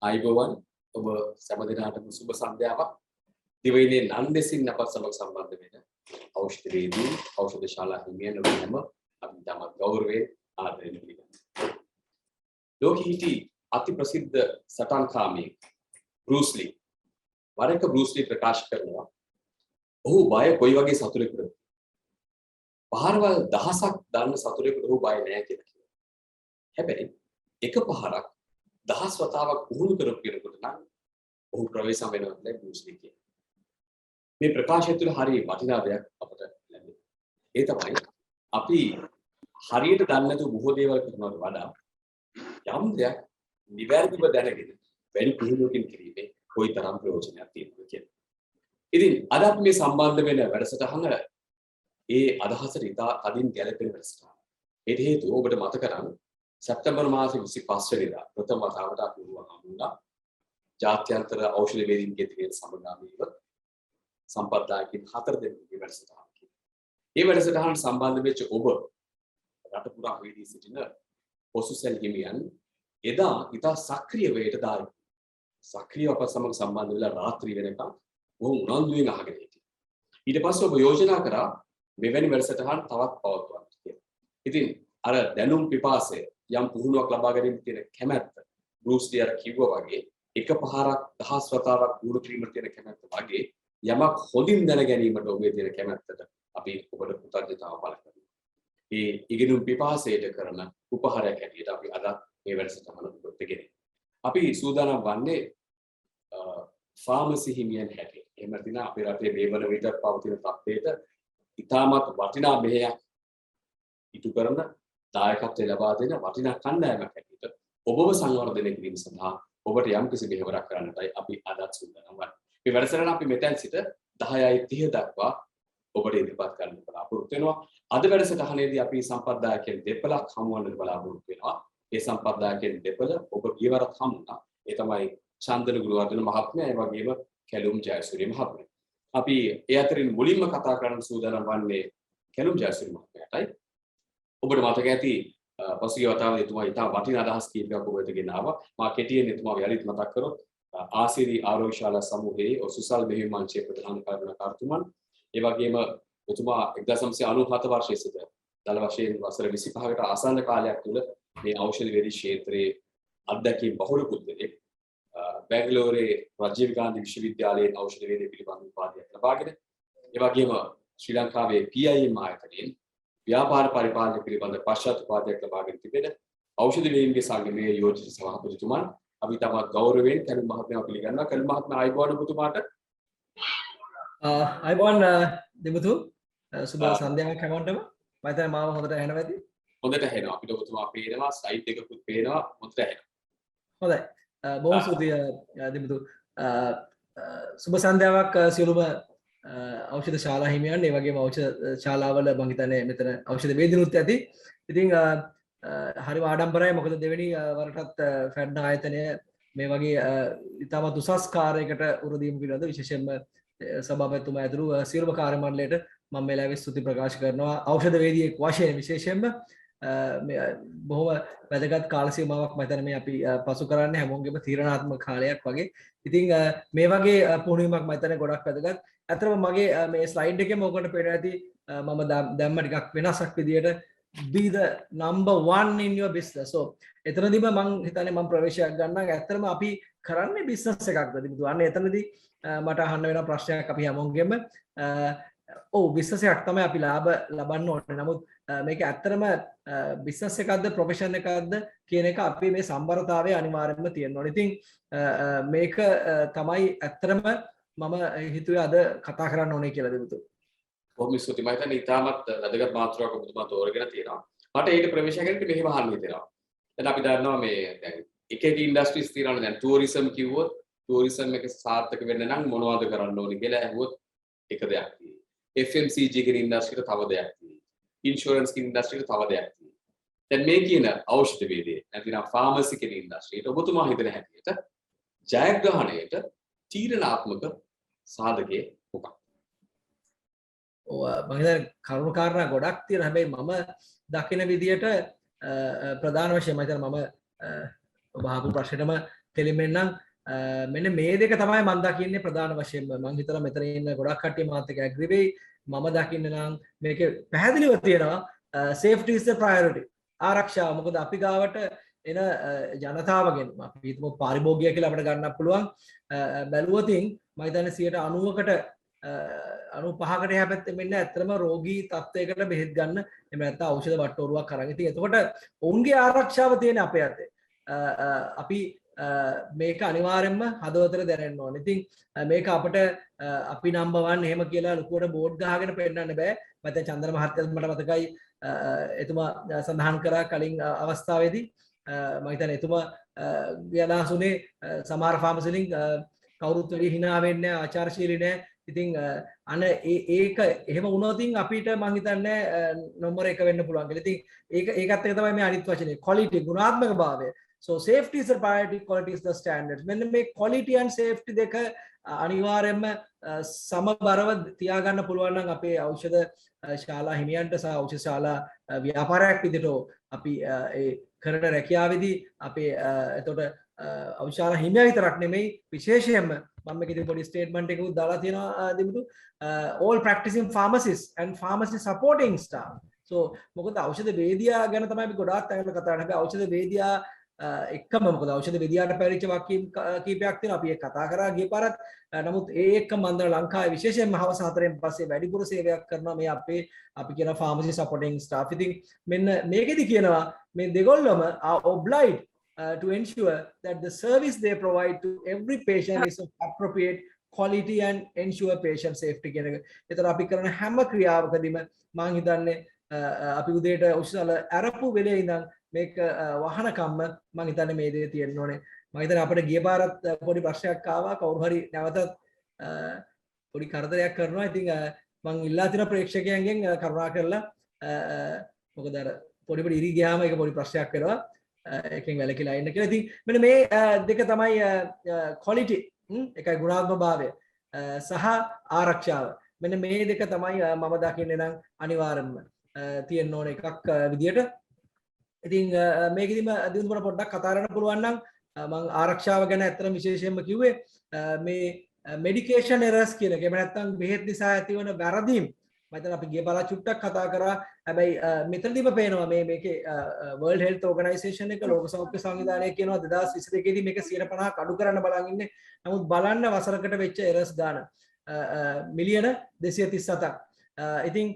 ආයුබෝවන් ඔබ සෑම දිනකටම සුබ සන්ධ්‍යාවක් දිවයිනේ නන්දෙසින් අප සමග සම්බන්ධ වෙන ඖෂධවේදී ඖෂධ ශාලා හිමියන් ඔබ හැම අපි තම ගෞරවයෙන් ආදරයෙන් පිළිගන්නවා. ලෝකීහි අති ප්‍රසිද්ධ සටන්කාමී බෲස් ලී වරක බෲස් ලී ප්‍රකාශ කරනවා ඔහු බය කොයි වගේ සතුරෙකුද පහරවල් දහසක් දාන්න සතුරෙකුට ඔහු බය නැහැ කියලා කියනවා. හැබැයි එක පහරක් දහස් වතාවක් පුහුණු කරපු කෙනෙකුට නම් ඔහු ප්‍රවේශම් වෙනවා කියලා බෲස් ලී කියනවා. මේ ප්‍රකාශය තුළ හරිය වටිනා දෙයක් අපට ලැබෙනවා. ඒ තමයි අපි හරියට දන්නේ නැතුව බොහෝ දේවල් කරනවට වඩා යම් දෙයක් නිවැරදිව දැනගෙන වැඩි පුහුණුවකින් කිරීමේ කොයිතරම් ප්‍රයෝජනයක් තියෙනවද කියලා. ඉතින් අද අපි මේ සම්බන්ධ වෙන වැඩසටහන ඒ අදහසට ඉතා කදින් ගැලපෙන වැඩසටහනක්. ඒට හේතුව ඔබට මතක නම් සැප්තැම්බර් මාසේ 25 වෙනිදා ප්‍රථම වතාවට අපි හමුවුණා ජාත්‍යන්තර ඖෂධ වේදිකයේ තියෙන සමගාමීව සම්ප්‍රදායකින් 4 දෙනෙකුගේ වැඩසටහනක්. මේ වැඩසටහනට සම්බන්ධ වෙච්ච ඔබ රට පුරා වේදී සිටින පොසුසැල් හිමියන් එදා ඉතා සක්‍රීය වේට දායක. සක්‍රීයව අප සමග සම්බන්ධ වෙලා රාත්‍රී වෙනකම් බොහොම උනන්දුවෙන් අහගෙන හිටියා. ඊට පස්සේ ඔබ යෝජනා කරා මෙවැනි වැඩසටහන් තවත් පවත්වන්න කියලා. ඉතින් අර දැනුම් පිපාසය යම් පුහුණුවක් ලබා ගැනීම තියෙන කැමැත්ත බෲස් ලී අර කිව්වා වගේ එක පහරක් දහස් වතාවක් පුහුණු කිරීමට තියෙන කැමැත්ත වගේ යමක් හොඳින් දැන ගැනීමට ඔබේ තියෙන කැමැත්තට අපි ඔබට කෘතඥතාව පළ කරනවා. මේ ඉගෙනුම් පිපාසයට කරන උපහාරයක් හැටියට අපි අද මේ වැඩසටහන ඔබට ගෙනෙන්නේ. අපි සූදානම් වන්නේ ෆාමසි හිමියන් හැටියට. එහෙම නැතිනම් අපේ රටේ මේ වන විට පවතින තත්ත්වයට ඉතාමත් වටිනා මෙහෙයක් ඉටු කරන දායකත්වය ලබා දෙන වටිනා කණ්ඩායමක් හැටියට ඔබව සංවර්ධනය කිරීම සඳහා ඔබට යම්කිසි මෙහෙවරක් කරන්නටයි අපි අදත් සූදානම් වන්නේ. මේ වැඩසටහන අපි මෙතෙන් සිට 10:30 දක්වා ඔබට ඉදිරිපත් කරන්න බලාපොරොත්තු වෙනවා. අද වැඩසටහනේදී අපි සම්ප්‍රදායකයන් දෙපළක් හමුවන්නට බලාපොරොත්තු වෙනවා. ඒ සම්ප්‍රදායකයන් දෙපළ ඔබ ගියවරත් හමුුණා. ඒ තමයි චන්දන ගුණවර්ධන මහත්මයා ඒ වගේම කැලුම් ජයසූරිය මහත්මයා. අපි ඒ අතරින් මුලින්ම කතා කරන්න සූදානම් වන්නේ කැලුම් ජයසූරිය මහත්මයාටයි. ඔබට මතක ඇති පසුගිය වතාවේ එතුමා ඉතා වටිනා අදහස් කීපයක් ඔබ වෙත ගෙන ආවා. මා කෙටියෙන් එතුමාව යලිත් මතක් කරොත් ආසිරි ආරෝග්‍ය ශාලා සමූහයේ ඔසුසල් මෙහෙයුම් මංචයේ ප්‍රධාන කර්මකාරතුමන් ඒ වගේම එතුමා 1997 වර්ෂයේ සිට දල වශයෙන් වසර 25කට ආසන්න කාලයක් තුළ මේ ඖෂධ වේදී ක්ෂේත්‍රයේ අත්දැකීම් බහුල පුද්ගලෙක් බැංගලෝරේ රජීව් ගාන්ධි විශ්වවිද්‍යාලයේ ඖෂධ වේදී පිළිබඳ උපාධියක් ලබාගෙන ඒ වගේම ශ්‍රී ලංකාවේ PIM ආයතනයෙන් ව්‍යාපාර පරිපාලන පිළිබඳ පශ්චාත් උපාධියක් ලබාගෙන තිබෙන ඖෂධ වේදිකේ සංගමයේ යෝජිත සභාපතිතුමන් අපි තමත් ගෞරවයෙන් කැලුම් මහත්මයාව පිළිගන්නවා. කැලුම් මහත්මයා ආයුබෝවන් ඔබතුමාට. ආයුබෝවන් දෙමුතු සුබ සන්ධ්‍යාවක් හැමෝටම. මම හිතන්නේ මාව හොඳට ඇහෙනවා ඇති. හොඳට ඇහෙනවා. අපිට ඔබතුමා පේනවා, සයිට් එකකුත් පේනවා, හොඳට ඇහෙනවා. හොඳයි. බොහොම ස්තුතියි දෙමුතු. සුබ සන්ධ්‍යාවක් සියලුම ඖෂධ ශාලා හිමියන් ඒ වගේම ඖෂධ ශාලාවල මම හිතන්නේ මෙතන ඖෂධ වේදිනුත් ඇති. ඉතින් හරිම ආඩම්බරයි මොකද දෙවෙනි වරටත් ෆැඩ් ආයතනය මේ වගේ ඉතාමත් උසස් කාර්යයකට උරදීම පිළිබඳ විශේෂයෙන්ම සභාපතිතුමා ඇතුළු සියලුම කාර්ය මණ්ඩලයට මම මේ වෙලාවේ ස්තුති ප්‍රකාශ කරනවා. ඖෂධ වේදිකෙක් වශයෙන් විශේෂයෙන්ම බොහොම වැදගත් කාල සීමාවක් මම හිතන්නේ මේ අපි පසු කරන්නේ හැමෝගෙම තීරණාත්මක කාලයක් වගේ. ඉතින් මේ වගේ පුහුණුවීමක් මම හිතන්නේ ගොඩක් වැදගත්. අතරම මගේ මේ ස්ලයිඩ් එකේම ඔයගොල්ලන්ට පේනවා ඇති මම දැම්ම ටිකක් වෙනසක් විදියට be the number one in your business. So එතනදීම මම හිතන්නේ මම ප්‍රවේශයක් ගන්නවා. ඇත්තටම අපි කරන්නේ බිස්නස් එකක්ද? ඉතින් අන්න එතනදී මට අහන්න වෙන ප්‍රශ්නයක් අපි හැමෝගෙම ඔව් බිස්නස් එකක් තමයි අපි ලාභ ලබන්න ඕනේ. නමුත් මේක ඇත්තටම බිස්නස් එකක්ද ප්‍රොෆෙෂන් එකක්ද කියන එක අපි මේ සම්බරතාවය අනිවාර්යයෙන්ම තියෙන්න ඕනේ. ඉතින් මේක තමයි ඇත්තටම මම හිතුවේ අද කතා කරන්න ඕනේ කියලා දෙමුතු. බොහොම ස්තුතියි. මම හිතන්නේ ඉතාමත් වැදගත් මාතෘකාවක් ඔබතුමා තෝරගෙන තියෙනවා. මට ඒක ප්‍රවේශ කරන්න මෙහෙම අහන්න හිතෙනවා. දැන් අපි දන්නවා මේ දැන් එක එක ඉන්ඩස්ට්‍රීස් තියෙනවානේ. දැන් ටුවරිසම් කිව්වොත් ටුවරිසම් එක සාර්ථක වෙන්න නම් මොනවද කරන්න ඕනේ කියලා අහුවොත් එක දෙයක් තියෙනවා. FMCG කියන ඉන්ඩස්ට්‍රියට තව දෙයක් තියෙනවා. ඉන්ෂුරන්ස් කියන ඉන්ඩස්ට්‍රියට තව දෙයක් තියෙනවා. දැන් මේ කියන ඖෂධ වේදේ නැතිනම් ෆාමසි කියන ඉන්ඩස්ට්‍රියට ඔබතුමා හිතන හැටියට ජයග්‍රහණයට තීරණාත්මක සාධකයේ මොකක්ද? මම හිතන්නේ කරුණු කාරණා ගොඩක් තියෙනවා. හැබැයි මම දකින විදියට ප්‍රධාන වශයෙන් මම හිතන්නේ මම ඔබ අහපු ප්‍රශ්නෙටම කෙලින්ම නම් මෙන්න මේ දෙක තමයි මම දකින්නේ ප්‍රධාන වශයෙන්ම. මම හිතලා මෙතන ඉන්න ගොඩක් කට්ටිය මාත් එක්ක ඇග්‍රී වෙයි. මම දකින්නේ නම් මේකේ පැහැදිලිව තියෙනවා safety is the priority. ආරක්ෂාව. මොකද අපි ගාවට එන ජනතාවගෙන් අපි හිතමු පාරිභෝගිකය කියලා අපිට ගන්නත් පුළුවන්. බැලුවොතින් මම හිතන්නේ 90%කට 95කට එහා පැත්තේ මෙන්න ඇත්තටම රෝගී තත්ත්වයකට බෙහෙත් ගන්න එහෙම නැත්නම් ඖෂධ වට්ටෝරුවක් අරන්. ඉතින් එතකොට ඔවුන්ගේ ආරක්ෂාව තියෙන අපේ අතේ. අපි මේක අනිවාර්යෙන්ම හදවතට දැනෙන්න ඕනේ. ඉතින් මේක අපිට අපි නම්බර් 1 එහෙම කියලා ලොකුවට බෝඩ් ගහගෙන පෙන්නන්න බෑ. මම දැන් චන්දන මහත්තයාත් මට මතකයි එතුමා සඳහන් කරා කලින් අවස්ථාවේදී මම හිතන්නේ එතුමා ගියනාසුනේ සමහර ෆාමසි වලින් කවුරුත් වැඩි hina වෙන්නේ ආචාරශීලී නෑ. ඉතින් අන ඒක එහෙම වුණොතින් අපිට මම හිතන්නේ නම්බර 1 වෙන්න පුළුවන් කියලා. ඉතින් ඒකත් එක තමයි මේ අනිත් වචනේ quality ගුණාත්මක භාවය. So safety is the priority, quality is the standards. මෙන්න මේ quality and safety දෙක අනිවාර්යයෙන්ම සමබරව තියාගන්න පුළුවන් නම් අපේ ඖෂධ ශාලා හිමියන්ට සහ ඖෂධ ශාලා ව්‍යාපාරයක් විදිහට අපි ඒ කරන රැකියාවේදී අපේ එතකොට ඖෂධ ශාලා හිමියා විතරක් නෙමෙයි විශේෂයෙන්ම මම මේකේ පොඩි ස්ටේට්මන්ට් එකකුත් දාලා තියෙනවා Dimuthu all practicing pharmacists and pharmacy supporting staff. So මොකද ඖෂධ වේදියා ගැන තමයි අපි ගොඩාක් තැන්වල කතා කරන්නේ. හැබැයි ඖෂධ වේදියා එක්කම මොකද ඖෂධ වේදියාට පැරිච්ච වාක්‍ය කීපයක් තියෙනවා. අපි ඒක කතා කරා ගිය පාරත්. නමුත් ඒ එක්කම මම ලංකාවේ විශේෂයෙන්ම හවස 4න් පස්සේ වැඩිපුර සේවයක් කරනවා මේ අපි කියන pharmacy supporting staff. ඉතින් මෙන්න මේකෙදි කියනවා මේ දෙගොල්ලම are obliged to ensure that the service they provide to every patient is of appropriate quality and ensure patient safety කියන එක. ඒතර අපි කරන හැම ක්‍රියාවකදීම මම හිතන්නේ අපි උදේට උස්සල අරපු වෙලේ ඉඳන් මේක වහනකම්ම මම හිතන්නේ මේ දේ තියෙන්න ඕනේ. මම හිතන්නේ අපිට ගිය පාරත් පොඩි ප්‍රශ්නයක් ආවා. කවුරු හරි නැවතත් පොඩි කරදරයක් කරනවා. ඉතින් මම ඉල්ලා තියෙන ප්‍රේක්ෂකයන්ගෙන් කරුණා කරලා මොකද අර පොඩි ඉරි ගියාම ඒක පොඩි ප්‍රශ්නයක් වෙනවා. එකෙන් වැලකිලා ඉන්න කියලා. ඉතින් මෙන්න මේ දෙක තමයි quality එකයි ගුණාත්මක භාවය සහ ආරක්ෂාව. මෙන්න මේ දෙක තමයි මම දකින්නේ නම් අනිවාර්යයෙන්ම තියෙන්න ඕන එකක් විදියට. ඉතින් මේකෙදිම දිනුමර පොඩ්ඩක් කතා කරන්න පුළුවන් නම් මම ආරක්ෂාව ගැන ඇත්තටම විශේෂයෙන්ම කිව්වේ මේ medication errors කියන එක. එහෙම නැත්නම් බෙහෙත් නිසා ඇතිවන වැරදීම් මම හිතන අපි ගිය පාර චුට්ටක් කතා කරා. හැබැයි මෙතනදීම පේනවා මේකේ World Health Organization එක ලෝක සෞඛ්‍ය සංවිධානය කියනවා 2022 දී මේක 150ක් අඩු කරන්න බලන් ඉන්නේ. නමුත් බලන්න වසරකට වෙච්ච errors ගාන මිලියන 237ක්. ඉතින්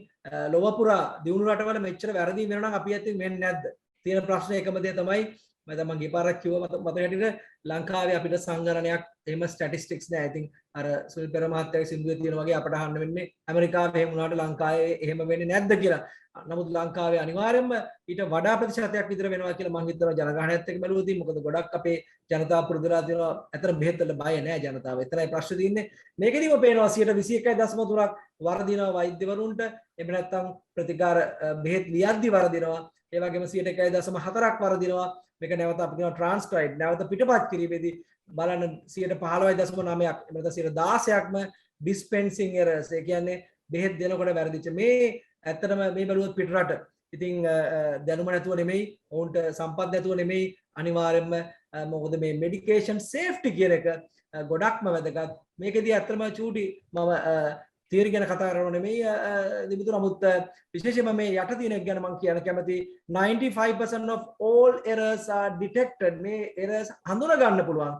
ලොව පුරා දියුණු රටවල මෙච්චර වැරදි වෙනවා නම් අපි ඇත්තෙන් වෙන්නේ නැද්ද? තියෙන ප්‍රශ්නේ එකම දේ තමයි මම ගිය පාරක් කිව්වා මතක හැටියට ලංකාවේ අපිට සංගණනයක් එහෙම ස්ටැටිස්ටික්ස් නෑ. ඉතින් අර සුනිල් පෙර මහත්තයාගේ සින්දුවේ තියෙන වගේ අපට අහන්න වෙන්නේ ඇමරිකාවේ එහෙම වුණාට ලංකාවේ එහෙම වෙන්නේ නැද්ද කියලා. නමුත් ලංකාවේ අනිවාර්යයෙන්ම ඊට වඩා ප්‍රතිශතයක් විතර වෙනවා කියලා මම හිතනවා ජනගහනයත් එක්ක බැලුවොත්. මොකද ගොඩක් අපේ ජනතාව පුරුදුලා තියෙනවා අතර බෙහෙත් වල බය නෑ ජනතාව. එතරම් ප්‍රශ්න තියෙන්නේ. මේකෙදිම පේනවා 21.3ක් වර්ධිනවා වෛද්‍යවරුන්ට. එහෙම නැත්නම් ප්‍රතිකාර බෙහෙත් ලියද්දි වර්ධිනවා. ඒ වගේම 1.4ක් වර්ධිනවා. මේක නැවත අපි කියනවා ට්‍රාන්ස්ක්‍රයිබ් නැවත පිටපත් කිරීමේදී බලන්න 15.9ක් එහෙම නැත්නම් 16ක්ම ඩිස්පෙන්සිං එරර්ස්. ඒ කියන්නේ බෙහෙත් දෙනකොට වැරදිච්ච මේ ඇත්තටම මේ බැලුවොත් පිට රට. ඉතින් දැනුම නැතුව නෙමෙයි, ඔවුන්ට සම්පත් නැතුව නෙමෙයි. අනිවාර්යයෙන්ම මොකද මේ මෙඩිකේෂන් සේෆ්ටි කියන එක ගොඩක්ම වැදගත්. මේකෙදී ඇත්තටම චූටි මම තියරි ගැන කතා කරනව නෙමෙයි දිබුතු. නමුත් විශේෂයෙන්ම මේ යට තියෙන එක ගැන මම කියන්න කැමති 95% of all errors are detected. මේ errors හඳුනා ගන්න පුළුවන්.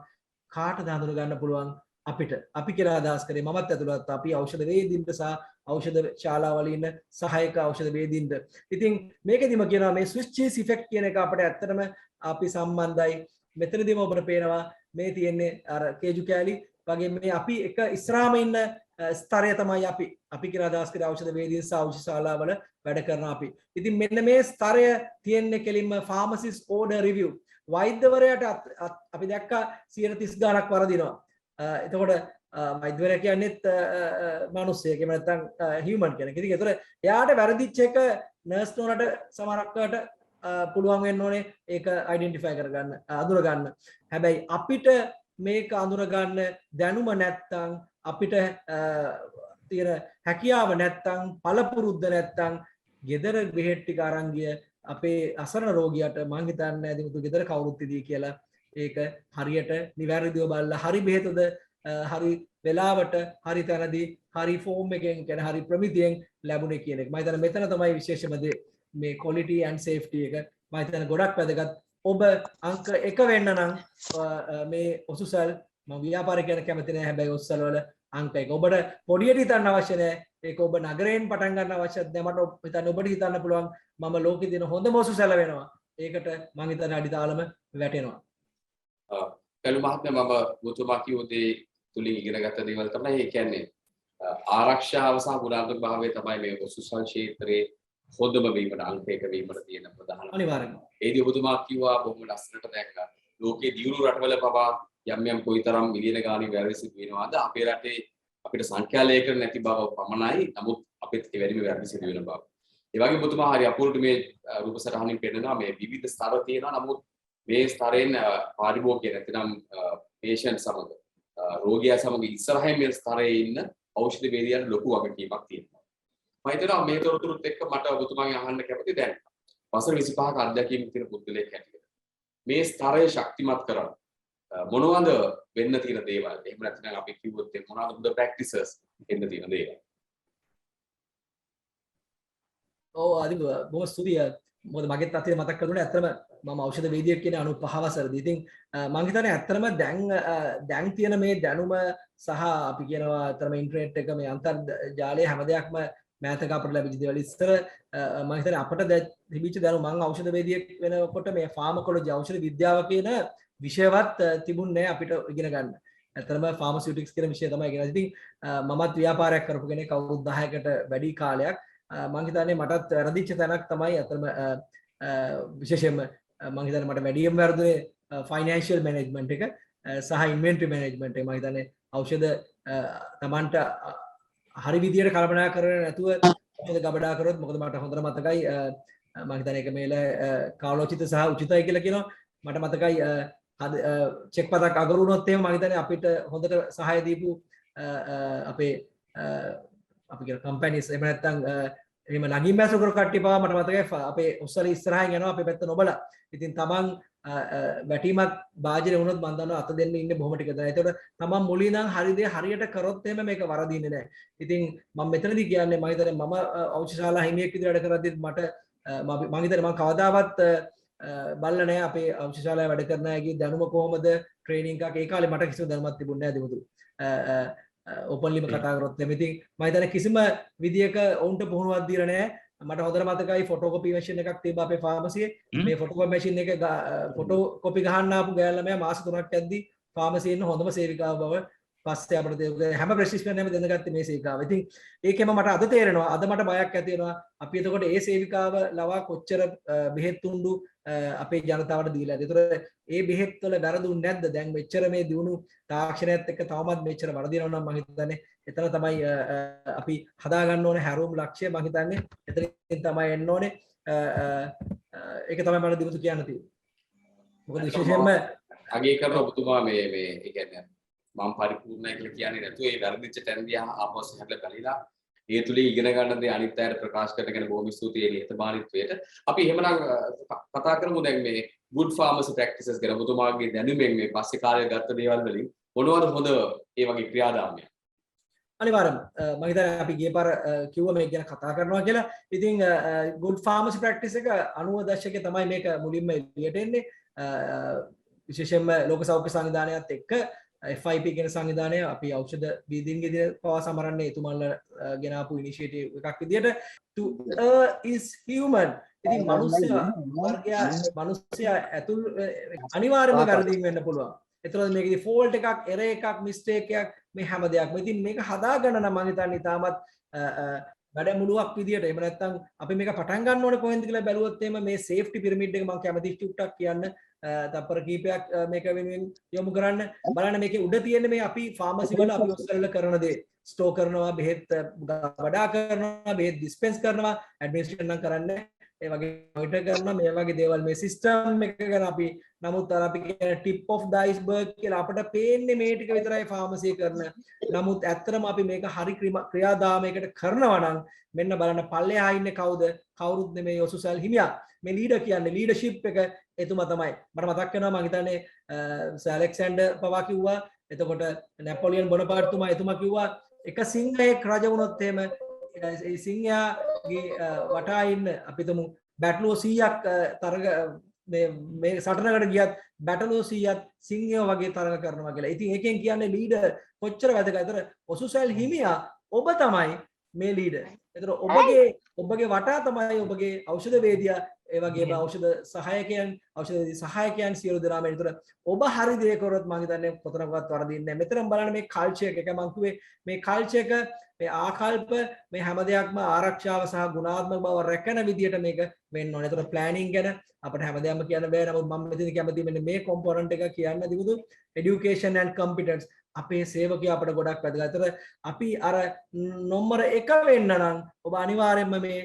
කාටද හඳුනා ගන්න පුළුවන්? අපිට. අපි කියලා අදහස් කරේ මමත් ඇතුළත් අපි ඖෂධ වේදීන්ට සහ ඖෂධ ශාලාවල ඉන්න සහායක ඖෂධ වේදීන්ට. ඉතින් මේකෙදිම කියනවා මේ ස්විච් චීස් ඉෆෙක්ට් කියන එක අපිට ඇත්තටම අපි සම්බන්ධයි. මෙතනදීම ඔබට පේනවා මේ තියෙන්නේ අර කේජු කෑලි වගේ මේ අපි එක ඉස්සරහම ඉන්න ස්තරය තමයි අපි කියලා අදහස් කරේ ඖෂධ වේදීන් සහ ඖෂධ ශාලාවල වැඩ කරන අපි. ඉතින් මෙන්න මේ ස්තරය තියෙන්නේ කෙලින්ම pharmacist order review. වෛද්‍යවරයාට අපි දැක්කා 130 ගණක් වරදිනවා. එතකොට වෛද්‍යවරයා කියන්නේත් මිනිස්සෙක්. එහෙම නැත්නම් හියුමන් කෙනෙක්. ඉතින් ඒතර එයාට වැරදිච්ච එක නර්ස් නෝනට සමහරක්කට පුළුවන් වෙන්න ඕනේ ඒක අයිඩෙන්ටිෆයි කරගන්න, අඳුරගන්න. හැබැයි අපිට මේක අඳුරගන්න දැනුම නැත්තම් අපිට තියෙන හැකියාව නැත්තම් පළපුරුද්ද නැත්තම් ගෙදර බෙහෙත් ටික අරන් ගිය අපේ අසරණ රෝගියාට මං හිතන්නේ දිනුතු ගෙදර කවුරුත් ඉදී කියලා ඒක හරියට නිවැරදිව බලලා හරි බෙහෙතද හරි වෙලාවට හරි තැනදී හරි ෆෝම් එකෙන් කියන්නේ හරි ප්‍රමිතියෙන් ලැබුණේ කියන එක. මම හිතන්නේ මෙතන තමයි විශේෂම දේ මේ quality and safety එක. මම හිතන්නේ ගොඩක් වැදගත්. ඔබ අංක 1 වෙන්න නම් මේ ඔසුසල් මම ව්‍යාපාරිකයන් කැමති නැහැ හැබැයි ඔසුසල් වල අංක 1. ඔබට පොඩියට හිතන්න අවශ්‍ය නැහැ. ඒක ඔබ නගරයෙන් පටන් ගන්න අවශ්‍යත් නැහැ. මට හිතන්න ඔබට හිතන්න පුළුවන් මම ලෝකෙ දින හොඳම ඔසුසල වෙනවා. ඒකට මම හිතන්නේ අඩිතාලම වැටෙනවා. කළු මහත්මයා මම ඔබතුමා කියෝ දේ තුලින් ඉගෙනගත්ත දේවල් තමයි ඒ කියන්නේ ආරක්ෂාව සහ ගුණාත්මක භාවය තමයි මේ ඔසුසල් ක්ෂේත්‍රයේ හොඳම වීමට අංක 1 වීමට තියෙන ප්‍රධානම. අනිවාර්යයෙන්ම. ඒදී ඔබතුමා කිව්වා බොහොම ලස්සනට දැක්කා. ලෝකයේ දියුණු රටවල පවා යම් කොයිතරම් මිලියන ගාණක් වැරදි සිදු වෙනවාද අපේ රටේ අපිට සංඛ්‍යාලයකට නැති බව පමණයි. නමුත් අපිට වැඩිම වැරදි සිදු වෙන බව. ඒ වගේම ඔබතුමා හරි අපූර්වට මේ රූප සටහනින් පෙන්නනවා මේ විවිධ ස්තර තියෙනවා. නමුත් මේ ස්තරෙන් පාරිභෝගිකය නැතිනම් පේෂන්ට් සමග රෝගියා සමග ඉස්සරහින් මේ ස්තරයේ ඉන්න ඖෂධ වේදිකයන් ලොකු වගකීමක් තියෙනවා. මම හිතනවා මේ තොරතුරුත් එක්ක මට ඔබතුමාගෙන් අහන්න කැමති දැන් වසර 25ක අත්දැකීම් තියෙන පුද්ගලයෙක් හැටියට මේ ස්තරය ශක්තිමත් කරන්න මොනවද වෙන්න තියෙන දේවල්? එහෙම නැත්නම් අපි කිව්වොත් මොනවද හොඳ ප්‍රැක්ටිසස් වෙන්න තියෙන දේවල්? ඔව් අදින් බොහොම ස්තුතියි. මොකද මගෙත් අතේ මතක් කරුණේ ඇත්තම මම ඖෂධ වේදිකයෙක් කියන 95 වසරදී. ඉතින් මම හිතන්නේ ඇත්තටම දැන් තියෙන මේ දැනුම සහ අපි කියනවා ඇත්තටම ඉන්ටර්නෙට් එක මේ අන්තර්ජාලය හැම දෙයක්ම මෑතක අපිට ලැබිච්ච දේවල්. ඉස්සර මම හිතන්නේ අපිට තිබිච්ච දැනුම මම ඖෂධ වේදිකයෙක් වෙනකොට මේ ෆාමකොලොජි ඖෂධ විද්‍යාව කියන විෂයවත් තිබුණේ අපිට ඉගෙන ගන්න. ඇත්තටම ෆාමසිටික්ස් කියන විෂය තමයි ඉගෙන ගන්න. ඉතින් මමත් ව්‍යාපාරයක් කරපු කෙනෙක් අවුරුදු 10කට වැඩි කාලයක්. මම හිතන්නේ මටත් වැරදිච්ච තැනක් තමයි අතරම විශේෂයෙන්ම මම හිතන්නේ මට වැඩිම වැරදුනේ ෆයිනෑන්ෂියල් මැනේජ්මන්ට් එක සහ ඉන්වෙන්ටරි මැනේජ්මන්ට් එක. මම හිතන්නේ ඖෂධ තමන්ට හරි විදියට කල්පනා කරගෙන නැතුව ඖෂධ ගබඩා කරොත් මොකද මට හොඳට මතකයි මම හිතන්නේ ඒක මේල කාලෝචිත සහ උචිතයි කියලා කියනවා. මට මතකයි චෙක් පතක් අගරු වුණොත් එහෙම මම හිතන්නේ අපිට හොඳට සහාය දීපු අපේ අපි කියන කම්පැනිස් එහෙම නැත්නම් එහෙම නගින් බැස කර කට්ටිය පවා මට මතකයි අපේ උස්සල ඉස්සරහින් යනවා අපේ පැත්ත නොබලා. ඉතින් තමන් වැටීමක් භාජනය වුණොත් මම දන්නවා අත දෙන්න ඉන්නේ බොහොම ටික දෙනා. ඒතකොට තමන් මුලින් නම් හරි දේ හරියට කරොත් එහෙම මේක වරදින්නේ නැහැ. ඉතින් මම මෙතනදී කියන්නේ මම හිතන්නේ මම ඖෂධශාලා හිමියෙක් විදිහට වැඩ කරද්දිත් මට මම හිතන්නේ මම කවදාවත් බලලා නැහැ අපේ ඖෂධශාලාවේ වැඩ කරන අයගේ දැනුම කොහොමද ට්‍රේනින් එකක් ඒ කාලේ මට කිසිම දැනුමක් තිබුණේ නැහැ දෙමුතු. ඕපන්ලිම කතා කරොත් එහෙම ඉතින් මම හිතන්නේ කිසිම විදියක ඔවුන්ට පුහුණුවක් දීලා නැහැ. මට හොඳට මතකයි ෆොටෝකොපි මැෂින් එකක් තිබ්බා අපේ ෆාමසියේ. මේ ෆොටෝකොපි මැෂින් එක ෆොටෝකොපි ගහන්න ආපු ගෑල්ලා මම මාස 3ක් යද්දි ෆාමසියේ ඉන්න හොඳම සේවිකාව බව පස්සේ අපිට හැම ප්‍රෙස්ක්‍රිප්ෂන් එකම දැනගත්තේ මේ සේවිකාව. ඉතින් ඒකෙම මට අද තේරෙනවා අද මට බයක් ඇති වෙනවා අපි එතකොට ඒ සේවිකාව ලවා කොච්චර බෙහෙත් තුණ්ඩු අපේ ජනතාවට දීලාද. ඒතර ඒ බෙහෙත් වල වැරදුන්නේ නැද්ද? දැන් මෙච්චර මේ දිනු තාක්ෂණයත් එක්ක තවමත් මෙච්චර වරදිනවා නම් මම හිතන්නේ එතන තමයි අපි හදා ගන්න ඕනේ හැරෝම් ලක්ෂ්‍ය. මම හිතන්නේ එතනින් තමයි එන්න ඕනේ. ඒක තමයි මම දිමුතු කියන්න තියෙන්නේ. මොකද විශේෂයෙන්ම අගේ කරන ඔබතුමා මේ ඒ කියන්නේ මම පරිපූර්ණයි කියලා කියන්නේ නැතුව ඒ වැරදිච්ච තැනදී ආපස්සට හැදලා බලලා ඒ තුලින් ඉගෙන ගන්න දේ අනිත් අයට ප්‍රකාශ කරගෙන බොහොම ස්තුතියි මේ නිහතමානීත්වයට. අපි එහෙමනම් කතා කරමු දැන් මේ good pharmacy practices ගැන. ඔබතුමාගේ දැනුමෙන් මේ පස්සේ කාලේ ගත්ත දේවල් වලින් මොනවද හොඳ ඒ වගේ ක්‍රියාදාමයන්? අනිවාර්යයෙන්ම මම හිතන්නේ අපි ගිය පාර කිව්වා මේක ගැන කතා කරනවා කියලා. ඉතින් good pharmacy practice එක 90 දශකයේ තමයි මේක මුලින්ම එළියට එන්නේ. විශේෂයෙන්ම ලෝක සෞඛ්‍ය සංවිධානයත් එක්ක FIP කියන සංවිධානය අපි ඖෂධ වීදීන්ගේ පවා සමරන්නේ එතුමන්ලා ගෙනාපු ඉනිෂියේටිව් එකක් විදියට to is human. ඉතින් මිනිස්සයා ඇතුල් අනිවාර්යයෙන්ම වැරදීම් වෙන්න පුළුවන්. එතකොට මේකේ ෆෝල්ට් එකක්, එරර් එකක්, මිස්ටේක් එකක් මේ හැම දෙයක්ම. ඉතින් මේක හදාගන්න නම් මම හිතන්නේ තාමත් වැඩමුළුවක් විදියට එහෙම නැත්නම් අපි මේක පටන් ගන්න ඕනේ කොහෙන්ද කියලා බැලුවොත් එහෙම මේ සේෆ්ටි පිරමිඩ් එක මම කැමති චුට්ටක් කියන්න තප්පර කීපයක් මේක වෙනුවෙන් යොමු කරන්න. බලන්න මේකේ උඩ තියෙන මේ අපි ෆාමසි වල අපි ඔස්කරල කරන දේ ස්ටෝ කරනවා, බෙහෙත් වඩා කරනවා, බෙහෙත් ඩිස්පෙන්ස් කරනවා, ඇඩ්මිනිස්ට්‍රේෂන් නම් කරන්නේ. ඒ වගේ මොනිටර් කරනවා මේ වගේ දේවල් මේ සිස්ටම් එක ගැන අපි නමුත් අර අපි කියන ටිප් ඔෆ් ද අයිස්බර්ග් කියලා අපිට පේන්නේ මේ ටික විතරයි ෆාමසි කරන නමුත් ඇත්තටම අපි මේක හරි ක්‍රියාදාමයකට කරනවා නම් මෙන්න බලන්න පල්ලෙහා ඉන්නේ කවුද කවුරුත් නෙමෙයි ඔසුසැල් හිමියා මේ ලීඩර් කියන්නේ ලීඩර්ෂිප් එක එතුමා තමයි මට මතක් වෙනවා මම හිතන්නේ ඇලෙක්සැන්ඩර් පවා කිව්වා එතකොට නැපොලියන් බොනපාර්ට්තුමා එතුමා කිව්වා එක සිංහයෙක් රජ වුණොත් එහෙම ඒ සිංහයාගේ වටා ඉන්න අපි තුමු බැටළුවෝ 100ක් තරග මේ සටනකට ගියත් බැටළුවෝ 100ක් සිංහයෝ වගේ තරග කරනවා කියලා. ඉතින් ඒකෙන් කියන්නේ ලීඩර් කොච්චර වැදගත්. ඒතර ඔසුසැල් හිමියා ඔබ තමයි මේ ලීඩර්. ඒතර ඔබගේ වටා තමයි ඔබගේ ඖෂධ වේදියා ඒ වගේම ඖෂධ සහායකයන් සියලු දෙනාම ඒතර ඔබ හරි දේ කරොත් මම හිතන්නේ කොතනකවත් වරදින්නේ නැහැ. මෙතන බලන්න මේ කල්චර් එක මම කිව්වේ මේ කල්චර් එක මේ ආකල්ප මේ හැම දෙයක්ම ආරක්ෂාව සහ ගුණාත්මක බව රැකෙන විදියට මේක වෙන්න ඕනේ. ඒතර ප්ලෑනින් ගැන අපිට හැමදේම කියන්න බෑ. නමුත් මම මෙතන කැමති මෙන්න මේ කොම්පොනන්ට් එක කියන්න දිමුදු education and competence අපේ සේවකයෝ අපිට ගොඩක් වැදගත්. ඒතර අපි අර නම්බර 1 වෙන්න නම් ඔබ අනිවාර්යයෙන්ම මේ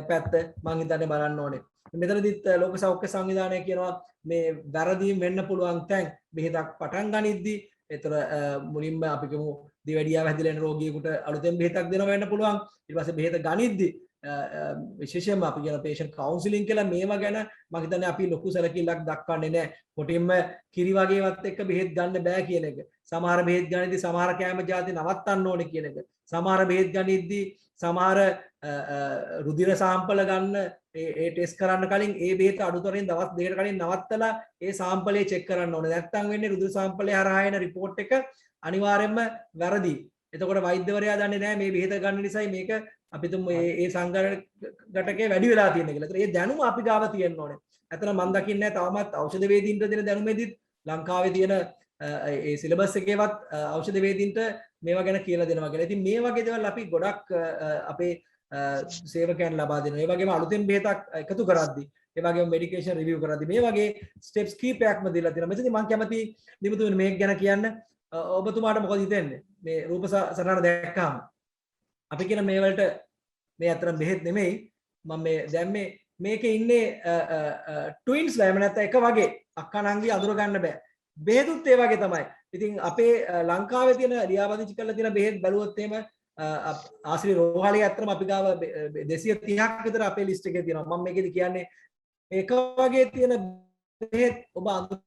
පැත්ත මම හිතන්නේ බලන්න ඕනේ. මෙතනදිත් ලෝක සෞඛ්‍ය සංවිධානය කියනවා මේ වැරදීම් වෙන්න පුළුවන් තැන් බෙහෙතක් පටන් ගනිද්දී ඒතර මුලින්ම අපි කියමු දිවැඩියාව හැදිලා යන රෝගියෙකුට අලුතෙන් බෙහෙතක් දෙනවා වෙන්න පුළුවන් ඊට පස්සේ බෙහෙත ගනිද්දී විශේෂයෙන්ම අපි කියන patient counseling කියලා මේවා ගැන මම හිතන්නේ අපි ලොකු සැලකිල්ලක් දක්වන්නේ නැහැ. කොටින්ම කිරි වගේවත් එක්ක බෙහෙත් ගන්න බෑ කියන එක. සමහර බෙහෙත් ගනිද්දී සමහර කෑම ಜಾති නවත්තන්න ඕනේ කියන එක. සමහර බෙහෙත් ගනිද්දී සමහර රුධිර සාම්පල ගන්න ඒ ටෙස්ට් කරන්න කලින් ඒ බෙහෙත අඩුතරමින් දවස් දෙකකට කලින් නවත්තලා ඒ සාම්පලේ චෙක් කරන්න ඕනේ. නැත්නම් වෙන්නේ රුධිර සාම්පලේ හරහා එන report එක අනිවාර්යයෙන්ම වැරදි. එතකොට වෛද්‍යවරයා දන්නේ නැහැ මේ බෙහෙත ගන්න නිසායි මේක අපි තුමු ඒ සංඝටකේ වැඩි වෙලා තියෙන කියලා. ඒතර ඒ දැනුම අපි ගාව තියෙන්න ඕනේ. ඇත්තට මම දකින්නේ තවමත් ඖෂධ වේදීන්ට දෙන දැනුමේදීත් ලංකාවේ තියෙන ඒ සිලබස් එකේවත් ඖෂධ වේදීන්ට මේවා ගැන කියලා දෙනවා කියලා. ඉතින් මේ වගේ දේවල් අපි ගොඩක් අපේ සේවකයන් ලබා දෙනවා. ඒ වගේම අලුතෙන් බෙහෙතක් එකතු කරද්දී, ඒ වගේම මෙඩිකේෂන් රිවිව් කරද්දී මේ වගේ ස්ටෙප්ස් කීපයක්ම දීලා තියෙනවා. මෙතනදී මම කැමති දිමුතුනි මේක ගැන කියන්න. ඔබතුමාට මොකද හිතෙන්නේ? මේ රූප සටහන දැක්කාම අපි කියන මේ වලට මේ අතරම බෙහෙත් නෙමෙයි මම මේ දැන් මේකේ ඉන්නේ ට්වින්ස් ලා එහෙම නැත්නම් එක වගේ අක්කා නංගි අඳුර ගන්න බෑ බෙහෙතුත් ඒ වගේ තමයි. ඉතින් අපේ ලංකාවේ තියෙන ලියාපදිංචි කරලා තියෙන බෙහෙත් බැලුවොත් එහෙම ආශ්‍රී රෝහලේ අතරම අපි ගාව 230ක් විතර අපේ ලිස්ට් එකේ තියෙනවා. මම මේකෙදි කියන්නේ එක වගේ තියෙන බෙහෙත් ඔබ අඳුර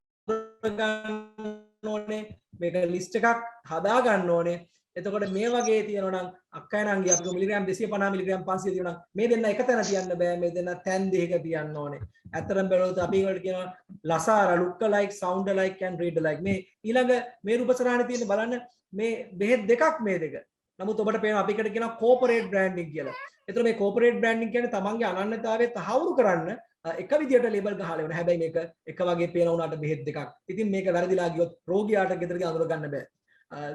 ගන්න ඕනේ. මේක ලිස්ට් එකක් හදා ගන්න ඕනේ. එතකොට මේ වගේ තියෙනවා නම් අක්කයි නංගි අපිට මිලිග්‍රෑම් 250 මිලිග්‍රෑම් 500 තියෙනවා නම් මේ දෙන්න එක තැන තියන්න බෑ. මේ දෙන්න තැන් දෙකක තියන්න ඕනේ. ඇත්තටම බැලුවොත් අපි වලට කියනවා ලසාර look alike sound alike and read alike. මේ ඊළඟ මේ රූපසරහනේ තියෙන බලන්න මේ බෙහෙත් දෙකක් මේ දෙක. නමුත් ඔබට පේනවා අපි එකට කියනවා corporate branding කියලා. එතකොට මේ corporate branding කියන්නේ තමන්ගේ අනන්‍යතාවය තහවුරු කරන්න එක විදියට ලේබල් ගහලා වෙන. හැබැයි මේක එක වගේ පේන උනාට බෙහෙත් දෙකක්. ඉතින් මේක වැරදිලා ගියොත් රෝගියාට ගෙදරදී අඳුර ගන්න බෑ.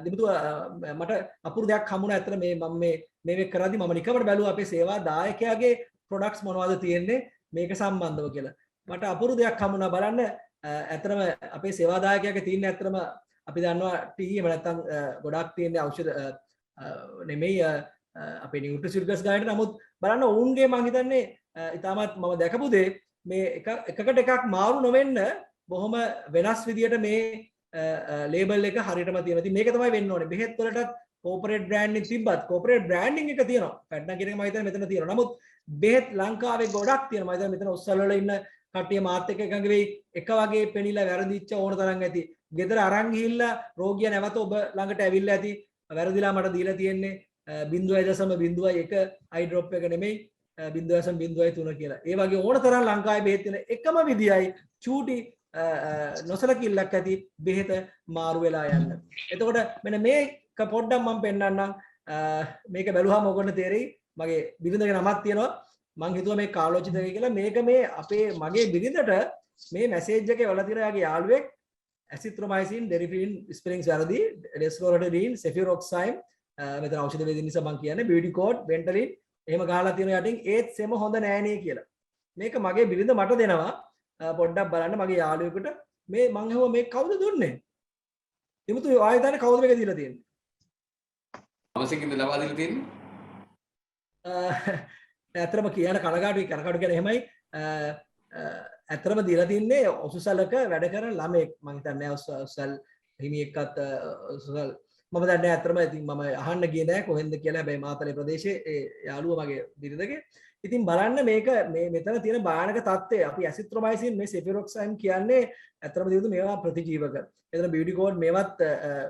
දිමුතු මට අපුරු දෙයක් හමුණා. ඇත්තට මම මේ කරද්දි මම නිකමට බැලුවා අපේ සේවා දායකයාගේ ප්‍රොඩක්ට්ස් මොනවද තියෙන්නේ මේක සම්බන්ධව කියලා. මට අපුරු දෙයක් හමුණා බලන්න. ඇත්තටම අපේ සේවා දායකයාගේ තියෙන ඇත්තටම අපි දන්නවා ටී එහෙම නැත්නම් ගොඩක් තියෙන ඖෂධ නෙමෙයි අපේ නියුට්‍රිසිටිකල්ස් ගානට. නමුත් බලන්න ඔවුන්ගේ මම හිතන්නේ ඉතාමත් මම දැකපු දේ මේ එකකට එකක් මාරු නොවෙන්න බොහොම වෙනස් විදියට මේ ලේබල් එක හරියටම තියෙනවා. ඉතින් මේක තමයි වෙන්න ඕනේ. බෙහෙත් වලටත් corporate branding තිබ්බත් corporate branding එක තියෙනවා. පැට්නම් කියන එක මම හිතන්නේ මෙතන තියෙනවා. නමුත් බෙහෙත් ලංකාවේ ගොඩක් තියෙනවා. මම හිතන්නේ මෙතන ඔස්සල් වල ඉන්න කට්ටිය මාත් එක්ක එකඟ වෙයි. එක වගේ පෙනිලා වැරදිච්ච ඕන තරම් ඇති. ගෙදර අරන් ගිහිල්ලා රෝගියා නැවත ඔබ ළඟට ඇවිල්ලා ඇති. වැරදිලා මට දීලා තියෙන්නේ 0.01 අයි ඩ්‍රොප් එක නෙමෙයි 0.03 කියලා. ඒ වගේ ඕන තරම් ලංකාවේ බෙහෙත් තියෙන එකම විදියයි චූටි නොසලකිල්ලක් ඇති බෙහෙත මාරු වෙලා යන්න. එතකොට මෙන්න මේක පොඩ්ඩක් මම පෙන්නන්නම්. මේක බැලුවාම ඔයගොල්ලන්ට තේරෙයි. මගේ බිරිඳගේ නමක් තියෙනවා. මං හිතුවා මේ කාලෝචිත කියලා. මේක මේ අපේ මගේ බිරිඳට මේ මැසේජ් එකේ වල තියෙන යාගේ යාළුවෙක් ඇසිත්‍රොමයිසින් ඩෙරිෆින් ස්පෙලිංස් වැරදි ඩෙස්ලෝරටඩීන් සෙෆිරොක්සයිම් මෙතන ඖෂධ වේදික නිසා මං කියන්නේ බියුටිකෝඩ් වෙන්ටලින් එහෙම ගහලා තියෙන යටින් ඒත් සෙම හොඳ නෑනේ කියලා. මේක මගේ බිරිඳ මට දෙනවා. පොඩ්ඩක් බලන්න මගේ යාළුවෙකුට මේ මං අහුවා මේ කවුද දුන්නේ? එමුතු ආයෙ දාන්නේ කවුද මේක දීලා තියෙන්නේ? අවශ්‍යකින්ද ලබා දීලා තියෙන්නේ? ඇත්තටම කියන කනගාටුයි කියන්නේ එහෙමයි. ඇතරම දීලා තින්නේ ඔසුසලක වැඩ කරන ළමෙක් මං හිතන්නේ ඔසුසල් හිමියෙක්වත් ඔසුසල් මම දන්නේ ඇත්තටම ඉතින් මම අහන්න ගියේ නෑ කොහෙන්ද කියලා හැබැයි මාතලේ ප්‍රදේශයේ ඒ යාළුවා මගේ බිරිඳගේ ඉතින් බලන්න මේක මේ මෙතන තියෙන භයානක තත්ත්වය අපි ඇසිත්‍රොමයිසින් මේ සෙෆිරොක්සයින් කියන්නේ ඇත්තටම දියුදු මේවා ප්‍රතිජීවක එතන බියුටි කෝඩ් මේවත්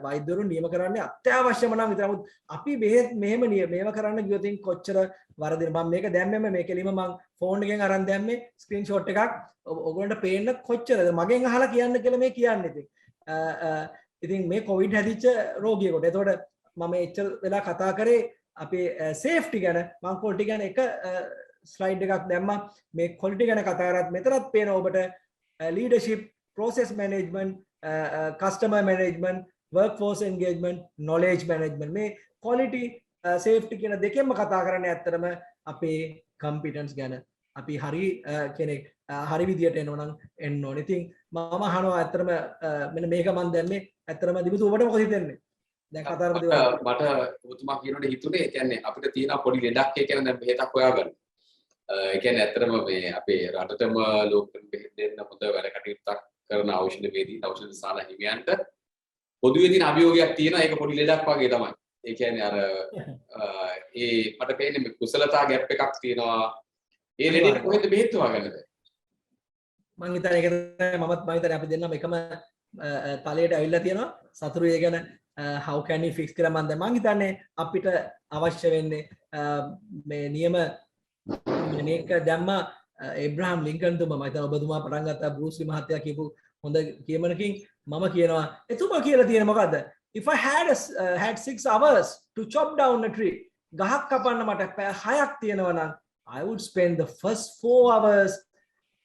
වෛද්‍යවරුන් නියම කරන්නේ අත්‍යවශ්‍යම නම් විතරයි අපි බෙහෙත් මෙහෙම මේව කරන්න ගියොත් කොච්චර වරදින මම මේක දැම්මෙම මේ කෙලිම මම ෆෝන් එකෙන් අරන් දැම්මේ ස්ක්‍රීන්ෂොට් එකක් ඔයගොල්ලන්ට පේන්න කොච්චරද මගෙන් අහලා කියන්න කියලා මේ කියන්නේ ඉතින් මේ කොවිඩ් හැදිච්ච රෝගියෙකුට එතකොට මම එච්චර වෙලා කතා කරේ අපේ සේෆ්ටි ගැන මම ක්වොලිටි ගැන එක ස්ලයිඩ් එකක් දැම්මා මේ ක්වොලිටි ගැන කතා කරත් මෙතනත් පේන ඔබට leadership process management customer management workforce engagement knowledge management මේ quality safety කියන දෙකෙන්ම කතා කරන්නේ ඇත්තටම අපේ competence ගැන අපි හරි කෙනෙක් හරි විදියට එනවනම් එන්න ඕනේ. ඉතින් මම අහනවා ඇත්තටම මෙන්න මේක මම දැම්මේ ඇත්තටම දිමුතු ඔබට මොකද හිතෙන්නේ? දැන් කතා කරද්දී මට ඔබතුමා කියනකොට හිතුනේ ඒ කියන්නේ අපිට තියෙන පොඩි ලෙඩක් ඒ කියන්නේ දැන් බෙහෙතක් හොයාගන්න. ඒ කියන්නේ ඇත්තටම මේ අපේ රටටම ලෝකෙට බෙහෙත් දෙන්න හොඳ වැඩ කටයුත්තක් කරන ඖෂධ වේදී ඖෂධ ශාලා හිමියන්ට පොදුවේ තියෙන අභියෝගයක් තියෙනවා ඒක පොඩි ලෙඩක් වගේ තමයි. ඒ කියන්නේ අර ඒ මට පේන්නේ මේ කුසලතා ගැප් එකක් තියෙනවා. ඒ ලෙඩේට කොහෙද බෙහෙත් හොයාගන්නද? මම හිතන්නේ ඒක තමයි මමත් මම හිතන්නේ අපි දෙන්නම එකම තලයට ඇවිල්ලා තියෙනවා. සතුරු ඒ ගැන how can we fix කියලා මම දැන් මම හිතන්නේ අපිට අවශ්‍ය වෙන්නේ මේ නියම මේක දැම්ම ඒබ්‍රහම් ලින්කන් තුමා මම හිතනවා ඔබතුමා පටන් ගත්ත බෲස් ලී මහත්තයා කියපු හොඳ කියමනකින් මම කියනවා එතුමා කියලා තියෙන මොකද්ද if I had 6 hours to chop down a tree ගහක් කපන්න මට පැය 6ක් තියෙනවා නම් I would spend the first 4 hours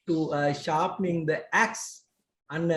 to sharpening the axe අන්න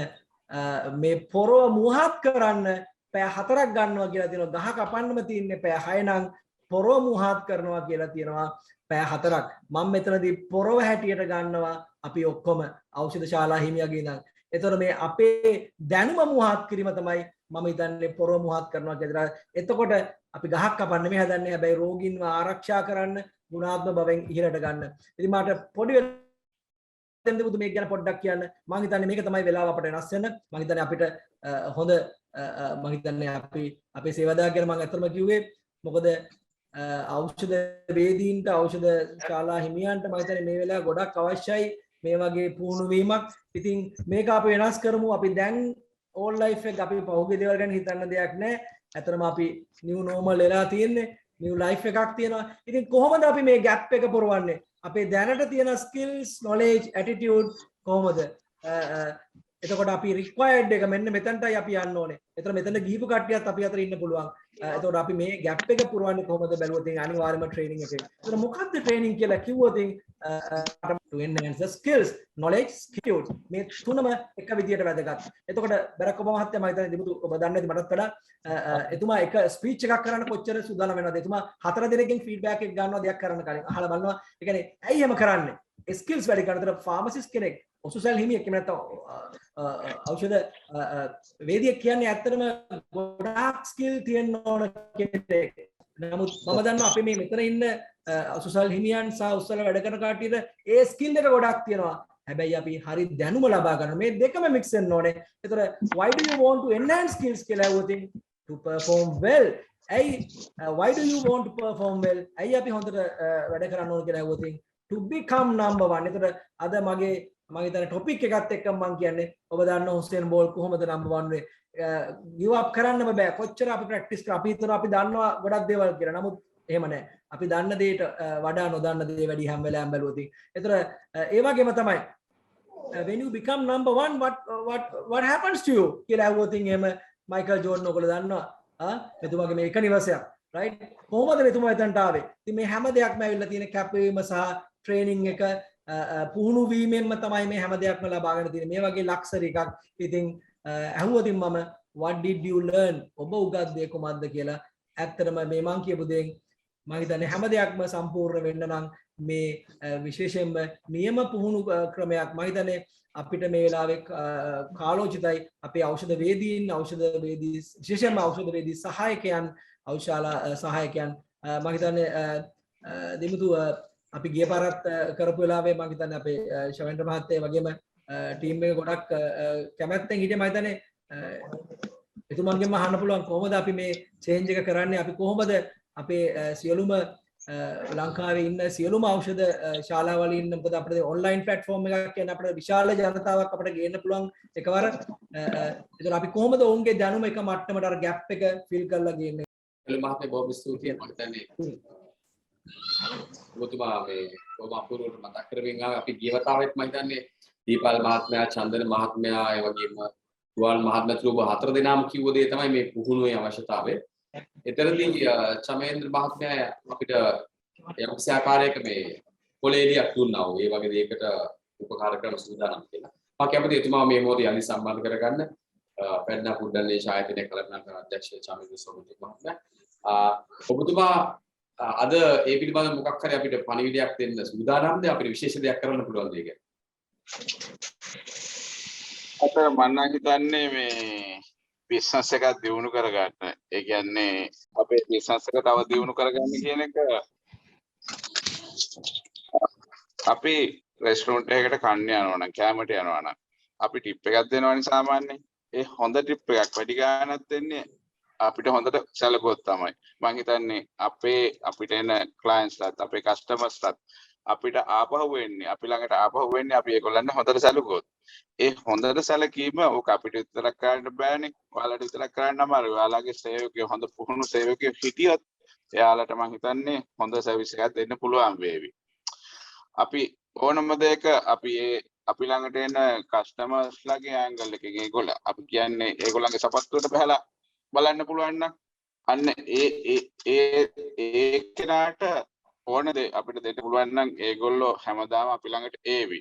මේ පොරව මුවහත් කරන්න පැය 4ක් ගන්නවා කියලා තියෙනවා ගහ කපන්නම තියෙන්නේ පැය 6 නම් පොරව මුවහත් කරනවා කියලා තියෙනවා පැය 4ක් මම මෙතනදී පොරව හැටියට ගන්නවා අපි ඔක්කොම ඖෂධ ශාලා හිමියගේ ඉඳන් එතකොට මේ අපේ දැනුම මුවහත් කිරීම තමයි මම හිතන්නේ පොරව මුවහත් කරනවා කියලා. එතකොට අපි ගහක් කපන්න නෙමෙයි හදන්නේ හැබැයි රෝගීන්ව ආරක්ෂා කරන්න ගුණාත්මක බවෙන් ඉහළට ගන්න. ඉතින් මට පොඩි වෙලෙන්ද බුදු මේක ගැන පොඩ්ඩක් කියන්න. මම හිතන්නේ මේක තමයි වෙලාව අපට වෙනස් වෙන්න. මම හිතන්නේ අපිට හොඳ මම හිතන්නේ අපි අපේ සේවාදායක ගැන මම අතරම කිව්වේ මොකද ඖෂධ වේදීන්ට ඖෂධ ශාලා හිමියන්ට මම හිතන්නේ මේ වෙලාව ගොඩක් අවශ්‍යයි මේ වගේ පුහුණු වීමක්. ඉතින් මේක අපි වෙනස් කරමු. අපි දැන් ඕල් ලයිෆ් එක අපි පහුගිය දේවල් ගැන හිතන්න දෙයක් නැහැ. ඇත්තටම අපි නිව් නෝමල් වෙලා තියෙන්නේ. නිව් ලයිෆ් එකක් තියෙනවා. ඉතින් කොහොමද අපි මේ ගැප් එක පුරවන්නේ? අපේ දැනට තියෙන ස්කිල්ස්, knowledge, attitude කොහොමද? එතකොට අපි required එක මෙන්න මෙතනටයි අපි යන්න ඕනේ. එතකොට මෙතන ගිහිපු කට්ටියත් අපි අතර ඉන්න පුළුවන්. එතකොට අපි මේ ගැප් එක පුරවන්නේ කොහොමද බැලුවොත් අනිවාර්යයෙන්ම ට්‍රේනින් එකේ. එතකොට මොකක්ද ට්‍රේනින් කියලා කිව්වොත් to enhance the skills, knowledge, skills මේ තුනම එක විදියට වැදගත්. එතකොට බරක් ඔබ මහත්තයා මම හිතන්නේ දිමුතු ඔබ දන්නේ නැති මටත් වඩා එතුමා එක ස්පීච් එකක් කරන්න කොච්චර සූදානම් වෙනවද? එතුමා 4 දිනකින් ෆීඩ්බැක් එක ගන්නවා දෙයක් කරන්න කලින්. අහලා බලනවා. ඒ කියන්නේ ඇයි එහෙම කරන්නේ? ස්කිල්ස් වැඩි කරනතර ෆාමසිස්ට් කෙනෙක් ඔසුසල් හිමියෙක් එහෙම නැත්නම් ඖෂධ වේදිකයෙක් කියන්නේ ඇත්තටම ගොඩාක් ස්කිල් තියෙන්න ඕන කෙනෙක්. නමුත් මම දන්නවා අපි මේ මෙතන ඉන්න ඔසුසල් හිමියන් සහ ඔසුසල් වැඩ කරන කට්ටියට ඒ ස්කිල් එක ගොඩක් තියෙනවා. හැබැයි අපි හරි දැනුම ලබා ගන්න මේ දෙකම මික්ස් වෙන්න ඕනේ. ඒතර why do you want to enhance skills කියලා ඇහුවොත් to perform well. ඇයි why do you want to perform well? ඇයි අපි හොඳට වැඩ කරන්න ඕන කියලා ඇහුවොත් to become number 1. ඒතර අද මගේ මම හිතන්නේ ටොපික් එකත් එක්ක මම කියන්නේ ඔබ දන්නවා හුසේන් බෝල්ට් කොහොමද නම්බර් 1 වෙන්නේ give up කරන්නම බෑ කොච්චර අපි ප්‍රැක්ටිස් කරා අපි හිතනවා අපි දන්නවා ගොඩක් දේවල් කියලා නමුත් එහෙම නැහැ අපි දන්න දේට වඩා නොදන්න දේ වැඩි හැම වෙලාවෙම බැලුවොත් ඒතර ඒ වගේම තමයි when you become number 1 what happens to you කියලා ඇහුවොත් එහෙම මයිකල් ජෝඩන් ඔයගොල්ලෝ දන්නවා මෙතුමාගේ මේ එක නිවසයක් right කොහොමද මෙතුමා එතනට ආවේ ඉතින් මේ හැම දෙයක්ම ඇවිල්ලා තියෙන කැපවීම සහ ට්‍රේනින් එක පුහුණු වීමෙන්ම තමයි මේ හැම දෙයක්ම ලබාගෙන තියෙන්නේ මේ වගේ ලක්ෂරි එකක් ඉතින් ඇහුවොතින් මම what did you learn ඔබ උගත් දේ කොහොමද කියලා ඇත්තටම මේ මං කියපු දෙයින් මම හිතන්නේ හැම දෙයක්ම සම්පූර්ණ වෙන්න නම් මේ විශේෂයෙන්ම නියම පුහුණු ක්‍රමයක් මම හිතන්නේ අපිට මේ වෙලාවේ කාලෝචිතයි අපේ ඖෂධ වේදීන් විශේෂයෙන්ම ඖෂධ වේදී සහායකයන් ඖෂධ සහායකයන් මම හිතන්නේ දෙමුතු අපි ගිය පාරත් කරපු වෙලාවේ මම හිතන්නේ අපේ ශවේන්ද්‍ර මහත්තයා වගේම ටීම් එක ගොඩක් කැමැත්තෙන් හිටියේ මම හිතන්නේ එතුමන්ගෙන්ම අහන්න පුළුවන් කොහොමද අපි මේ චේන්ජ් එක කරන්නේ අපි කොහොමද අපේ සියලුම ලංකාවේ ඉන්න සියලුම ඖෂධ ශාලාවල ඉන්න මොකද අපිට ඔන්ලයින් ප්ලැට්ෆෝම් එකක් කියන්නේ අපිට විශාල ජනතාවක් අපිට ගේන්න පුළුවන් එකවර ඒතර අපි කොහොමද ඔවුන්ගේ දැනුම එක මට්ටමට අර ગેප් එක ෆිල් කරලා ගේන්නේ එළු මහත්මයා බොහොම ස්තුතියි මම හිතන්නේ ඔබතුමා මේ ඔබ අපූර්වට මතක් කරමින් ආවේ අපි ගිය වතාවෙත් මම හිතන්නේ දීපල් මහත්මයා චන්දන මහත්මයා ඒ වගේම තුවාල් මහත්මතුරු ඔබ හතර දෙනාම කිව්ව දේ තමයි මේ පුහුණුවේ අවශ්‍යතාවය. එතරම්දී චමේන්ද්‍ර මහත්මයා අපිට යම්කිසි ආකාරයක මේ පොලේලියක් දුන්නා වූ ඒ වගේ දෙයකට උපකාර කරන සූදානම් කියලා. මම කැමතියි එතුමා මේ මොහොතේ යලි සම්බන්ධ කරගන්න. පැඩ්නා පුඩ්ඩල්ලේ ඡායතනයේ කළමනාකරන අධ්‍යක්ෂ චමේන්ද්‍ර සෝමතුංග මහත්මයා. ඔබතුමා අද ඒ පිළිබඳව මොකක් හරි අපිට පණිවිඩයක් දෙන්න සූදානම්ද අපිට විශේෂ දෙයක් කරන්න පුළුවන් දෙයක? අතර මම හිතන්නේ මේ බිස්නස් එකක් දියුණු කරගන්න. ඒ කියන්නේ අපේ බිස්නස් එක තව දියුණු කරගන්න කියන එක අපි රෙස්ටොරන්ට් එකකට කන්න යනවා නම් කැමරට යනවා නම් අපි ටිප් එකක් දෙනවනේ සාමාන්‍යයෙන්. ඒ හොඳ ටිප් එකක් වැඩි ගාණක් දෙන්නේ අපිට හොඳට සැලකුවොත් තමයි. මම හිතන්නේ අපිට එන ක්ලයන්ට්ස්ලාත් අපේ කස්ටමර්ස්ලාත් අපිට ආපහු වෙන්නේ අපි ළඟට ආපහු වෙන්නේ අපි ඒගොල්ලන්ට හොඳට සැලකුවොත්. ඒ හොඳට සැලකීම ඕක අපිට විතරක් කරන්න බෑනේ. ඔයාලට විතරක් කරන්න අමාරුයි. ඔයාලගේ සේවකයෝ හොඳ පුහුණු සේවකයෝ හිටියොත් එයාලට මම හිතන්නේ හොඳ සර්විස් එකක් දෙන්න පුළුවන් වේවි. අපි ඕනම දෙයක අපි ළඟට එන කස්ටමර්ස්ලාගේ ඇන්ගල් එකකින් ඒගොල්ලෝ අපි කියන්නේ ඒගොල්ලන්ගේ සපත්තුවට බහලා බලන්න පුළුවන් නම් අන්න ඒ කෙනාට ඕන දේ අපිට දෙන්න පුළුවන් නම් ඒගොල්ලෝ හැමදාම අපි ළඟට ඒවි.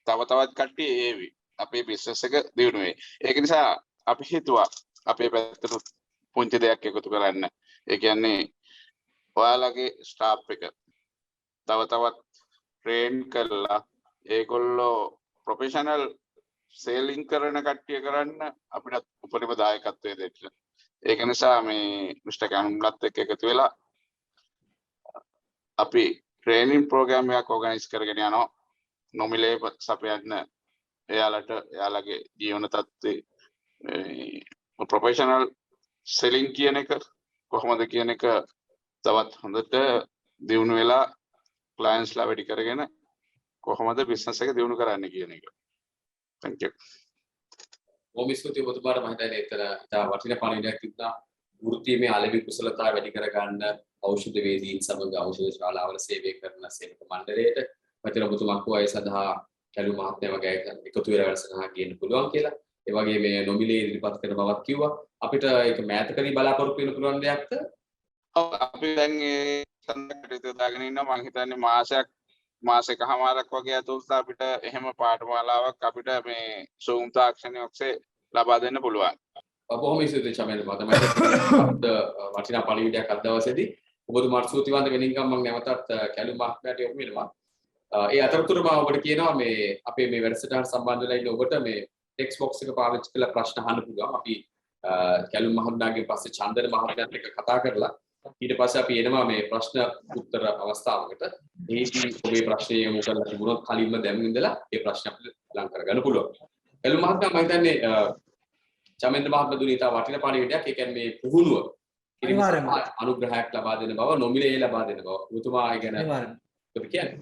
තව තවත් කට්ටිය ඒවි. අපේ බිස්නස් එක දියුණු වෙයි. ඒක නිසා අපි හිතුවා අපේ පැත්තට පුංචි දෙයක් එකතු කරන්න. ඒ කියන්නේ ඔයාලගේ ස්ටාෆ් එක තව තවත් ට්‍රේන් කරලා ඒගොල්ලෝ ප්‍රොෆෙෂනල් සේලින් කරන කට්ටිය කරන්න අපිට උපරිම දායකත්වය දෙන්න. ඒක නිසා මේ මිස්ටර් කැම්ලත් එක්ක එකතු වෙලා අපි ට්‍රේනින් ප්‍රෝග්‍රෑම් එකක් ඕගනයිස් කරගෙන යනවා. නොමිලේ සපයන්න එයාලට එයාලගේ ජීවන තත්ත්වේ ප්‍රොෆෙෂනල් සෙලින් කියන එක කොහොමද කියන එක තවත් හොඳට දියුණු වෙලා ක්ලයන්ට්ස්ලා වැඩි කරගෙන කොහොමද බිස්නස් එක දියුණු කරන්න කියන එක. Thank you. බොහොම ස්තුතියි ඔබතුමාට මම හිතන්නේ ඉතා වටිනා පණිවිඩයක් තිබුණා. වෘත්තීය අලෙවි කුසලතා වැඩි කර ගන්න ඖෂධ වේදීන් සමග ඖෂධ ශාලාවල සේවය කරන සේවක මණ්ඩලයට මම ඔබතුමා කෝ අය සඳහා කැලු මහත්මයා වගේ එකතු වෙලා වැඩසටහනක් ගේන්න පුළුවන් කියලා. ඒ වගේ මේ නොමිලේ ඉදිරිපත් කරන බවක් කිව්වා. අපිට ඒක මෑතකදී බලාපොරොත්තු වෙන්න පුළුවන් දෙයක්ද? ඔව් අපි දැන් ඒ සම්බන්ධ දාගෙන ඉන්නවා. මම හිතන්නේ මාසෙකමාරක් වගේ ඇතුළත අපිට එහෙම පාඨමාලාවක් අපිට මේ Zoom තාක්ෂණය ඔස්සේ ලබා දෙන්න පුළුවන්. බොහොම ස්තුතියි චමේන්ද්‍ර මහත්මයා. වටිනා පණිවිඩයක් අද දවසේදී ඔබතුමාට ස්තුතිවන්ත වෙනින් ගමන් මම නැවතත් කැලු මහත්මයාට යොමු වෙනවා. ඒ අතරතුර මම ඔබට කියනවා මේ අපේ මේ වැඩසටහන සම්බන්ධ වෙලා ඉන්න ඔබට මේ ටෙක්ස්ට් බොක්ස් එක පාවිච්චි කරලා ප්‍රශ්න අහන්න පුළුවන්. අපි කැලු මහත්මයාගෙන් පස්සේ චන්දන මහත්මයාත් එක්ක කතා කරලා ඊට පස්සේ අපි එනවා මේ ප්‍රශ්න උත්තර අවස්ථාවකට. ඒකී ඔබේ ප්‍රශ්නය යොමු කරලා තිබුණොත් කලින්ම දැන් ඉඳලා ඒ ප්‍රශ්න අපිට ලං කරගන්න පුළුවන්. කැලු මහත්මයා මම හිතන්නේ චමේන්ද්‍ර මහත්මයා දුන්නේ ඉතා වටිනා පණිවිඩයක්. ඒ කියන්නේ මේ පුහුණුව අනුග්‍රහයක් ලබා දෙන බව, නොමිලේ ලබා දෙන බව. ඔබතුමා ඒ ගැන ඔබ කියන්නේ?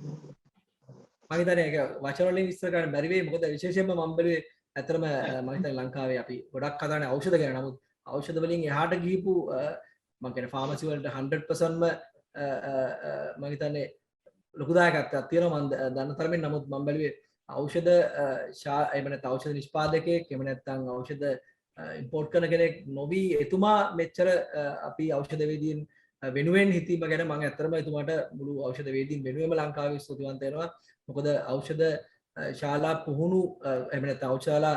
මම හිතන්නේ ඒක වචන වලින් විස්තර කරන්න බැරි වෙයි. මොකද විශේෂයෙන්ම මම බැලුවේ ඇත්තටම මම හිතන්නේ ලංකාවේ අපි ගොඩක් කතානේ ඖෂධ ගැන. නමුත් ඖෂධ වලින් එහාට ගිහපු මම කියන්නේ ෆාමසි වලට 100%ම මම හිතන්නේ ලොකු දායකත්වයක් තියෙනවා මම දන්න තරමින්. නමුත් මම බැලුවේ ඖෂධ එහෙම නැත්නම් ඖෂධ නිෂ්පාදකයෙක් එහෙම නැත්නම් ඖෂධ ඉම්පෝර්ට් කරන කෙනෙක් නොවි එතුමා මෙච්චර අපි ඖෂධ වේදීන් වෙනුවෙන් හිතීම ගැන මම ඇත්තටම එතුමාට මුළු ඖෂධ වේදීන් වෙනුවෙන්ම ලංකාවේ ස්තුතිවන්ත වෙනවා. මොකද ඖෂධ ශාලා පුහුණු එහෙම නැත්නම් ඖෂධ ශාලා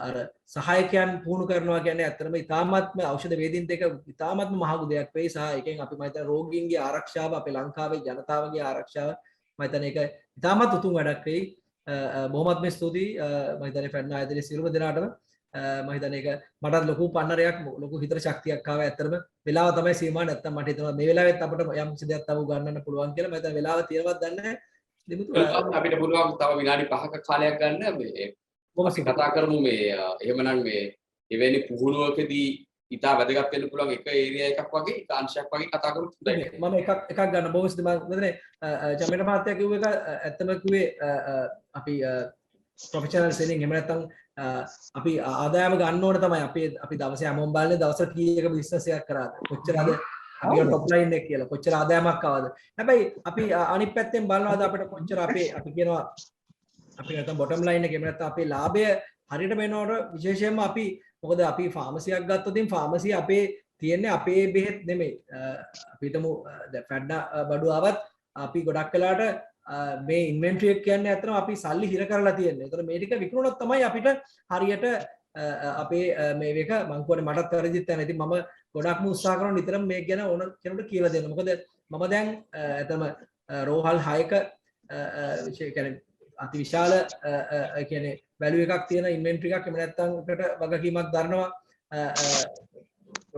අර සහායකයන් පුහුණු කරනවා කියන්නේ ඇත්තටම ඉතාමත්ම ඖෂධ වේදීන් දෙක ඉතාමත්ම මහඟු දෙයක් වෙයි. සහ එකෙන් අපි මම හිතන්නේ රෝගීන්ගේ ආරක්ෂාව අපේ ලංකාවේ ජනතාවගේ ආරක්ෂාව මම හිතන්නේ ඒක ඉතාමත් උතුම් වැඩක් වෙයි. බොහොමත්ම ස්තුතියි මම හිතන්නේ ෆැඩ්නා ආයතනයේ සියලුම දෙනාටම මම හිතන්නේ ඒක මටත් ලොකු පන්නරයක් ලොකු හිතට ශක්තියක් ආවා. ඇත්තටම වෙලාව තමයි සීමා නැත්තම් මට හිතෙනවා මේ වෙලාවෙත් අපිට යම් කිසි දෙයක් තව ගන්නන්න පුළුවන් කියලා. මම හිතන්නේ වෙලාව තියෙනවද දන්නේ නැහැ. දිමුතු අපිට පුළුවන් තව විනාඩි 5ක කාලයක් ගන්න මේ අපි කතා කරමු මේ එහෙමනම් මේ එවැනි පුහුණුවකදී ඉතා වැදගත් වෙන්න පුළුවන් එක ඒරියා එකක් වගේ එක අංශයක් වගේ කතා කරමු. මම එකක් ගන්න බොහොම ස්තුතියි. මම හිතන්නේ චමිට මහත්තයා කිව්ව එක ඇත්තම කිව්වේ අපි ප්‍රොෆෙෂනල් සෙලින් එහෙම නැත්නම් අපි ආදායම ගන්න ඕන තමයි. අපි දවසේ හැමෝම බලන්නේ දවසට කීයක බිස්නස් එකක් කරාද, කොච්චරද අපේ টොප් ලයින් එක කියලා, කොච්චර ආදායමක් ආවද. හැබැයි අපි අනිත් පැත්තෙන් බලනවාද අපිට කොච්චර අපි කියනවා අපි නැත්නම් බොටම් ලයින් එක එහෙම නැත්නම් අපේ ලාභය හරියට වෙනවට විශේෂයෙන්ම අපි මොකද අපි ෆාමසියක් ගත්තොත් ෆාමසිය අපේ තියෙන්නේ අපේ බෙහෙත් නෙමෙයි. අපි හිතමු ෆැඩ්ඩා බඩු ආවත් අපි ගොඩක් වෙලාට මේ ඉන්වෙන්ටරි එක කියන්නේ අතන අපි සල්ලි හිර කරලා තියෙන්නේ. ඒතර මේ ටික විකුණුනොත් තමයි අපිට හරියට අපේ මේ එක මං කියන්නේ මටත් වැරදිත් නැහැ. ඉතින් මම ගොඩක්ම උත්සාහ කරනවා නිතරම මේක ගැන ඕන කෙනෙකුට කියලා දෙන්න. මොකද මම දැන් ඇතම රෝහල් 6ක කියන්නේ අති විශාල කියන්නේ වැලියු එකක් තියෙන ඉන්වෙන්ටරි එකක් එහෙම නැත්නම් උකට වගකීමක් දරනවා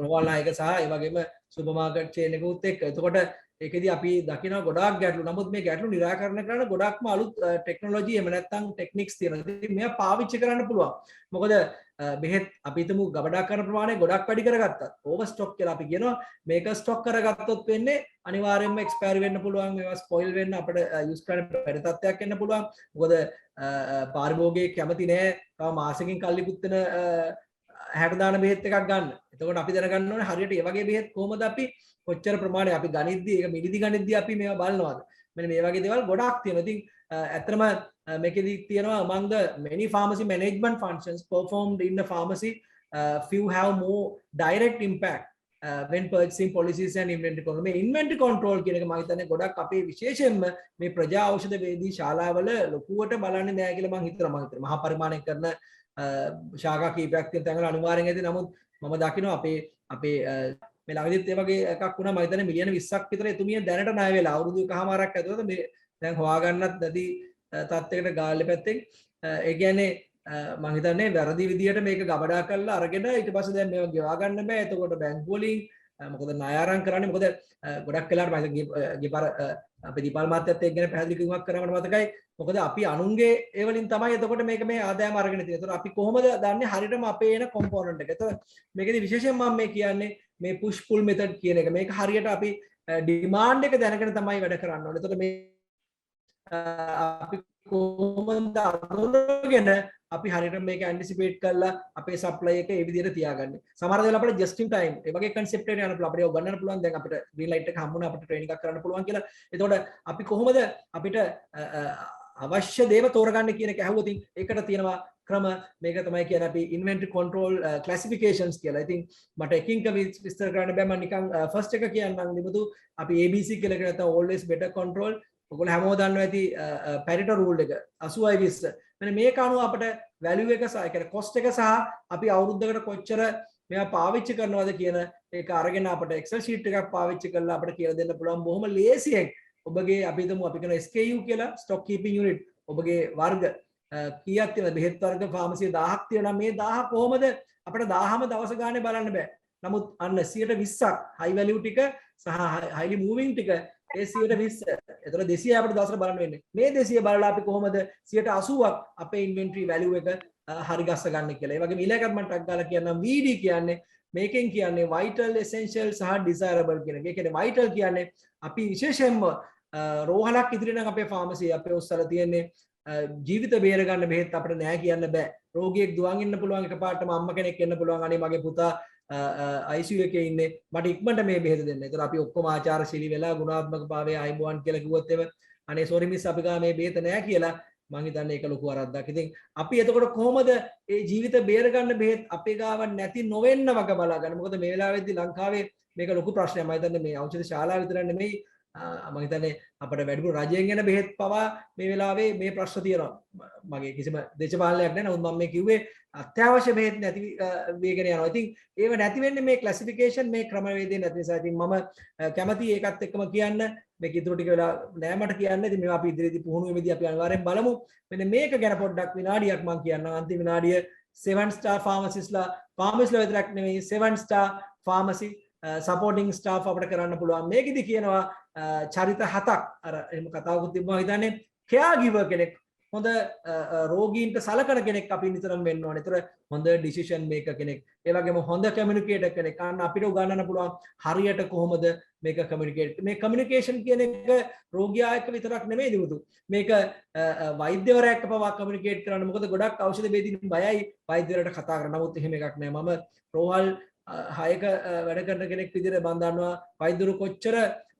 රෝහල් 6ක සහ ඒ වගේම සුපර් මාකට් චේන් එකකුත් එක්ක. එතකොට ඒකෙදි අපි දකිනවා ගොඩාක් ගැටලු. නමුත් මේ ගැටලු निराකරණය කරන්න ගොඩක්ම අලුත් ටෙක්නොලොජි එහෙම නැත්නම් ටෙක්නික්ස් තියෙනවා. ඉතින් මේවා පාවිච්චි කරන්න පුළුවන්. මොකද බෙහෙත් අපි හිතමු ගබඩා කරන ප්‍රමාණය ගොඩක් වැඩි කරගත්තත් ඕවර් ස්ටොක් කියලා අපි කියනවා. මේක ස්ටොක් කරගත්තොත් වෙන්නේ අනිවාර්යයෙන්ම එක්ස්පයර් වෙන්න පුළුවන්. මේවා ස්පොයිල් වෙන්න අපිට යූස් කරන්න බැරි තත්ත්වයක් එන්න පුළුවන්. මොකද පාරිභෝගිකයෙක් කැමති නෑ තව මාසෙකින් කල්ලිකුත් වෙන 60 දාන බෙහෙත් එකක් ගන්න. එතකොට අපි දැනගන්න ඕනේ හරියට මේ වගේ බෙහෙත් කොහොමද අපි කොච්චර ප්‍රමාණය අපි ගනිද්දී ඒක මිනිදි ගනිද්දී අපි මේවා බලනවාද. මෙන්න මේ වගේ දේවල් ගොඩක් තියෙනවා. ඉතින් ඇත්තටම මේකෙදි තියෙනවා among the many pharmacy management functions performed in the pharmacy few have more direct impact when purchasing policies and inventory control. මේ inventory control කියන එක මම හිතන්නේ ගොඩක් අපේ විශේෂයෙන්ම මේ ප්‍රජා ඖෂධ වේදී ශාලාවල ලොකුවට බලන්නේ නැහැ කියලා මම හිතනවා. මහා පරිමාණයෙන් කරන ශාඛා කීපයක් තියෙන තැන්වල අනිවාර්යෙන් ඇති. නමුත් මම දකිනවා අපේ මේ ළඟදිත් ඒ වගේ එකක් වුණා. මම හිතන්නේ මිලියන 20ක් විතර එතුමිය දැනට ණය වෙලා අවුරුදු එකමාරක් ඇතුළත මේ දැන් හොයාගන්නත් නැති තත්යකට ගාල්ලේ පැත්තෙන් ඒ කියන්නේ මම හිතන්නේ වැරදි විදියට මේක ගබඩා කරලා අරගෙන ඊට පස්සේ දැන් මේවා ගෙවා ගන්න බෑ. එතකොට බැංකු වලින් මොකද ණය අරන් කරන්නේ. මොකද ගොඩක් වෙලාවට මම ගිපාර අපේ දීපාල් මාත්‍යත් එක්ක ගැන පැහැදිලි කිව්වක් කරා මට මතකයි. මොකද අපි අනුන්ගේ ඒ වලින් තමයි එතකොට මේ ආදායම අරගෙන තියෙන්නේ. එතකොට අපි කොහොමද දන්නේ හරියටම අපේ එන කොම්පොනන්ට් එක. එතකොට මේකෙදි විශේෂයෙන් මම මේ කියන්නේ මේ පුෂ් පුල් මෙතඩ් කියන එක. මේක හරියට අපි ඩිමාන්ඩ් එක දැනගෙන තමයි වැඩ කරන්න ඕනේ. එතකොට මේ අපි කොහොමද අඳුරගෙන අපි හරියට මේක ඇන්ටිසිපේට් කරලා අපේ සප්ලයි එක ඒ විදිහට තියාගන්නේ. සමහර වෙලාවට අපිට just in time ඒ වගේ concept එකකට යන්න පුළුවන්. අපිට උගන්නන්න පුළුවන්. දැන් අපිට green light එක හම්බුණා අපිට training එකක් කරන්න පුළුවන් කියලා. එතකොට අපි කොහොමද අපිට අවශ්‍ය දේව තෝරගන්න කියන එක ඇහුවොත් ඒකට තියෙනවා ක්‍රම. මේක තමයි කියන්නේ අපි inventory control classifications කියලා. ඉතින් මට එකින් එක විස්තර කරන්න බෑ. මම නිකන් first එක කියන්නම් නිමුතු අපි ABC කියලා කියන නැත්නම් always better control. ඔයගොල්ලෝ හැමෝම දන්නවා ඇති Pareto rule එක 80/20. මෙන්න මේක අනුව අපිට value එක සහ ඒ කියන්නේ cost එක සහ අපි අවුරුද්දකට කොච්චර මේවා පාවිච්චි කරනවද කියන ඒක අරගෙන අපිට Excel sheet එකක් පාවිච්චි කරලා අපිට කියලා දෙන්න පුළුවන් බොහොම ලේසියෙන්. ඔබගේ අපි හිතමු අපි කරන SKU කියලා stock keeping unit ඔබගේ වර්ග කීයක් තියෙනවද? බෙහෙත් වර්ග ෆාමසිය 1000ක් තියෙනවා. මේ 1000 කොහොමද අපිට 1000ම දවස ගානේ බලන්න බෑ. නමුත් අන්න 120ක් high value ටික සහ highly moving ටික ඒ 120. එතකොට 200 අපිට දවසට බලන්න වෙන්නේ. මේ 200 බලලා අපි කොහොමද 80ක් අපේ inventory value එක හරි ගස්ස ගන්න කියලා. ඒ වගේම ඊළඟට මම ටක් ගාලා කියන්නම් VD කියන්නේ මේකෙන් කියන්නේ vital essential සහ desirable කියන එක. ඒ කියන්නේ vital කියන්නේ අපි විශේෂයෙන්ම රෝහලක් ඉදිරියට නම් අපේ ෆාමසි අපේ ඔස්සල තියෙන්නේ ජීවිත බේර ගන්න බෙහෙත් අපිට නෑ කියන්න බෑ. රෝගියෙක් දුවන් ඉන්න පුළුවන් එකපාරටම අම්මා කෙනෙක් එන්න පුළුවන් අනේ මගේ පුතා ICU එකේ ඉන්නේ මට ඉක්මනට මේ බෙහෙත දෙන්න. ඒතර අපි ඔක්කොම ආචාරශීලී වෙලා ගුණාත්මක භාවයේ ආයිබෝන් කියලා කිව්වොත් එම අනේ සෝරි මිස් අපි ගා මේ බෙහෙත නෑ කියලා මං හිතන්නේ ඒක ලොකු වරද්දක්. ඉතින් අපි එතකොට කොහොමද මේ ජීවිත බේර ගන්න බෙහෙත් අපේ ගාව නැති නොවෙන්න වග බලා ගන්න. මොකද මේ වෙලාවේදී ලංකාවේ මේක ලොකු ප්‍රශ්නයක්. මම හිතන්නේ මේ ඖෂධ ශාලාව විතර නෙමෙයි මම හිතන්නේ අපිට වැඩිපුර රජයෙන් එන බෙහෙත් පවා මේ වෙලාවේ මේ ප්‍රශ්න තියෙනවා. මගේ කිසිම දේශපාලනයක් නැහැ. නමුත් මම මේ කිව්වේ අත්‍යවශ්‍ය බෙහෙත් නැති වේගෙන යනවා. ඉතින් ඒව නැති වෙන්නේ මේ ක්ලාසිෆිකේෂන් මේ ක්‍රමවේදය නැති නිසා. ඉතින් මම කැමතියි ඒකත් එක්කම කියන්න මේක ඉතුරු ටික වෙලා නෑ මට කියන්න. ඉතින් මේවා අපි ඉදිරියේදී පුහුණුවේදී අපි අනිවාර්යෙන් බලමු. මෙන්න මේක ගැන පොඩ්ඩක් විනාඩියක් මම කියන්නම්. අන්තිම විනාඩිය 7-star pharmacistලා pharmacistලා විතරක් නෙමෙයි 7-star pharmacy supporting staff අපිට කරන්න පුළුවන්. මේකෙදි කියනවා චරිත 7ක් අර එහෙම කතාවකුත් තිබ්බා හිතන්නේ caregiver කෙනෙක් හොඳ රෝගීන්ට සලකන කෙනෙක් අපි නිතරම වෙන්න ඕනේ. ඒතර හොඳ decision maker කෙනෙක්. ඒ වගේම හොඳ communicator කෙනෙක්. අන්න අපිට උගන්වන්න පුළුවන් හරියට කොහොමද මේක communicate. මේ communication කියන එක රෝගියා එක්ක විතරක් නෙමෙයි දිමුතු. මේක වෛද්‍යවරයා එක්ක පවා communicate කරන්න. මොකද ගොඩක් ඖෂධ වේදින් බයයි වෛද්‍යවරයාට කතා කරන්න. නමුත් එහෙම එකක් නෑ. මම රෝහල් 6ක වැඩ කරන කෙනෙක් විදිහට මම දන්නවා වෛද්‍යවරු කොච්චර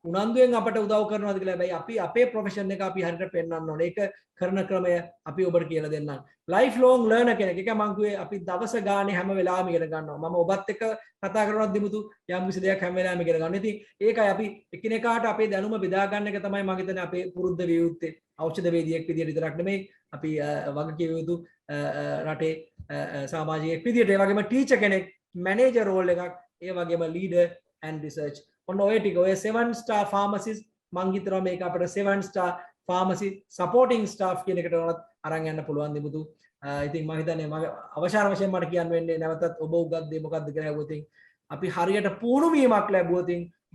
උනන්දුවෙන් අපට උදව් කරනවාද කියලා. හැබැයි අපි අපේ ප්‍රොෆෙෂන් එක අපි හරියට පෙන්වන්න ඕනේ. ඒක කරන ක්‍රමය අපි ඔබට කියලා දෙන්නම්. ලයිෆ් ලොන්ග් ලර්නර් කෙනෙක්. ඒක මම කිව්වේ අපි දවස ගානේ හැම වෙලාවෙම ඉගෙන ගන්නවා. මම ඔබත් එක්ක කතා කරනවත් දිමුතු යම් කිසි දෙයක් හැම වෙලාවෙම ඉගෙන ගන්න. ඉතින් ඒකයි අපි එකිනෙකාට අපේ දැනුම බෙදා ගන්න එක තමයි මම හිතන්නේ අපේ පුරුද්ද විය යුත්තේ. ඖෂධ වේදියෙක් විදියට විතරක් නෙමෙයි අපි වගකීම් යුතු රටේ සමාජිකයෙක් විදියට. ඒ වගේම ටීචර් කෙනෙක්, මැනේජර් රෝල් එකක්, ඒ වගේම ලීඩර් ඇන්ඩ් රිසර්ච්. ඔන්න ඔය ටික ඔය 7-star pharmacist මං හිතනවා මේක අපිට 7-star pharmacy supporting staff කියන එකට උනත් අරන් යන්න පුළුවන් දිමුතු. ඉතින් මම හිතන්නේ මගේ අවසාන වශයෙන් මට කියන්න වෙන්නේ නැවතත් ඔබ උගත් දේ මොකක්ද කියලා අහුවොත් අපි හරියට පුහුණු වීමක් ලැබුවොත්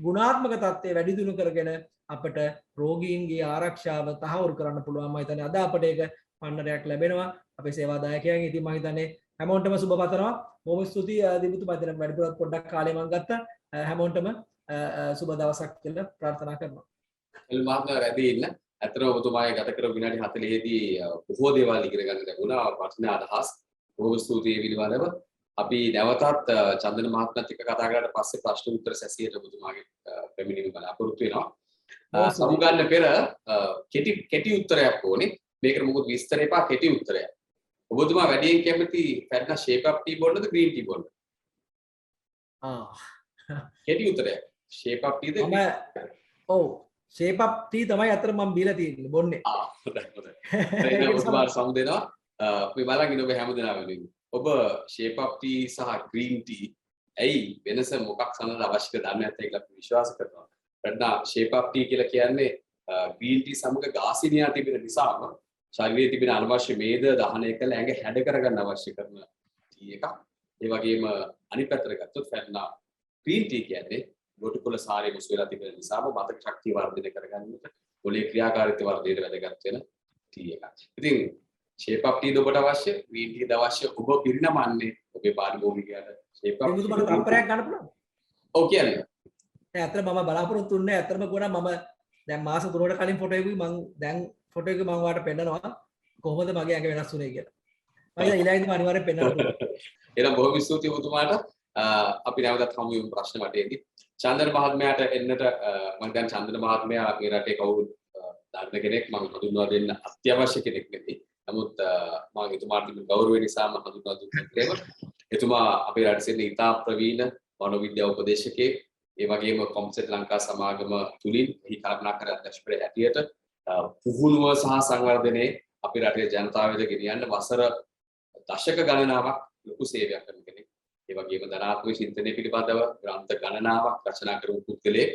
ගුණාත්මක තත්ත්වය වැඩි දියුණු කරගෙන අපිට රෝගීන්ගේ ආරක්ෂාව තහවුරු කරන්න පුළුවන්. මම හිතන්නේ අද අපිට ඒක පන්නරයක් ලැබෙනවා අපේ සේවාදායකයන්. ඉතින් මම හිතන්නේ හැමෝටම සුබ පතනවා. බොහොම ස්තුතියි දිමුතු. මම හිතන්නේ වැඩිපුරත් පොඩ්ඩක් කාලේ මම ගත්තා. හැමෝටම සුබ දවසක් කියලා ප්‍රාර්ථනා කරනවා. එළු මහත්මයා රැඳී ඉන්න. ඇත්තටම ඔබතුමාගේ ගත කරපු විනාඩි 40 දී බොහෝ දේවල් ඉගෙන ගන්න ලැබුණා. වටිනා අදහස්. බොහොම ස්තුතියි පිළිබඳව. අපි නැවතත් චන්දන මහත්මයාත් එක්ක කතා කරලා පස්සේ ප්‍රශ්න උත්තර සැසියට ඔබතුමාගේ පැමිණීම බලාපොරොත්තු වෙනවා. සමුගන්න පෙර කෙටි උත්තරයක් ඕනේ. මේකට මොකද විස්තර එපා, කෙටි උත්තරයක්. ඔබතුමා වැඩියෙන් කැමති ෆැට්නා ෂේප් අප් ටී බොන්නද ග්‍රීන් ටී බොන්නද? කෙටි උත්තරයක්. ෂේප් අප් ටීද? ඔව් ෂේප් අප් ටී තමයි අතර මම බීලා තියෙන්නේ බොන්නේ. හොඳයි හොඳයි. එහෙනම් ඔබතුමාට සමු දෙනවා. අපි බලන් ඉන්න ඔබ හැමදෙනාම වෙනුවෙන්. ඔබ ෂේප් අප් ටී සහ ග්‍රීන් ටී ඇයි වෙනස මොකක් සඳහාද අවශ්‍යද දන්නේ නැත්නම් ඒක අපි විශ්වාස කරනවා. ෆැට්නා ෂේප් අප් ටී කියලා කියන්නේ ග්‍රීන් ටී සමග ගාසිනියා තිබෙන නිසාම ශරීරයේ තිබෙන අනවශ්‍ය මේද දහනය කළ ඇඟ හැඩ කරගන්න අවශ්‍ය කරන ටී එකක්. ඒ වගේම අනිත් පැත්තට ගත්තොත් ෆැට්නා ග්‍රීන් ටී කියන්නේ ගොටුකොළ සාරය මුසු වෙලා තිබෙන නිසාම මතක ශක්තිය වර්ධනය කරගන්නට මොලේ ක්‍රියාකාරීත්වය වර්ධනයට වැදගත් වෙන ටී එකක්. ඉතින් ෂේප් අප් ටී ඔබට අවශ්‍ය, ග්‍රීන් ටී අවශ්‍ය. ඔබ පිරිනමන්නේ ඔබේ පාරිභෝගිකයාට ෂේප් අප් ටී මට තප්පරයක් ගන්න පුළුවන්. ඔව් කියන්නේ. ඇත්තට මම බලාපොරොත්තු වෙන්නේ ඇත්තටම කියනවා මම දැන් මාස 3කට කලින් ෆොටෝ එකකුයි මම දැන් ෆොටෝ එක මම ඔයාලට පෙන්නනවා කොහොමද මගේ ඇඟ වෙනස් වුනේ කියලා. මම ඊළඟට අනිවාර්යෙන් පෙන්නන්න පුළුවන්. එහෙනම් බොහොම ස්තුතියි ඔබතුමාට. අපි නැවතත් හමු වෙමු ප්‍රශ්න වටේදී. චන්දන මහත්මයාට එන්නට මම දැන් චන්දන මහත්මයා මේ රටේ කවුරුත් දන්න කෙනෙක්. මම හඳුන්වා දෙන්න අත්‍යවශ්‍ය කෙනෙක් නෙවෙයි. නමුත් මම එතුමාට තිබෙන ගෞරවය නිසා මම හඳුන්වා දුන්නා. එතුමා අපේ රටේ සිටින ඉතා ප්‍රවීණ මනෝවිද්‍යා උපදේශකයෙක්. ඒ වගේම කොම්සෙට් ලංකා සමාගම තුලින් එහි කල්පනා කර අධ්‍යක්ෂකවරයා හැටියට පුහුණුව සහ සංවර්ධනයේ අපේ රටේ ජනතාව වෙත ගෙනියන්න වසර දශක ගණනාවක් ලොකු සේවයක් කරන කෙනෙක්. ඒ වගේම ධනාත්මක චින්තනය පිළිබඳව ග්‍රන්ථ ගණනාවක් රචනා කරපු පුද්ගලයෙක්.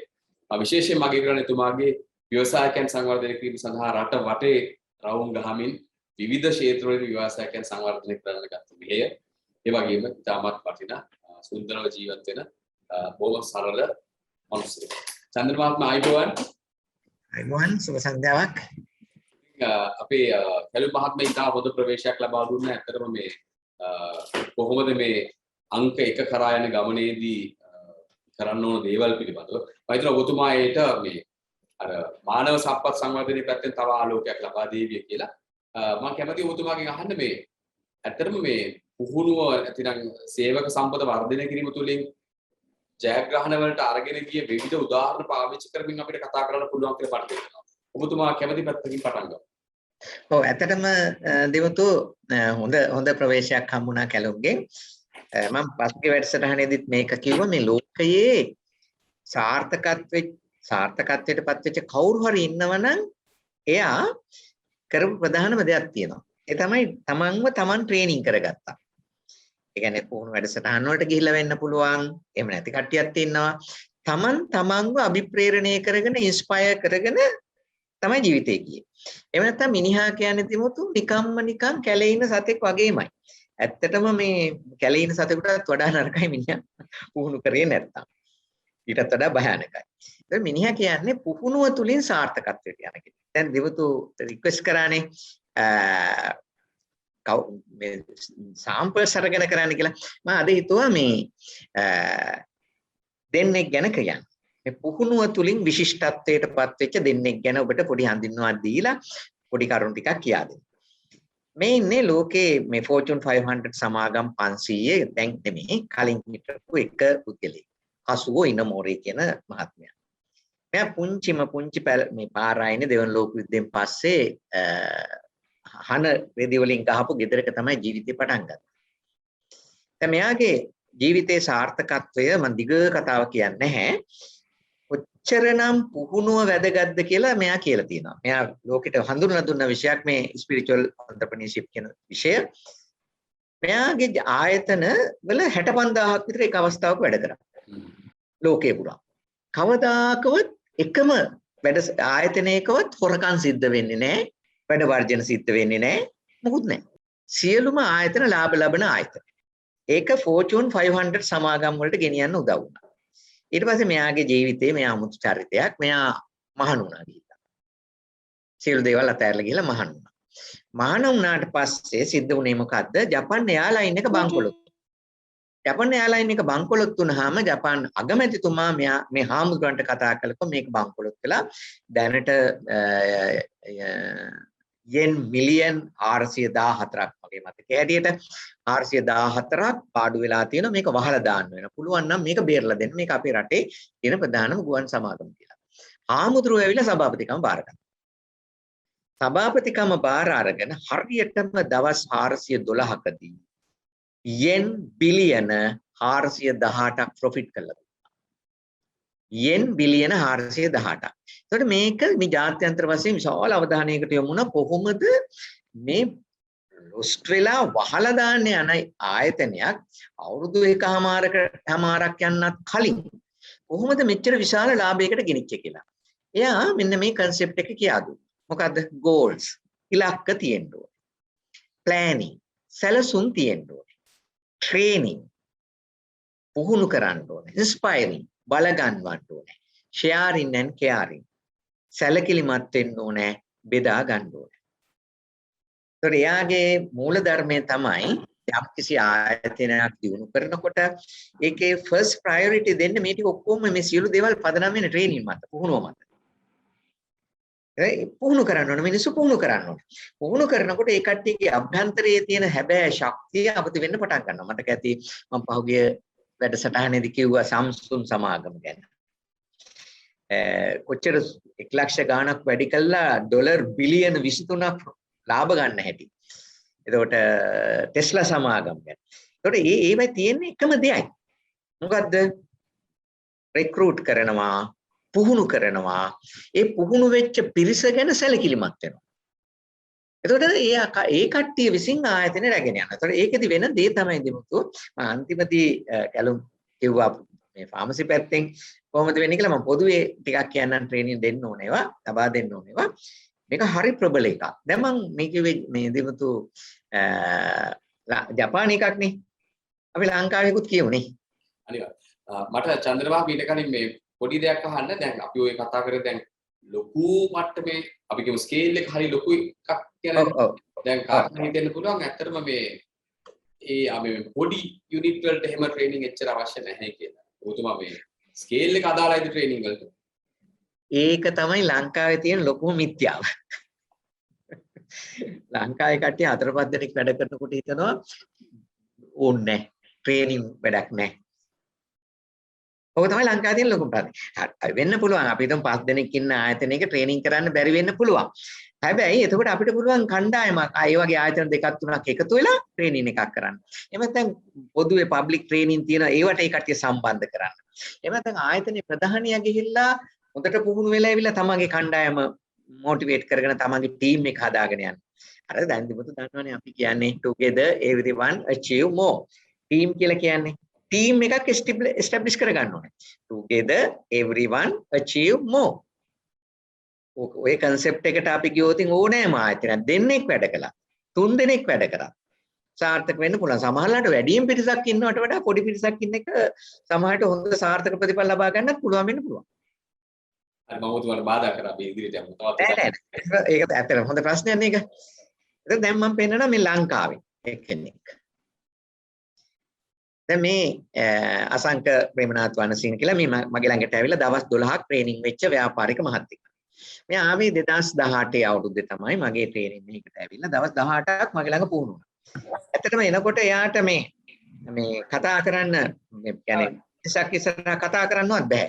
විශේෂයෙන් මගේ කරන එතුමාගේ ව්‍යවසායකයන් සංවර්ධනය කිරීම සඳහා රට වටේ රවුම් ගහමින් විවිධ ක්ෂේත්‍රවල ව්‍යවසායකයන් සංවර්ධනය කරන්න ගත්ත මෙහෙය. ඒ වගේම ඉතාමත් වටිනා සුන්දරව ජීවත් වෙන බොහොම සරල මිනිසෙක්. චන්ද්‍ර මහත්මයා අයිබෝන් සුබ සන්ධ්‍යාවක්. අපේ කැලු මහත්මයා ඉතා හොඳ ප්‍රවේශයක් ලබා දුන්නා. ඇත්තටම මේ කොහොමද මේ අංක 1 කරා යන ගමනේදී කරන්න ඕන දේවල් පිළිබඳව මම හිතනවා ඔබතුමා ඒට මේ අර මානව සම්පත් සංවර්ධනයේ පැත්තෙන් තව ආලෝකයක් ලබා දෙවි කියලා. මම කැමතියි ඔබතුමාගෙන් අහන්න මේ ඇත්තටම මේ පුහුණුව නැතිනම් සේවක සම්පත වර්ධනය කිරීම තුළින් ජයග්‍රහණ වලට අරගෙන ගිය විවිධ උදාහරණ පාවිච්චි කරමින් අපිට කතා කරන්න පුළුවන් කියලා මට තේරෙනවා. ඔබතුමා කැමති පැත්තකින් පටන් ගමු. ඔව් ඇත්තටම දෙවතු හොඳ ප්‍රවේශයක් හම්බුණා කැලුම්ගෙන්. මම පස්සේ වැඩසටහනේදීත් මේක කිව්වා මේ ලෝකයේ සාර්ථකත්වයට පත්වෙච්ච කවුරු හරි ඉන්නවනම් එයා කරපු ප්‍රධානම දෙයක් තියෙනවා. ඒ තමයි තමන් ට්‍රේනින් කරගත්තා. ඒ කියන්නේ පුහුණු වැඩසටහන් වලට ගිහිල්ලා වෙන්න පුළුවන්. එහෙම නැති කට්ටියක් ඉන්නවා. තමන්ව අභිප්‍රේරණය කරගෙන ඉන්ස්පයර් කරගෙන තමයි ජීවිතේ ගියේ. එහෙම නැත්නම් මිනිහා කියන්නේ තිමුතු නිකන් කැලේ ඉන්න සතෙක් වගේමයි. ඇත්තටම මේ කැලේ ඉන්න සතෙකුටත් වඩා නරකයි මිනිහා පුහුණු කරේ නැත්තම්. ඊටත් වඩා භයානකයි. ඒ මිනිහා කියන්නේ පුහුණුව තුලින් සාර්ථකත්වයට යන කෙනෙක්. දැන් දිවතු රික්වෙස්ට් කරානේ මේ සාම්පල්ස් අරගෙන කරන්න කියලා. මම අද හිතුවා මේ දෙන්නෙක් ගැන කියන්න. මේ පුහුණුව තුලින් විශිෂ්ටත්වයටපත් වෙච්ච දෙන්නෙක් ගැන ඔබට පොඩි හඳුන්වන්නක් දීලා පොඩි කරුණු ටිකක් කියා දෙන්න. මේ ඉන්නේ ලෝකේ මේ Fortune 500 සමාගම් 500 දැන් නෙමෙයි කලින් හිටපු එක පුද්ගලෙක්. හසුවෝ ඉනමෝරේ කියන මහත්මයා. මෙයා පුංචි මේ පාරායිනේ දෙවන ලෝක යුද්ධයෙන් පස්සේ හන රෙදි වලින් ගහපු ගෙදරක තමයි ජීවිතේ පටන් ගත්තේ. දැන් මෙයාගේ ජීවිතේ සාර්ථකත්වය මම දිග කතාවක් කියන්නේ නැහැ. කොච්චරනම් පුහුණුව වැදගත්ද කියලා මෙයා කියලා තියෙනවා. මෙයා ලෝකෙට හඳුන්වලා දුන්න විෂයක් මේ ස්පිරිචුවල් එන්ටර්ප්‍රිනර්ෂිප් කියන විෂය. මෙයාගේ ආයතන වල 65000ක් විතර එක අවස්ථාවක වැඩ කරා. ලෝකේ පුරා. කවදාකවත් එකම වැඩ ආයතනයකවත් හොරකම් සිද්ධ වෙන්නේ නැහැ. වැඩ වර්ජන සිද්ධ වෙන්නේ නැහැ. මොකුත් නැහැ. සියලුම ආයතන ලාභ ලබන ආයතන. ඒක Fortune 500 සමාගම් වලට ගෙනියන්න උදව් වුණා. ඊට පස්සේ මෙයාගේ ජීවිතේ මෙයා අමුතු චරිතයක්. මෙයා මහාන වුණා ගිහිල්ලා. සියලු දේවල් අතහැරලා ගිහිල්ලා මහාන වුණා. මහාන වුණාට පස්සේ සිද්ධ වුණේ මොකද්ද? ජපාන් එයාලයින් එක බංකොලොත්. ජපාන් එයාලයින් එක බංකොලොත් වුණාම ජපාන් අගමැතිතුමා මෙයා මේ හාමුදුරන්ට කතා කළකෝ මේක බංකොලොත් වෙලා දැනට yen මිලියන් 414ක් මගේ මතකයේ හැටියට 414ක් පාඩු වෙලා තියෙනවා. මේක වහලා දාන්න වෙනවා. පුළුවන් නම් මේක බේරලා දෙන්න. මේක අපේ රටේ තියෙන ප්‍රධානම ගුවන් සමාගම කියලා. හාමුදුරුවෝ ඇවිල්ලා සභාපතිකම බාර ගත්තා. සභාපතිකම බාර අරගෙන හරියටම දවස් 412කදී yen බිලියන 418ක් ප්‍රොෆිට් කළා. yen බිලියන 418ක්. එතකොට මේක මේ ජාත්‍යන්තර වශයෙන් විශාල අවධානයකට යොමු වුණා. කොහොමද මේ ඔස්ට්‍රේලියා වහලා දාන්න යන ආයතනයක් අවුරුදු 1.5ක් යන්නත් කලින් කොහොමද මෙච්චර විශාල ලාභයකට ගෙනිච්ච කියලා. එයා මෙන්න මේ concept එක කියා දුන්නා. මොකද්ද? goals. ඉලක්ක තියෙන්න ඕනේ. planning. සැලසුම් තියෙන්න ඕනේ. training. පුහුණු කරන්න ඕනේ. inspiring. බල ගන්නවන්න ඕනේ. sharing and caring. සැලකිලිමත් වෙන්න ඕනේ. බෙදා ගන්න ඕනේ. ඒතර එයාගේ මූල ධර්මය තමයි යම් කිසි ආයතනයක් දිනු කරනකොට ඒකේ first priority දෙන්න මේ ටික ඔක්කොම මේ සියලු දේවල් පදනම් වෙන ට්‍රේනින් මත පුහුණුව මත. පුහුණු කරන්න ඕන මිනිස්සු පුහුණු කරන්න ඕන. පුහුණු කරනකොට ඒ කට්ටියගේ අභ්‍යන්තරයේ තියෙන හැබෑ ශක්තිය අපිට වෙන්න පටන් ගන්නවා. මට කැති මම පහුගිය වැඩසටහනේදී කිව්වා සම්සුන් සමාගම ගැන. කොච්චර 1 ලක්ෂ ගාණක් වැඩි කළා ඩොලර් බිලියන 23ක් ලාභ ගන්න හැටි. එතකොට ටෙස්ලා සමාගම් ගැන. එතකොට ඒවයි තියෙන්නේ එකම දෙයයි. මොකද්ද? රික්‍රූට් කරනවා, පුහුණු කරනවා. ඒ පුහුණු වෙච්ච පිරිස ගැන සැලකිලිමත් වෙනවා. එතකොට ඒ කට්ටිය විසින් ආයතනේ රැගෙන යනවා. එතකොට ඒකෙදි වෙන දේ තමයි දෙමුතු මම අන්තිමදී කැලුම් කිව්වා මේ ෆාමසි පැත්තෙන් කොහොමද වෙන්නේ කියලා මම පොදුවේ ටිකක් කියන්නම් ට්‍රේනින් දෙන්න ඕනේ ඒවා, ලබා දෙන්න ඕනේ ඒවා. මේක හරි ප්‍රබල එකක්. දැන් මම මේ කිව්වේ මේ දෙමුතු ජපාන එකක් නේ. අපි ලංකාවේකුත් කියුනේ. අනිවාර්යයෙන්. මට චන්ද්‍රබාබු ඊට කලින් මේ පොඩි දෙයක් අහන්න. දැන් අපි ඔය කතා කරේ දැන් ලොකු මට්ටමේ අපි කියමු ස්කේල් එක හරි ලොකු එකක් කියලා. දැන් කාටද හිතෙන්න පුළුවන් ඇත්තටම මේ අපි පොඩි යුනිට් වලට එහෙම ට්‍රේනින් එච්චර අවශ්‍ය නැහැ කියලා. ඔතුමා මේ ස්කේල් එක අදාළයිද ට්‍රේනින් වලට? ඒක තමයි ලංකාවේ තියෙන ලොකුම මිත්‍යාව. ලංකාවේ කට්ටිය 4-5 දෙනෙක් වැඩ කරනකොට හිතනවා ඕනේ ට්‍රේනින් වැඩක් නැහැ. ඔක තමයි ලංකාවේ තියෙන ලොකුම ප්‍රශ්නේ. හරි වෙන්න පුළුවන්. අපි හිතමු 5 දෙනෙක් ඉන්න ආයතනයක ට්‍රේනින් කරන්න බැරි වෙන්න පුළුවන්. හැබැයි එතකොට අපිට පුළුවන් කණ්ඩායමක් ඒ වගේ ආයතන දෙකක් තුනක් එකතු වෙලා ට්‍රේනින් එකක් කරන්න. එහෙම නැත්නම් පොදුවේ පබ්ලික් ට්‍රේනින් තියෙන ඒවට ඒ කට්ටිය සම්බන්ධ කරන්න. එහෙම නැත්නම් ආයතනයේ ප්‍රධානියා ගිහිල්ලා හොඳට පුහුණු වෙලා ඇවිල්ලා තමන්ගේ කණ්ඩායම මොටිවේට් කරගෙන තමන්ගේ ටීම් එක හදාගෙන යන්න. අර දැන් දිමුතු දන්නවනේ අපි කියන්නේ together everyone achieve more. Team කියලා කියන්නේ ටීම් එකක් එස්ටැබ්ලිෂ් කරගන්න ඕනේ. together everyone achieve more. ඔය concept එකට අපි ගියොත් ඕනෑම ආයතනයක් දෙන්නෙක් වැඩ කළා. 3 දෙනෙක් වැඩ කරා. සාර්ථක වෙන්න පුළුවන්. සමහරවිට වැඩියෙන් පිරිසක් ඉන්නවට වඩා පොඩි පිරිසක් ඉන්න එක සමහරවිට හොඳ සාර්ථක ප්‍රතිඵල ලබා ගන්නත් පුළුවන් වෙන්න පුළුවන්. හරි මම ඔතුමාට බාධා කරා අපි ඉදිරියට යමු. නෑ නෑ. ඒක ඇත්තටම හොඳ ප්‍රශ්නයක් නේද? ඒක දැන් මම පෙන්නනවා මේ ලංකාවේ එක්කෙනෙක්. දැන් මේ අසංක ප්‍රේමනාත් වනසිංහ කියලා මේ මගේ ළඟට ඇවිල්ලා දවස් 12ක් ට්‍රේනින් වෙච්ච ව්‍යාපාරික මහත්තයෙක්. මෙයා ආවේ 2018 අවුරුද්දේ තමයි මගේ ට්‍රේනින් එකකට ඇවිල්ලා දවස් 18ක් මගේ ළඟ පුහුණු වුණා. ඇත්තටම එනකොට එයාට මේ කතා කරන්න මේ කියන්නේ ඉස්සක් ඉස්සරහ කතා කරන්නවත් බෑ.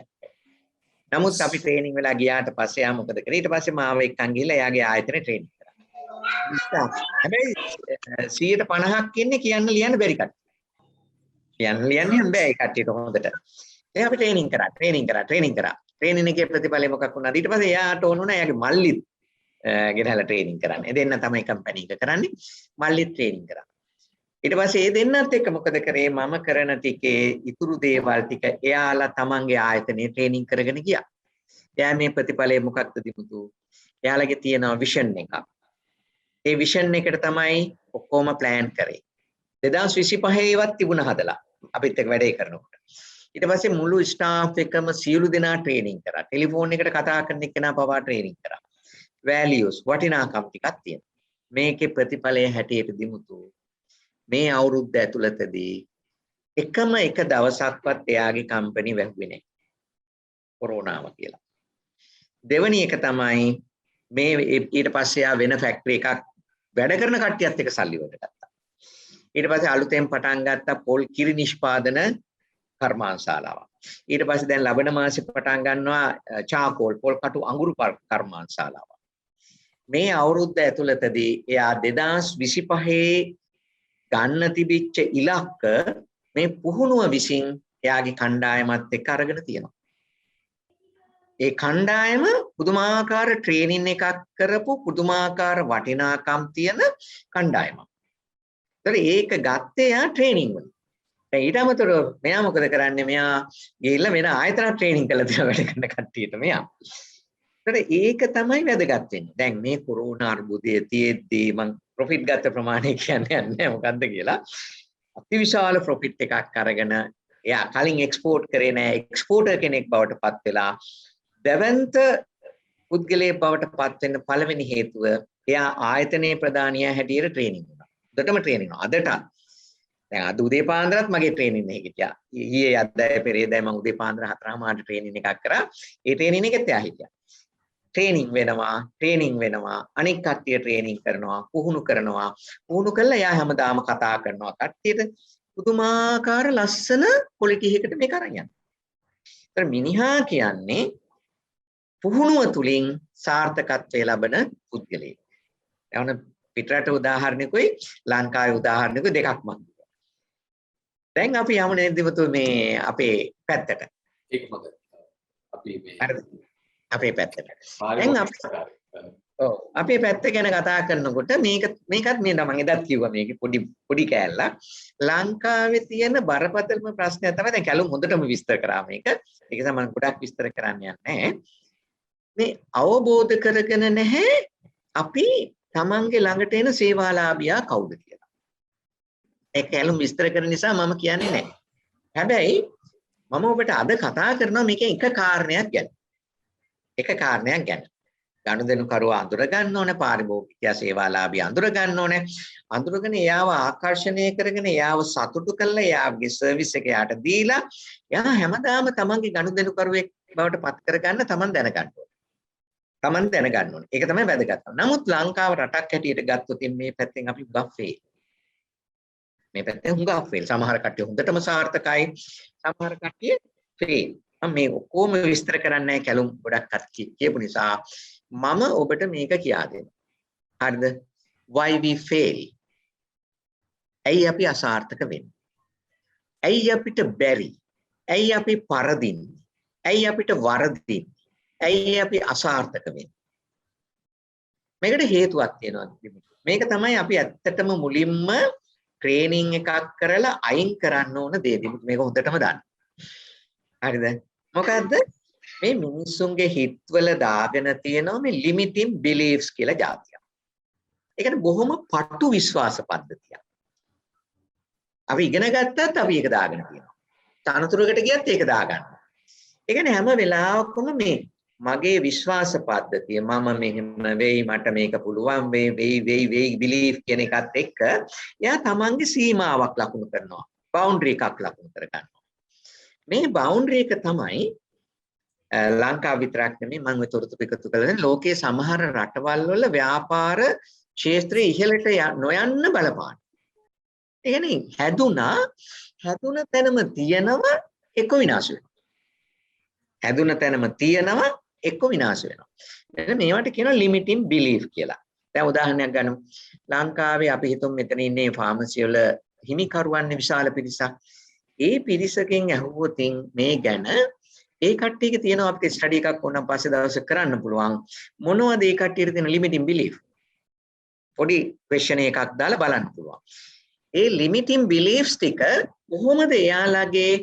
නමුත් අපි ට්‍රේනින් වෙලා ගියාට පස්සේ යා මොකද කරේ? ඊට පස්සේ මාව එක්කන් ගිහලා එයාගේ ආයතනේ ට්‍රේනින් කරා. හැබැයි 150ක් ඉන්නේ කියන්න ලියන්න බැරි කට්ටිය. කියන්න ලියන්න බෑ ඒ කට්ටියට හොඳට. දැන් අපි ට්‍රේනින් කරා. ට්‍රේනින් එකේ ප්‍රතිඵලය මොකක් වුණාද? ඊට පස්සේ එයාට ඕන වුණා එයාගේ මල්ලිත් ගෙනහැලා ට්‍රේනින් කරන්න. ඒ දෙන්න තමයි කම්පැනි එක කරන්නේ. මල්ලිත් ට්‍රේනින් කරා. ඊට පස්සේ ඒ දෙන්නත් එක්ක මොකද කරේ? මම කරන ටිකේ ඉතුරු දේවල් ටික එයාලා තමන්ගේ ආයතනයේ ට්‍රේනින් කරගෙන ගියා. එයා මේ ප්‍රතිඵලය මොකක්ද දිමුතු? එයාලගේ තියෙන විෂන් එකක්. ඒ විෂන් එකට තමයි ඔක්කොම ප්ලෑන් කරේ. 2025 ඒවත් තිබුණා හදලා. අපිත් එක්ක වැඩේ කරනකොට. ඊට පස්සේ මුළු ස්ටාෆ් එකම සියලු දෙනා ට්‍රේනින් කරා. ටෙලිෆෝන් එකට කතා කරන එක්කෙනා පවා ට්‍රේනින් කරා. වැලියුස් වටිනාකම් ටිකක් තියෙනවා. මේකේ ප්‍රතිඵලය හැටියට දිමුතු මේ අවුරුද්ද ඇතුළතදී එකම එක දවසක්වත් එයාගේ කම්පැනි වැහුවේ නැහැ. කොරෝනාව කියලා. දෙවැනි එක තමයි මේ ඊට පස්සේ ආ වෙන ෆැක්ටරි එකක් වැඩ කරන කට්ටියත් එක්ක සල්ලි වලට ගත්තා. ඊට පස්සේ අලුතෙන් පටන් ගත්ත පොල් කිරි නිෂ්පාදන කර්මාන්තශාලාවක්. ඊට පස්සේ දැන් ලබන මාසෙ පටන් ගන්නවා චාකෝල් පොල් කටු අඟුරු කර්මාන්තශාලාවක්. මේ අවුරුද්ද ඇතුළතදී එයා 2025 ගන්න තිබිච්ච ඉලක්ක මේ පුහුණුව විසින් එයාගේ කණ්ඩායමත් එක්ක අරගෙන තියෙනවා. ඒ කණ්ඩායම පුදුමාකාර ට්‍රේනින් එකක් කරපු පුදුමාකාර වටිනාකම් තියෙන කණ්ඩායමක්. ඒක ගත්තේ යා ට්‍රේනින් වල. දැන් ඊට අමතරව මෙයා මොකද කරන්නේ? මෙයා ගිහිල්ලා වෙන ආයතන ට්‍රේනින් කරලා තියෙන වැඩ කරන කට්ටියට මෙයා. ඒක තමයි වැදගත් වෙන්නේ. දැන් මේ කොරෝනා අර්බුදයේ තියෙද්දී මම ප්‍රොෆිට් ගත්ත ප්‍රමාණය කියන්නේ නැහැ මොකද්ද කියලා. අතිවිශාල ප්‍රොෆිට් එකක් අරගෙන එයා කලින් එක්ස්පෝර්ට් කරේ නැහැ. එක්ස්පෝර්ටර් කෙනෙක් බවට පත් වෙලා දැවැන්ත පුද්ගලයෙක් බවට පත් වෙන්න පළවෙනි හේතුව එයා ආයතනයේ ප්‍රධානියා හැටියට ට්‍රේනින් වුණා. උඩටම ට්‍රේනින් වුණා. අදට දැන් අද උදේ පාන්දරත් මගේ ට්‍රේනින් එකේ හිටියා. ඊයේ අදයි පෙරේදයි මම උදේ පාන්දර 4:00 මාට ට්‍රේනින් එකක් කරා. ඒ ට්‍රේනින් එකෙත් එයා හිටියා. ට්‍රේනින් වෙනවා අනික් කට්ටිය ට්‍රේනින් කරනවා පුහුණු කරලා එයා හැමදාම කතා කරනවා කට්ටියට පුදුමාකාර ලස්සන ක්වොලිටි එකකට මේක අරන් යනවා. ඒතර මිනිහා කියන්නේ පුහුණුව තුලින් සාර්ථකත්වය ලබන පුද්ගලයෙක්. එවන පිටරට උදාහරණයකුයි ලංකාවේ උදාහරණයකුයි දෙකක් මම දුන්නා. දැන් අපි යමු නේද මේ අපේ පැත්තට. ඒක හොඳයි. අපි මේ අපේ පැත්තට. දැන් අපේ පැත්ත ගැන කතා කරනකොට මේකත් මේ මම එදත් කිව්වා මේක පොඩි කෑල්ලක්. ලංකාවේ තියෙන බරපතලම ප්‍රශ්නය තමයි දැන් කැලුම් හොඳටම විස්තර කරා මේක. ඒක තමයි මම ගොඩක් විස්තර කරන්න යන්නේ නැහැ. මේ අවබෝධ කරගෙන නැහැ අපි තමන්ගේ ළඟට එන සේවාලාභියා කවුද කියලා. ඒ කැලුම් විස්තර කරන නිසා මම කියන්නේ නැහැ. හැබැයි මම ඔබට අද කතා කරනවා මේකේ එක කාරණයක් ගැන. ගනුදෙනුකරුවා අඳුර ගන්න ඕනේ, පාරිභෝගික සේවාලාභී අඳුර ගන්න ඕනේ. අඳුරගෙන එයාව ආකර්ෂණය කරගෙන එයාව සතුටු කරලා එයාගේ සර්විස් එක යාට දීලා එයා හැමදාම තමන්ගේ ගනුදෙනුකරුවෙක් බවට පත් කරගන්න තමන් දැනගන්න ඕනේ. ඒක තමයි වැදගත්. නමුත් ලංකාව රටක් හැටියට ගත්තොත් මේ පැත්තෙන් අපි හුඟක් ෆේල්. සමහර කට්ටිය හොඳටම සාර්ථකයි, සමහර කට්ටිය ෆේල්. මම මේ ඔක්කොම විස්තර කරන්නේ නැහැ කැලුම් ගොඩක් කියපු නිසා මම ඔබට මේක කියා දෙනවා. හරිද? Why we fail? ඇයි අපි අසාර්ථක වෙන්නේ? ඇයි අපිට බැරි? ඇයි අපි පරදින්නේ? ඇයි අපිට වරදින්නේ? ඇයි අපි අසාර්ථක වෙන්නේ? මේකට හේතුවක් තියෙනවා. මේක තමයි අපි ඇත්තටම මුලින්ම ට්‍රේනින් එකක් කරලා අයින් කරන්න ඕන දේ. මේක හොඳටම දන්න. හරිද? මොකද්ද? මේ මිනිස්සුන්ගේ හිතවල දාගෙන තියෙනවා මේ limiting beliefs කියලා જાතියක්. ඒකට බොහොම පටු විශ්වාස පද්ධතියක්. අපි ඉගෙන ගත්තත් අපි ඒක දාගෙන තියෙනවා. තනතුරකට ගියත් ඒක දාගන්නවා. ඒ කියන්නේ හැම වෙලාවකම මේ මගේ විශ්වාස පද්ධතිය මම මෙහෙම වෙයි මට මේක පුළුවන් වෙයි බිලීෆ් කියන එකත් එක්ක එයා තමන්ගේ සීමාවක් ලකුණු කරනවා. බවුන්ඩරි එකක් ලකුණු කර ගන්නවා. මේ බවුන්ඩරි එක තමයි ලංකාව විතරක් නෙමෙයි මම ඔය තොරතුරු එකතු කළා ලෝකයේ සමහර රටවල් වල ව්‍යාපාර ක්ෂේත්‍රයේ ඉහළට නොයන්න බලපාන. ඒ කියන්නේ හැදුන තැනම තියෙනව එක්ක විනාශ වෙනවා. හැදුන තැනම තියෙනව එක්ක විනාශ වෙනවා. මෙන්න මේවට කියනවා ලිමිටින් බිලීෆ් කියලා. දැන් උදාහරණයක් ගන්නමු. ලංකාවේ අපි හිතමු මෙතන ඉන්නේ ෆාමසි වල හිමිකරුවන් විශාල පිරිසක්. ඒ පිරිසකින් අහුවොත් මේ ගැන ඒ කට්ටියක තියෙනවා අපිට ස්ටඩි එකක් ඕනම් පස්සේ දවසක් කරන්න පුළුවන්. මොනවද ඒ කට්ටියට තියෙන ලිමිටින් බිලීෆ්? පොඩි ක්වෙස්චන් එකක් දාලා බලන්න පුළුවන්. ඒ ලිමිටින් බිලීෆ්ස් ටික කොහොමද එයාලගේ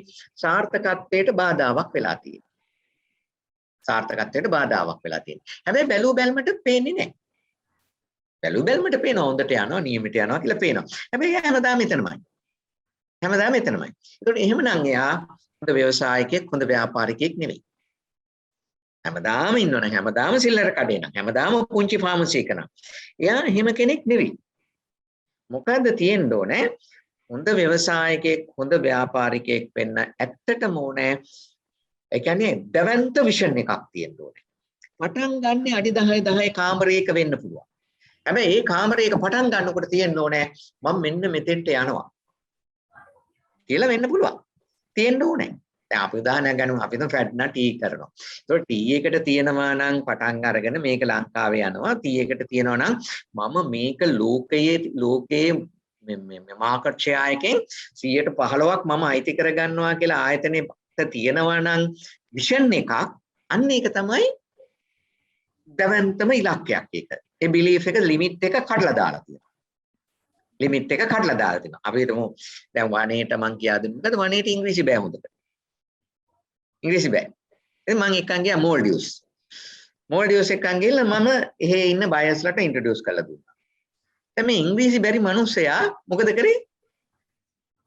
සාර්ථකත්වයට බාධාවක් වෙලා තියෙන්නේ? සාර්ථකත්වයට බාධාවක් වෙලා තියෙන්නේ. හැබැයි බැලු බැලමට පේන්නේ නැහැ. බැලු බැලමට පේනවා හොඳට යනවා නියමිත යනවා කියලා පේනවා. හැබැයි හැමදාම එතනමයි. ඒකට එහෙමනම් එයා හොඳ ව්‍යවසායකයෙක් හොඳ ව්‍යාපාරිකයෙක් නෙවෙයි. හැමදාම ඉන්නවනේ හැමදාම සිල්ලර කඩේ නම් හැමදාම පුංචි ෆාමසි එක නම් එයා එහෙම කෙනෙක් නෙවෙයි. මොකද්ද තියෙන්න ඕනේ? හොඳ ව්‍යවසායකයෙක් හොඳ ව්‍යාපාරිකයෙක් වෙන්න ඇත්තටම ඕනේ. ඒ කියන්නේ දැවැන්ත විෂන් එකක් තියෙන්න ඕනේ. පටන් ගන්න අඩි 10 කාමරයක වෙන්න පුළුවන්. හැබැයි ඒ කාමරයක පටන් ගන්නකොට තියෙන්න ඕනේ මම මෙන්න මෙතෙන්ට යනවා කියලා වෙන්න පුළුවන්. තියෙන්න ඕනේ. දැන් අපි උදාහරණයක් ගන්නමු අපි හිතමු ෆැඩ්නා ටී කරනවා. ඒතකොට ටී එකට තියෙනවා නම් පටන් අරගෙන මේක ලංකාවේ යනවා. ටී එකට තියෙනවා නම් මම මේක ලෝකයේ මේ මාකට් ෂෙයා එකෙන් 115ක් මම අයිති කරගන්නවා කියලා ආයතනයේ තියෙනවා නම් විෂන් එකක් අන්න ඒක තමයි දවන්තම ඉලක්කයක් ඒක. ඒ බිලීෆ් එක ලිමිට් එක කඩලා දාලා තියෙනවා. අපි හිතමු දැන් වනේට මං කියා දෙන්න. මොකද වනේට ඉංග්‍රීසි බෑ හොඳට. ඉතින් මං එක්කන් ගියා මෝල්ඩියුස් එක්කන් ගිහලා මම එහෙ ඉන්න බයස්ලට ඉන්ට්‍රොඩියුස් කරලා දුන්නා. දැන් මේ ඉංග්‍රීසි බැරි මිනිස්සයා මොකද කරේ?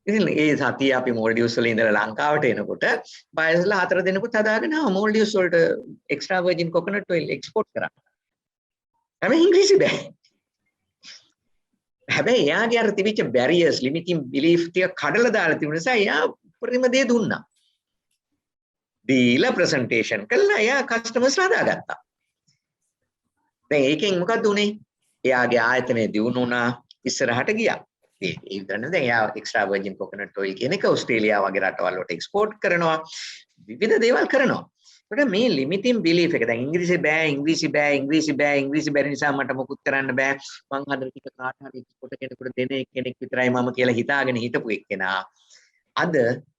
ඉතින් ඒ සතිය අපි මෝල්ඩියුස් වල ඉඳලා ලංකාවට එනකොට බයස්ලා 4 දෙනෙකුත් හදාගෙන මෝල්ඩියුස් වලට extra virgin coconut oil export කරා. හැබැයි ඉංග්‍රීසි බෑ. හැබැයි එයාගේ අර තිබිච්ච බැරියර්ස් ලිමිටින් බිලීෆ් ටික කඩලා දාලා තිබුණ නිසා එයා උපරිම දේ දුන්නා. දීලා ප්‍රසන්ටේෂන් කළා එයා කස්ටමර්ස් හදාගත්තා. දැන් ඒකෙන් මොකක්ද උනේ? එයාගේ ආයතනය දියුණු වුණා ඉස්සරහට ගියා. ඒ විතරනේ දැන් එයා එක්ස්ට්‍රා වර්ජින් කොකනට් ඔයිල් කියන එක ඕස්ට්‍රේලියාව වගේ රටවල් වලට එක්ස්පෝර්ට් කරනවා. විවිධ දේවල් කරනවා. ඒකට මේ ලිමිටින් බිලීෆ් එක දැන් ඉංග්‍රීසි බැරි නිසා මට මොකුත් කරන්න බෑ. මං හදන ටික කාට හරි එක්ස්පෝර්ට් කෙනෙකුට දෙන කෙනෙක් විතරයි මම කියලා හිතාගෙන හිටපු එක්කෙනා අද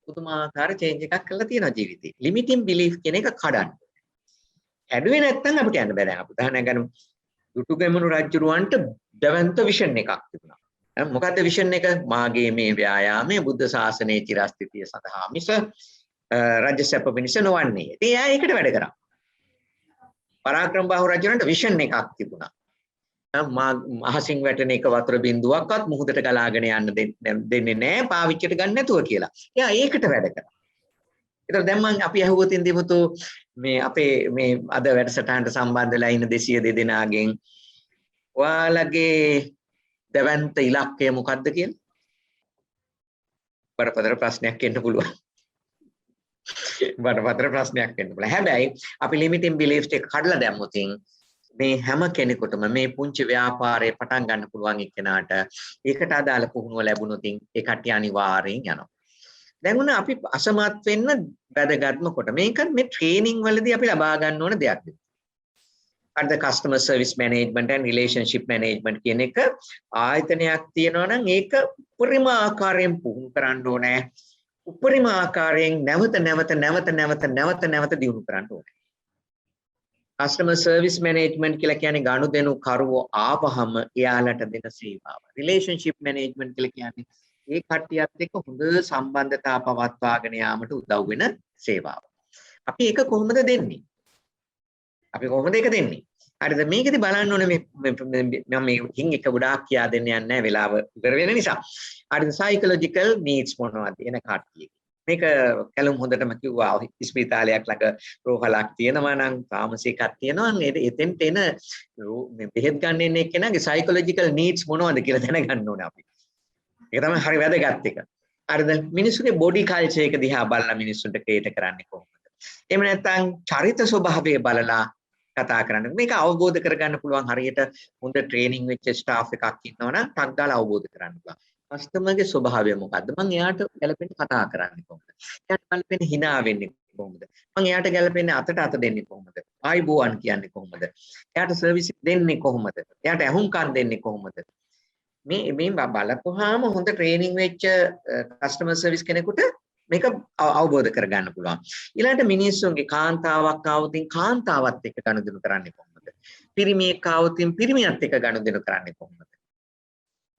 පුදුමාකාර චේන්ජ් එකක් කරලා තියෙනවා ජීවිතේ. ලිමිටින් බිලීෆ් කියන එක කඩන්න. හැදුවේ නැත්නම් අපිට යන්න බෑ. දැන් අපි උදාහරණයක් ගන්නමු. දුටුගැමුණු රජුරවන්ට දවන්ත විෂන් එකක් තිබුණා. මොකද්ද විෂන් එක? මාගේ මේ ව්‍යායාමයේ බුද්ධ ශාසනයේ චිරස්ථිතිය සඳහා මිස රාජ්‍ය සැප පිණිස නොවන්නේ. ඉතින් එයා ඒකට වැඩ කරා. පරාක්‍රම බාහු රජුන්ට විෂන් එකක් තිබුණා. අහසින් වැටෙන එක වතුර බින්දුවක්වත් මුහුදට ගලාගෙන යන්න දෙන්නේ නැහැ පාවිච්චියට ගන්න නැතුව කියලා. එයා ඒකට වැඩ කරා. ඒතර දැන් මම අපි අහුවොත් ඉඳිමුතු මේ අපේ මේ අද වැඩසටහනට සම්බන්ධ වෙලා ඉන්න 202 දෙනාගෙන් ඔයාලගේ දැවැන්ත ඉලක්කය මොකක්ද කියලා? බරපතල ප්‍රශ්නයක් එන්න පුළුවන්. හැබැයි අපි ලිමිටින් බිලීෆ්ස් එක කඩලා දැම්මොත් මේ හැම කෙනෙකුටම මේ පුංචි ව්‍යාපාරේ පටන් ගන්න පුළුවන් එක්කෙනාට ඒකට අදාළ පුහුණුව ලැබුණොත් ඒ කට්ටිය අනිවාර්යෙන් යනවා. දැන් උන අපි අසමත් වෙන්න වැදගත්ම කොට මේක මේ ට්‍රේනින් වලදී අපි ලබා ගන්න ඕන දෙයක්. අද customer service management and relationship management කියන එක ආයතනයක් තියෙනවා නම් ඒක උපරිම ආකාරයෙන් පුහුණු කරන්න ඕනේ. උපරිම ආකාරයෙන් නැවත දියුණු කරන්න ඕනේ. customer service management කියලා කියන්නේ ගනුදෙනු කරුවෝ ආවහම එයාලට දෙන සේවාව. relationship management කියලා කියන්නේ ඒ කට්ටියත් එක්ක හොඳ සම්බන්ධතා පවත්වාගෙන යාමට උදව් වෙන සේවාව. අපි ඒක කොහොමද දෙන්නේ? හරිද මේකෙදි බලන්න ඕනේ මම මේකින් එක ගොඩාක් කියා දෙන්න යන්නේ නැහැ වෙලාව ඉවර වෙන නිසා. හරිද සයිකොලොජිකල් නීඩ්ස් මොනවද එන කට්ටිය. මේක කැලුම් හොඳටම කිව්වා ස්පිතාලයක් ළඟ රෝහලක් තියෙනවා නම් ෆාමසි එකක් තියෙනවා නම් එතෙන්ට එන මේ බෙහෙත් ගන්න එන එක්කෙනාගේ සයිකොලොජිකල් නීඩ්ස් මොනවද කියලා දැනගන්න ඕනේ අපි. ඒක තමයි හරි වැදගත් එක. හරිද මිනිස්සුගේ බොඩි කල්චර් එක දිහා බලලා මිනිස්සුන්ට ක්‍රියේට් කරන්නේ කොහොමද? එහෙම නැත්නම් චරිත ස්වභාවය බලලා කතා කරන්න. මේක අවබෝධ කරගන්න පුළුවන් හරියට හොඳ ට්‍රේනින් වෙච්ච ස්ටාෆ් එකක් ඉන්නවනම් ටක් ගාලා අවබෝධ කරගන්න පුළුවන්. කස්ටමර්ගේ ස්වභාවය මොකද්ද? මම එයාට ගැලපෙන්න කතා කරන්නේ කොහොමද? එයාට ගැලපෙන්න hina වෙන්නේ කොහොමද? මම එයාට ගැලපෙන්න අතට දෙන්නේ කොහොමද? ආයිබෝවන් කියන්නේ කොහොමද? එයාට සර්විස් දෙන්නේ කොහොමද? එයාට ඇහුම්කන් දෙන්නේ කොහොමද? මේ බලපුවාම හොඳ ට්‍රේනින් වෙච්ච කස්ටමර් සර්විස් කෙනෙකුට මේක අවබෝධ කරගන්න පුළුවන්. ඊළඟට මිනිස්සුන්ගේ කාන්තාවක් ආවොතින් කාන්තාවත් එක්ක ගනුදෙනු කරන්නේ කොහොමද? පිරිමියෙක් ආවොතින් පිරිමියත් එක්ක ගනුදෙනු කරන්නේ කොහොමද?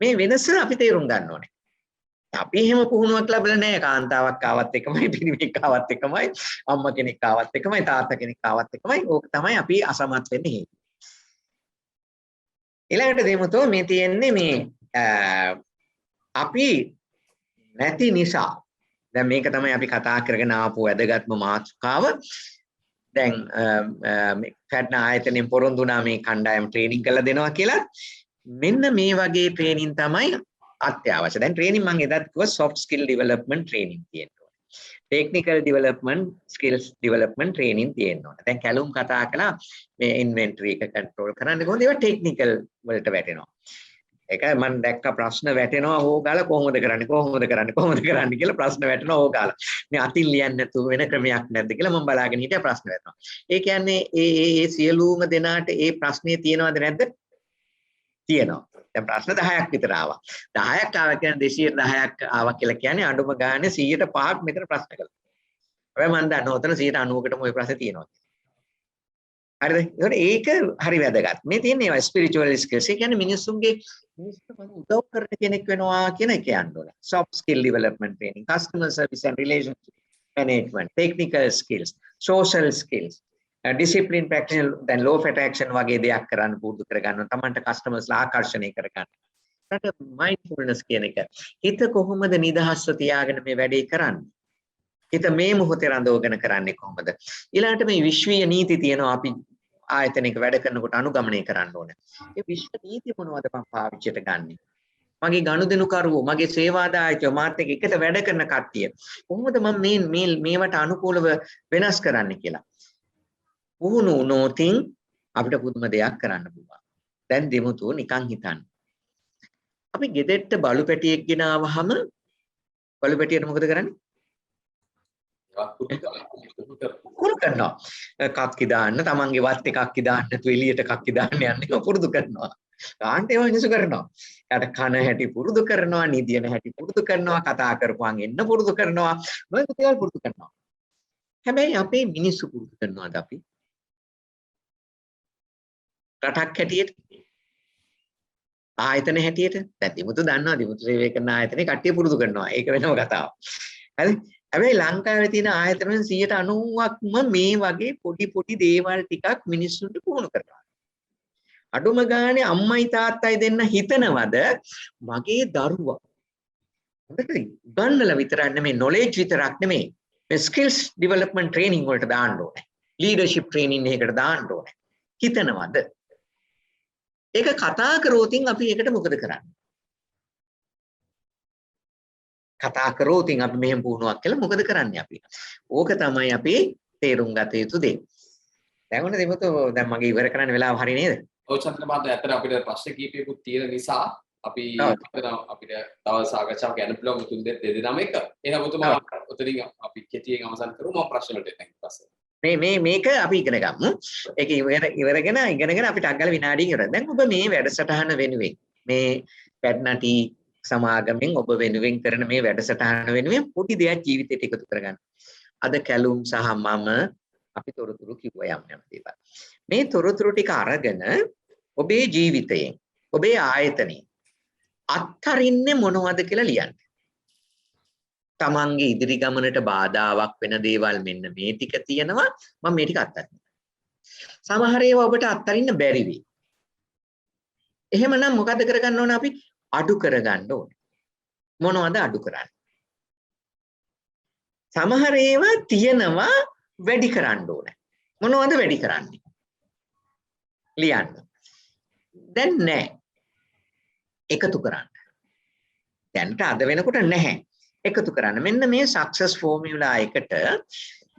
මේ වෙනස අපි තේරුම් ගන්න ඕනේ. අපි එහෙම පුහුණුවක් ලැබලා නැහැ. කාන්තාවක් ආවත් එකමයි, පිරිමියෙක් ආවත් එකමයි, අම්මා කෙනෙක් ආවත් එකමයි, තාත්තා කෙනෙක් ආවත් එකමයි. ඕක තමයි අපි අසමත් වෙන්නේ හේතුව. ඊළඟට දෙමුතෝ මේ තියෙන්නේ මේ අපි නැති නිසා දැන් මේක තමයි අපි කතා කරගෙන ආපු වැදගත්ම මාතෘකාව. දැන් ෆැඩ්න ආයතනයෙන් පොරොන්දු වුණා මේ කණ්ඩායම ට්‍රේනින් කරලා දෙනවා කියලා. මෙන්න මේ වගේ ට්‍රේනින් තමයි අත්‍යවශ්‍ය. දැන් ට්‍රේනින් මම එදත් කිව්වා soft skill development training තියෙනවා. technical development skills development training තියෙනවා. දැන් කැලුම් කතා කළා මේ inventory එක control කරන්න කොහොමද? ඒවා technical වලට වැටෙනවා. ඒක මම දැක්ක ප්‍රශ්න වැටෙනවා හොගාලා කොහොමද කරන්නේ කියලා ප්‍රශ්න වැටෙනවා හොගාලා. මේ අතින් ලියන්න නැතුව වෙන ක්‍රමයක් නැද්ද කියලා මම බලාගෙන හිටියා ප්‍රශ්න වැටෙනවා. ඒ කියන්නේ ඒ සියලුම දෙනාට ඒ ප්‍රශ්නේ තියෙනවද නැද්ද? තියෙනවා. දැන් ප්‍රශ්න 10ක් විතර ආවා. 10ක් ආවා කියන්නේ 210ක් ආවා කියලා කියන්නේ අඩුම ගානේ 100%ක් මෙතන ප්‍රශ්න කළා. හැබැයි මම දන්නවා උතන 90%කටම ওই ප්‍රශ්නේ තියෙනවා. හරිද? ඒක හරි වැදගත්. මේ තියෙන ඒවා ස්පිරිචුවල් ස්කිල්ස්. ඒ කියන්නේ මිනිස්සුන්ට උදව් කරන කෙනෙක් වෙනවා කියන එක කියන්න ඕන. soft skill development training, customer service and relationship management, technical skills, social skills, discipline practice, then law of attraction වගේ දෙයක් කරන්න පුරුදු කරගන්න. තමන්ට කස්ටමර්ස්ලා ආකර්ෂණය කරගන්න. ඊට mindfulness කියන එක. හිත කොහොමද නිදහස්ව තියාගෙන මේ වැඩේ කරන්නේ? හිත මේ මොහොතේ රඳවගෙන කරන්නේ කොහොමද? ඊළඟට මේ විශ්වීය නීති තියෙනවා අපි ආයතනයක වැඩ කරනකොට අනුගමනය කරන්න ඕනේ. ඒ විශ්ව නීති මොනවද මම පාවිච්චියට ගන්නෙ? මගේ ගනුදෙනුකරුවෝ, මගේ සේවාදායකයෝ, මාත් එක්ක එකට වැඩ කරන කට්ටිය කොහොමද මම මේවට අනුකූලව වෙනස් කරන්න කියලා. පුහුණු නොතින් අපිට පුදුම දෙයක් කරන්න පුළුවන්. දැන් දෙමුතුෝ නිකන් හිතන්න. අපි ගෙදරට බලු පැටියෙක් ගෙනාවහම බලු පැටියට මොකද කරන්නේ? පුරුදු කරනවා. කක්කි දාන්න, තමන්ගේ වත් එකක් දාන්න, එළියට කක්කි දාන්න යන්නේ පුරුදු කරනවා. කාන්ට ඒවා මිනිස්සු කරනවා. යාට කන හැටි පුරුදු කරනවා, නිදියන හැටි පුරුදු කරනවා, කතා කරපුවාන් එන්න පුරුදු කරනවා, මොකද දේවල් පුරුදු කරනවා. හැබැයි අපේ මිනිස්සු පුරුදු කරනවාද අපි? රටක් හැටියට, ආයතන හැටියට, දැන් දිමුතු දන්නවා දිමුතු සේවය කරන ආයතනේ කට්ටිය පුරුදු කරනවා. ඒක වෙනම කතාවක්. හරි? හැබැයි ලංකාවේ තියෙන ආයතන වලින් 90%ක්ම මේ වගේ පොඩි දේවල් ටිකක් මිනිස්සුන්ට පුහුණු කරනවා. අඩුම ගානේ අම්මයි තාත්තයි දෙන්න හිතනවද මගේ දරුවා හොඳට ගන්නලා විතරක් නෙමෙයි knowledge විතරක් නෙමෙයි මේ skills development training වලට දාන්න ඕනේ. leadership training එකකට දාන්න ඕනේ. හිතනවද? ඒක කතා කරෝතින් අපි ඒකට මොකද කරන්නේ? කතා කරෝතින් අපි මෙහෙම පුහුණුවක් කළා මොකද කරන්නේ අපි? ඕක තමයි අපි තේරුම් ගත යුතු දේ. දැන් ඔන්න දෙමතෝ දැන් මගේ ඉවර කරන්න වෙලාව හරි නේද? ඔව් චන්ද්‍ර මහත්තයා ඇත්තට අපිට ප්‍රශ්න කීපයකුත් තියෙන නිසා අපි අපිට තව සාකච්ඡාවක් යන්න පුළුවන් තුන් දෙනාම එක. එහෙනම් ඔතුමා ඔතනින් අපි කෙටියෙන් අවසන් කරමු. මම ප්‍රශ්න වලට එන්න පස්සේ. මේක අපි ඉගෙන ගමු. ඒක ඉගෙනගෙන අපිට අග්ගල විනාඩියක් ඉවරයි. දැන් ඔබ මේ වැඩසටහන වෙනුවෙන් මේ පැඩ්නටි සමාගමෙන් ඔබ වෙනුවෙන් කරන මේ වැඩසටහන වෙනුවෙන් පොඩි දෙයක් ජීවිතයට එකතු කරගන්න. අද කැලුම් සහ මම අපි තොරතුරු කිව්වා යම් දේවල්. මේ තොරතුරු ටික අරගෙන ඔබේ ජීවිතයෙන් ඔබේ ආයතනයේ අත්හරින්නේ මොනවද කියලා ලියන්න. තමන්ගේ ඉදිරි ගමනට බාධාවක් වෙන දේවල් මෙන්න මේ ටික තියෙනවා මම මේ ටික අත්හරිනවා. සමහර ඒවා ඔබට අත්හරින්න බැරි වෙයි. එහෙමනම් මොකද කරගන්න ඕන අපි? අඩු කරගන්න ඕනේ. මොනවද අඩු කරන්නේ? සමහර ඒවා තියෙනවා වැඩි කරන්න ඕනේ. මොනවද වැඩි කරන්නේ? ලියන්න. දැන් නැහැ. එකතු කරන්න. දැන්ට අද වෙනකොට නැහැ. එකතු කරන්න. මෙන්න මේ සක්සස් ෆෝමියුලා එකට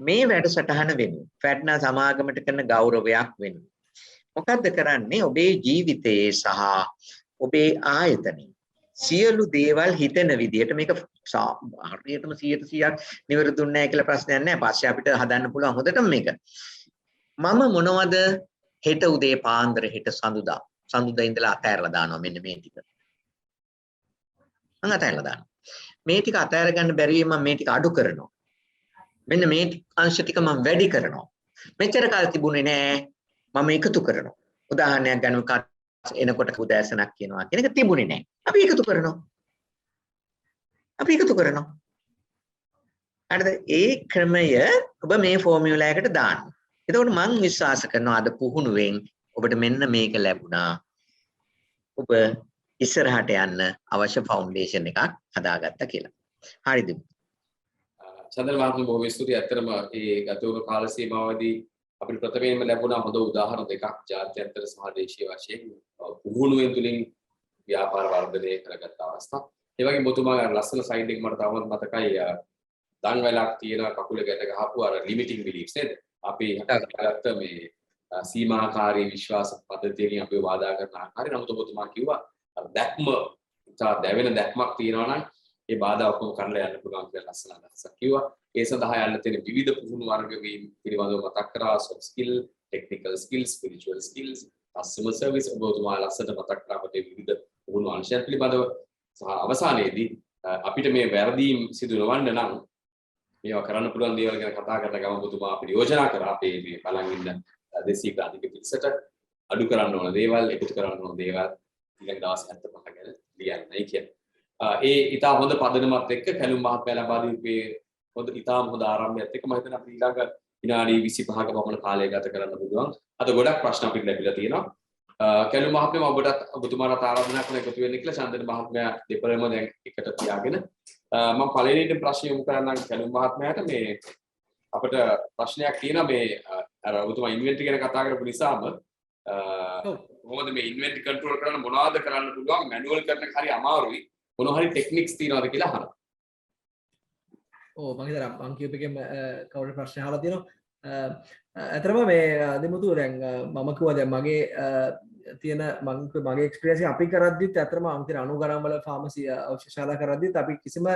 මේ වැඩසටහන වෙනුවෙන් ෆැඩ්නා සමාගමට කරන ගෞරවයක් වෙනුවෙන් මොකද්ද කරන්නේ? ඔබේ ජීවිතයේ සහ ඔබේ ආයතනයේ සියලු දේවල් හිතෙන විදිහට මේක හරියටම 100% නිවැරදිුන්නේ නැහැ කියලා ප්‍රශ්නයක් නැහැ. පස්සේ අපිට හදන්න පුළුවන් හොඳටම මේක. මම මොනවද හෙට උදේ පාන්දර හෙට සඳුදා ඉඳලා අතහැරලා දානවා මෙන්න මේ ටික. මම අතහැරලා දානවා. මේ ටික අතහැර ගන්න බැරි වෙයි මම මේ ටික අඩු කරනවා. මෙන්න මේ අංශ ටික මම වැඩි කරනවා. මෙච්චර කාල තිබුණේ නෑ මම එකතු කරනවා. උදාහරණයක් ගන්නව එනකොට උදෑසනක් කියනවා කියන එක තිබුණේ නෑ. අපි එකතු කරනවා. හරිද? ඒ ක්‍රමය ඔබ මේ ෆෝමියුලා එකට දාන්න. එතකොට මම විශ්වාස කරනවා අද පුහුණුවෙන් ඔබට මෙන්න මේක ලැබුණා. ඔබ ඉස්සරහට යන්න අවශ්‍ය ෆවුන්ඩේෂන් එකක් හදාගත්තා කියලා. හරිද? චන්දන මහත්මයා බොහොම ස්තුතියි. ඇත්තටම මේ ගත වූ කාල සීමාවදී අපිට ප්‍රථමයෙන්ම ලැබුණා හොඳ උදාහරණ දෙකක් ජාත්‍යන්තර සහ දේශීය වශයෙන් පුහුණුවෙන් තුලින් ව්‍යාපාර වර්ධනය කරගත් අවස්ථා. ඒ වගේම ඔබතුමාගේ ලස්සන සයිඩ් එක මට තවමත් මතකයි. දන් වලක් තියෙන කකුල ගැට ගහපු අර ලිමිටිංగ్ බිලීෆ්ස් නේද? අපි හදාගත්ත මේ සීමාකාරී විශ්වාස පද්ධතියකින් අපි වාදා කරන ආකාරය. නමුත් ඔබතුමා කිව්වා දැක්ම ඉතා දැවෙන දැක්මක් තියෙනවා නම් ඒ බාධා ඔක්කොම කරලා යන්න පුළුවන් කියලා ලස්සන අදහසක් කිව්වා. ඒ සඳහා යන්න තියෙන විවිධ පුහුණු වර්ග පිළිබඳව මතක් කරා. soft skill, technical skills, spiritual skills, customer service ඔබතුමා ලස්සනට මතක් කරා අපේ විවිධ පුහුණු අංශයන් පිළිබඳව. සහ අවසානයේදී අපිට මේ වැරදීම් සිදු නොවන්න නම් මේවා කරන්න පුළුවන් දේවල් ගැන කතා කරන ගම ඔබතුමා අපිට යෝජනා කරා අපේ මේ බලන් ඉන්න 200 අධික පිරිසට අඩු කරන්න ඕන දේවල්, එකතු කරන්න ඕන දේවල් ඊළඟ දවස් 75 ගැන ලියන්නයි කියන්නේ. ඒ ඉතා හොඳ පදනමත් එක්ක කැලුම් මහත්මයා ලබා දීපේ හොඳ ඉතාම හොඳ ආරම්භයත් එක්ක මම හිතනවා අපි ඊළඟ විනාඩි 25ක පමණ කාලය ගත කරන්න පුළුවන්. අද ගොඩක් ප්‍රශ්න අපිට ලැබිලා තියෙනවා. කැලුම් මහත්මයා ඔබතුමාට ආරාධනා කරන එකතු වෙන්න කියලා චන්දන මහත්මයා දෙපළම දැන් එකට තියාගෙන මම පළවෙනිට ප්‍රශ්න යොමු කරන්නම් කැලුම් මහත්මයාට. මේ අපිට ප්‍රශ්නයක් තියෙනවා මේ අර ඔබතුමා ඉන්වෙන්ටරි ගැන කතා කරපු නිසාම කොහොමද මේ ඉන්වෙන්ටරි කන්ට්‍රෝල් කරන්න මොනවද කරන්න පුළුවන්? මැනුවල් කරන එක හරි අමාරුයි. මොන හරි ටෙක්නික්ස් තියෙනවද කියලා අහනවා. ඔව් මම හිතනවා මං කියපු එකෙන් කවුරුත් ප්‍රශ්න අහලා තියෙනවා. අතරම මේ දෙමුතු දැන් මම කිව්වා දැන් මගේ තියෙන මගේ එක්ස්පීරියන්ස් එක අපි කරද්දිත් අතරම මම කියන 90 ගණන් වල ෆාමසි ඖෂධ ශාලා කරද්දිත් අපි කිසිම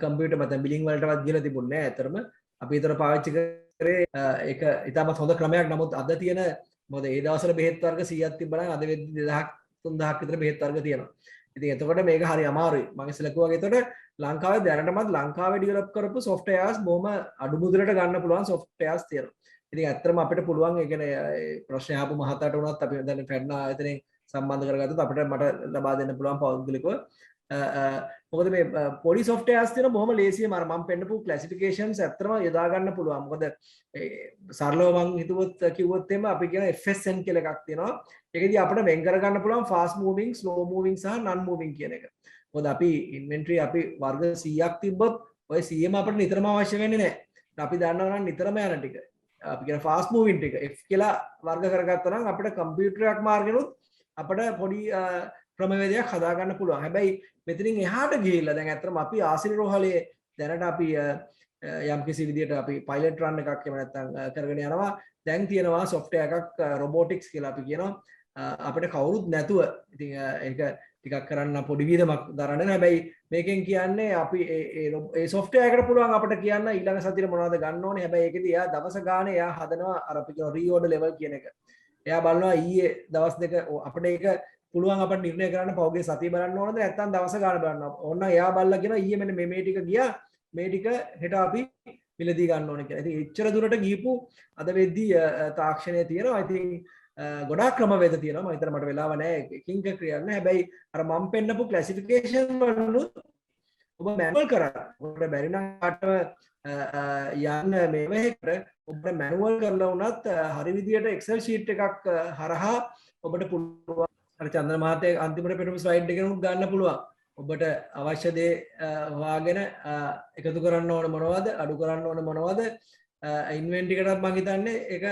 කම්පියුටර් මත බිලින් වලටවත් ගිහලා තිබුණේ නැහැ. අතරම අපි ඒතර පාවිච්චි කරේ ඒක ඉතාමත් හොඳ ක්‍රමයක්. නමුත් අද තියෙන මොකද ඒ දවස්වල බෙහෙත් වර්ග 100ක් තිබ්බනම් අද වෙද්දි 2000ක් 3000ක් විතර බෙහෙත් වර්ග තියෙනවා. ඉතින් එතකොට මේක හරි අමාරුයි. මම ඉස්සෙල්ලා කිව්වා වගේ එතකොට ලංකාවේ දැනටමත් ලංකාවේ ඩෙවලොප් කරපු සොෆ්ට්වෙයාර්ස් බොහොම අඩු මුදලට ගන්න පුළුවන් සොෆ්ට්වෙයාර්ස් තියෙනවා. ඉතින් ඇත්තටම අපිට පුළුවන් ඒ කියන්නේ ප්‍රශ්න ආපු මහතාට උනත් අපි දැන් ෆැඩ්නා ආයතනයෙන් සම්බන්ධ කරගත්තොත් අපිට මට ලබා දෙන්න පුළුවන් පෞද්ගලිකව. මොකද මේ පොඩි සොෆ්ට්වෙයාර්ස් තියෙන බොහොම ලේසියෙන් මම පෙන්නපු ක්ලාසිෆිකේෂන්ස් ඇත්තටම යොදා ගන්න පුළුවන්. මොකද සරලව මම හිතුවොත් කිව්වොත් එimhe අපි කියන FSN කියලා එකක් තියෙනවා. ඒකෙදි අපිට වෙන් කර ගන්න පුළුවන් fast moving, slow moving සහ non moving කියන එක. මොකද අපි ඉන්වෙන්ටරි අපි වර්ග 100ක් තිබ්බොත් ඔය 100ම අපිට නිතරම අවශ්‍ය වෙන්නේ නැහැ. අපි දන්නවා නම් නිතරම යන ටික. අපි කියන fast moving ටික F කියලා වර්ග කරගත්තා නම් අපිට කම්පියුටරයක් මාර්ගෙනුත් අපිට පොඩි ක්‍රමවේදයක් හදා ගන්න පුළුවන්. හැබැයි මෙතනින් එහාට ගිහිල්ලා දැන් අත්‍තරම අපි ආසිරි රෝහලේ දැනට අපි යම් කිසි විදියට අපි පයිලට් රන් එකක් එහෙම නැත්නම් කරගෙන යනවා. දැන් තියෙනවා software එකක් robotics කියලා අපි කියනවා. අපිට කවුරුත් නැතුව ඉතින් ඒක ටිකක් කරන්න පොඩි වියදමක් දරන්න. හැබැයි මේකෙන් කියන්නේ අපි ඒ software එකට පුළුවන් අපිට කියන්න ඊළඟ සතියේ මොනවද ගන්න ඕනේ. හැබැයි ඒකෙදි එයා දවස ගානේ එයා හදනවා අර අපි කියන රීઓર્ඩර් ලෙවල් කියන එක. එයා බලනවා ඊයේ දවස් දෙක අපිට ඒක පුළුවන් අපිට නිර්ණය කරන්න පහුගිය සතිය බලන්න ඕනද නැත්නම් දවස ගාන බලන්න. ඕන්න එයා බලලා කියනවා ඊයේ මෙන්න මේ ටික ගියා. මේ ටික හෙට අපි මිලදී ගන්න ඕනේ කියලා. ඉතින් එච්චර දුරට ගිහපු අද වෙද්දී තාක්ෂණය තියෙනවා. ඉතින් ගොඩාක් ක්‍රමවේද තියෙනවා. මම හිතන මට වෙලාව නැහැ එකින් එක ක්‍රියා කරන්න. හැබැයි අර මම පෙන්නපු ක්ලාසිෆිකේෂන් වලුත් ඔබ මැනුවල් කරා. ඔබට බැරි නම් යන්න මේවකට ඔබට මැනුවල් කරලා වුණත් හරි විදියට එක්සල් ෂීට් එකක් හරහා ඔබට පුළුවන් අර චන්ද්‍ර මහත්තයා අන්තිමට පෙරම ස්ලයිඩ් එකෙනුත් ගන්න පුළුවන් ඔබට අවශ්‍ය දේ හොයාගෙන එකතු කරන්න ඕන මොනවද අඩු කරන්න ඕන මොනවද ඉන්වෙන්ටරි එකටත් මම හිතන්නේ ඒක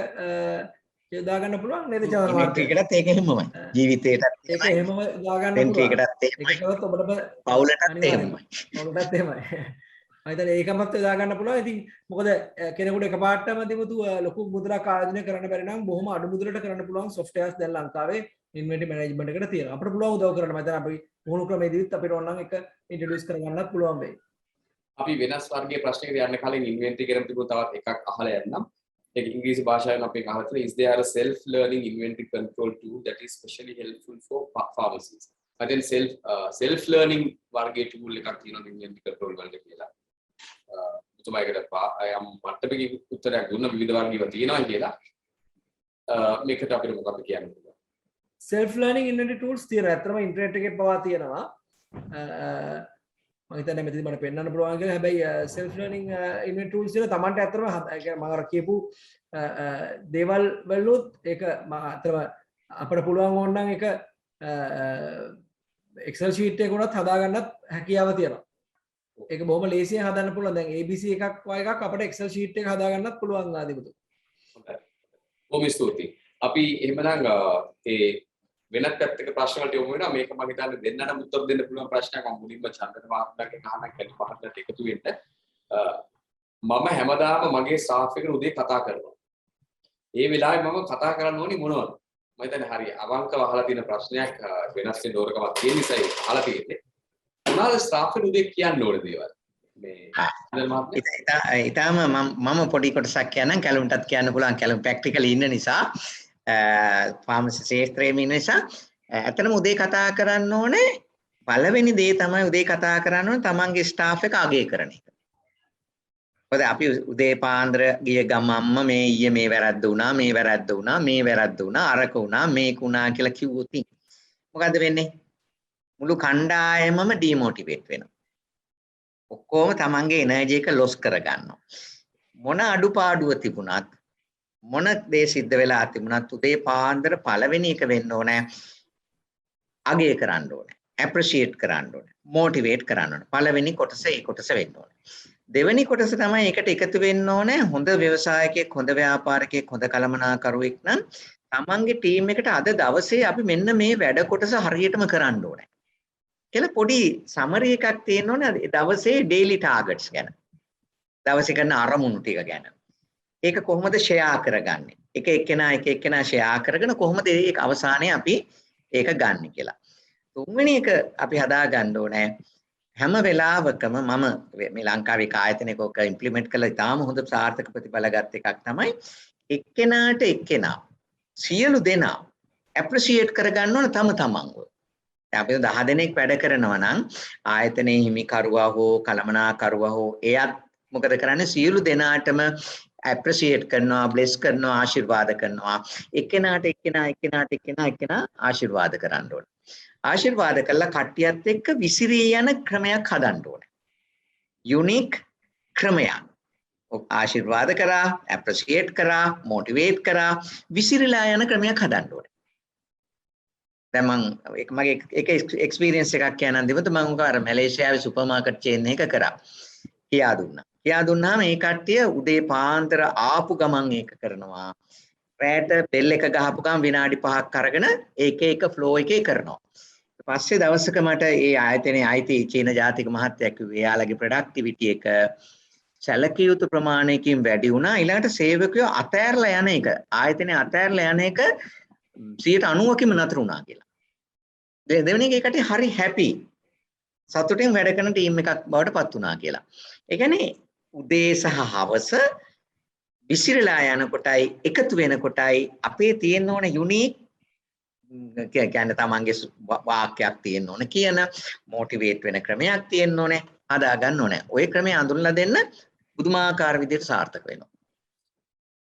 යොදා ගන්න පුළුවන් නේද චන්ද්‍ර මහත්තයා එකටත් ඒක එහෙමමයි ජීවිතේටත් ඒක එහෙමම දාගන්න පෙන්ට්‍රි පුළුවන් එකටත් එහෙමයි ඒක කරොත් ඔබට පවුලටත් අනිවාර්යයෙන්ම එහෙමයි පවුලටත් එහෙමයි මහිතන ඒකමත් යොදා ගන්න පුළුවන් ඉතින් මොකද කෙනෙකුට එකපාරටම දිමුතු ලොකු මුදලක් ආයෝජනය කරන්න බැරි නම් බොහොම අඩු මුදලට කරන්න පුළුවන් සොෆ්ට්වෙයාර්ස් දැන් ලංකාවේ ඉන්වෙන්ටරි මැනේජ්මන්ට් එකට තියෙනවා අපිට පුළුවන් උදව් කරන්න මම හිතන අපි පුහුණු ක්‍රමයේදීත් අපිට ඕන නම් එක ඉන්ට්‍රොඩියුස් කරගන්නත් පුළුවන් වෙයි අපි වෙනස් වර්ගයේ ප්‍රශ්නයකට යන්න කලින් ඉන්වෙන්ටරි කරන තිබුණ තවත් එකක් අහලා යන්නම් ඒක ඉංග්‍රීසි භාෂාවෙන් අපි අහලා තියෙනවා is there a self learning inventory control tool that is specially helpful for pharmacies then self learning වර්ගයේ tool එකක් තියෙනවා inventory control වලට කියලා මුතුමයිකට යම් මට්ටමකින් උත්තරයක් දුන්න විවිධ වර්ගීව තියෙනවා කියලා මේකට අපිට මොකක්ද කියන්න පුළුවන් self learning inventory tools තියෙනවා අත්‍තරම ඉන්ටර්නෙට් එකේ පවා තියෙනවා මම හිතන්නේ මෙතනදී මට පෙන්වන්න පුළුවන් කියලා හැබැයි self learning inventory tools තියෙනවා Tamanට අත්‍තරම මම අර කියපු දේවල් වලුත් ඒක අත්‍තරම අපිට පුළුවන් ඕන නම් ඒක Excel sheet එක උනත් හදා ගන්නත් හැකියාව තියෙනවා ඒක බොහොම ලේසියෙන් හදන්න පුළුවන් දැන් ABC එකක් වගේ එකක් අපිට Excel sheet එක හදා ගන්නත් පුළුවන් ආදිමුතු හොඳයි බොහොම ස්තුතියි අපි එහෙමනම් ඒ වෙනත් පැත්තක ප්‍රශ්න වලට යමු වෙනවා මේක මම හිතන්නේ දෙන්නටම උත්තර දෙන්න පුළුවන් ප්‍රශ්නයක් මම මුලින්ම චන්දන මහත්මයාගෙන් අහන්න කැලි මහත්මයාට එකතු වෙන්න මම හැමදාම මගේ ස්ටාෆ් එකට උදේ කතා කරනවා ඒ වෙලාවේ මම කතා කරන්න ඕනි මොනවද මම හිතන්නේ හරි අවංකව අහලා තියෙන ප්‍රශ්නයක් වෙනස් වෙන දෝරකමක් තියෙන නිසා ඒක අහලා තියෙන්නේ මොනවාද ස්ටාෆ් එකට උදේ කියන්න ඕන දේවල් ඉතාලම මම පොඩි කොටසක් කියන්නම් කැලුම්ටත් කියන්න පුළුවන් කැලුම් ප්‍රැක්ටිකලි ඉන්න නිසා ෆාමසි ශාස්ත්‍රයේ ඉන්න නිසා ඇත්තටම උදේ කතා කරන්න ඕනේ පළවෙනි දේ තමයි උදේ කතා කරන්න ඕනේ තමන්ගේ ස්ටාෆ් එක අගය කරන එක. මොකද අපි උදේ පාන්දර ගිය ගමම්ම මේ ඊයේ මේ වැරද්ද වුණා මේ වැරද්ද වුණා මේ වැරද්ද වුණා අරක වුණා මේක වුණා කියලා කිව්වොත් මොකද වෙන්නේ? මුළු කණ්ඩායමම ඩිමෝටිවේට් වෙනවා. ඔක්කොම තමන්ගේ එනර්ජි එක ලොස් කරගන්නවා. මොන අඩුපාඩුව තිබුණත් මොන දේ සිද්ධ වෙලා තිබුණත් උදේ පාන්දර පළවෙනි එක වෙන්න ඕනේ අගය කරන්න ඕනේ ඇප්‍රීෂিয়েට් කරන්න ඕනේ මොටිවේට් කරන්න ඕනේ පළවෙනි කොටස ඒ කොටස වෙන්න ඕනේ දෙවෙනි කොටස තමයි ඒකට එකතු වෙන්න ඕනේ හොඳ ව්‍යවසායකයෙක් හොඳ ව්‍යාපාරිකයෙක් හොඳ කළමනාකරුවෙක් නම් තමන්ගේ ටීම් එකට අද දවසේ අපි මෙන්න මේ වැඩ කොටස හරියටම කරන්න ඕනේ කියලා පොඩි සමරි එකක් තියෙන්න ඕනේ දවසේ ඩේලි ටාගට්ස් ගැන දවසේ කරන අරමුණු ටික ගැන ඒක කොහොමද ෂෙයා කරගන්නේ එක එක්කෙනා ෂෙයා කරගෙන කොහොමද ඒක අවසානයේ අපි ඒක ගන්න කියලා තුන්වෙනි එක අපි හදා ගන්න ඕනේ හැම වෙලාවකම මම මේ ලංකාවේ කායතනයක ඔක ඉම්ප්ලිමන්ට් කළා ඉතාලම හොඳ සාර්ථක ප්‍රතිඵල ගත් එකක් තමයි එක්කෙනා සියලු දෙනා ඇප්‍රීෂিয়েට් කරගන්න ඕන තමන්ව අපි 10 දෙනෙක් වැඩ කරනවා නම් ආයතනයේ හිමිකරුවා හෝ කළමනාකරුවා හෝ එයත් මොකද කරන්නේ සියලු දෙනාටම ඇප්‍රීෂিয়েට් කරනවා බ්ලෙස් කරනවා ආශිර්වාද කරනවා එක්කෙනාට ආශිර්වාද කරන්න ඕනේ ආශිර්වාද කළා කට්ටියත් එක්ක විසිරී යන ක්‍රමයක් හදන්න ඕනේ යුනික් ක්‍රමයක් ආශිර්වාද කරා ඇප්‍රීෂিয়েට් කරා මොටිවේට් කරා විසිරීලා යන ක්‍රමයක් හදන්න ඕනේ දැන් මගේ එක එක්ස්පීරියන්ස් එකක් කියන්නම් දෙවත මම අර මැලේසියාවේ සුපර් මාකට් චේන් එක කරා කියා දුන්නාම මේ කට්ටිය උදේ පාන්දර ආපු ගමන් ඒක කරනවා රැට බෙල් එක ගහපු ගමන් විනාඩි 5ක් අරගෙන එක ෆ්ලෝ එකේ කරනවා පස්සේ දවසක මට ඒ ආයතනයේ අයිති චීන ජාතික මහත්තයෙක් කිව්වේ එයාලගේ ප්‍රොඩක්ටිවිටි එක සැලකිය යුතු ප්‍රමාණයකින් වැඩි වුණා ඊළඟට සේවකයෝ අතෑරලා යන එක ආයතනයේ අතෑරලා යන එක 90%කින්ම නතර වුණා කියලා දෙවෙනි එක ඒකට හරි හැපි සතුටින් වැඩ කරන ටීම් එකක් බවට පත් වුණා කියලා ඒ කියන්නේ උදේ සහ හවස විසිරලා යනකොටයි එකතු වෙනකොටයි අපේ තියෙන ඕන යුනික් කියන්නේ තමන්ගේ වාක්‍යයක් තියෙන්න ඕන කියන මොටිවේට් වෙන ක්‍රමයක් තියෙන්න ඕනේ හදා ගන්න ඕනේ ওই ක්‍රමය අඳුරලා දෙන්න පුදුමාකාර විදිහට සාර්ථක වෙනවා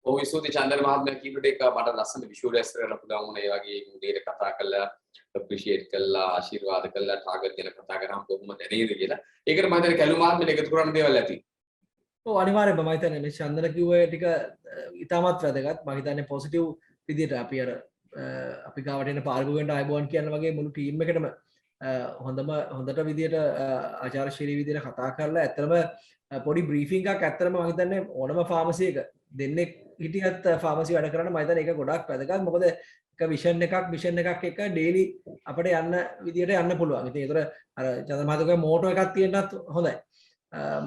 ඔව් ඉස්සෝති චන්දන මහත්මයා කියපු දෙක මට ලස්සන විෂුවලයිස් කරලා පුළුවන් වුණා ඒ වගේ උදේට කතා කරලා අප්‍රීෂিয়েට් කළා ආශිර්වාද කළා ටාගට් ගැන කතා කරාම කොහොමද නේද කියලා ඒකට මම හිතන්නේ කැලු මහත්මයා එකතු කරන දේවල් ඇති ඔව් අනිවාර්යයෙන්ම මම හිතන්නේ මේ චන්දන කිව්වේ ටික ඉතාමත් වැදගත්. මම හිතන්නේ පොසිටිව් විදිහට අපි අර අපි ගාවට එන පාර්ගුවෙන්ට ආයුබෝවන් කියන වගේ මුළු ටීම් එකටම හොඳට විදිහට ආචාරශීලී විදිහට කතා කරලා ඇත්තටම පොඩි බ්‍රීෆින් එකක් ඇත්තටම මම හිතන්නේ ඕනම ෆාමසි එක දෙන්නෙක් හිටියත් ෆාමසි වැඩ කරන්න මම හිතන්නේ ඒක ගොඩක් වැදගත්. මොකද එක මිෂන් එකක් එක ඩේලි අපිට යන්න විදිහට යන්න පුළුවන්. ඉතින් ඒතර අර චන්දන මහත්තයා මෝටෝ එකක් තියෙනත් හොඳයි.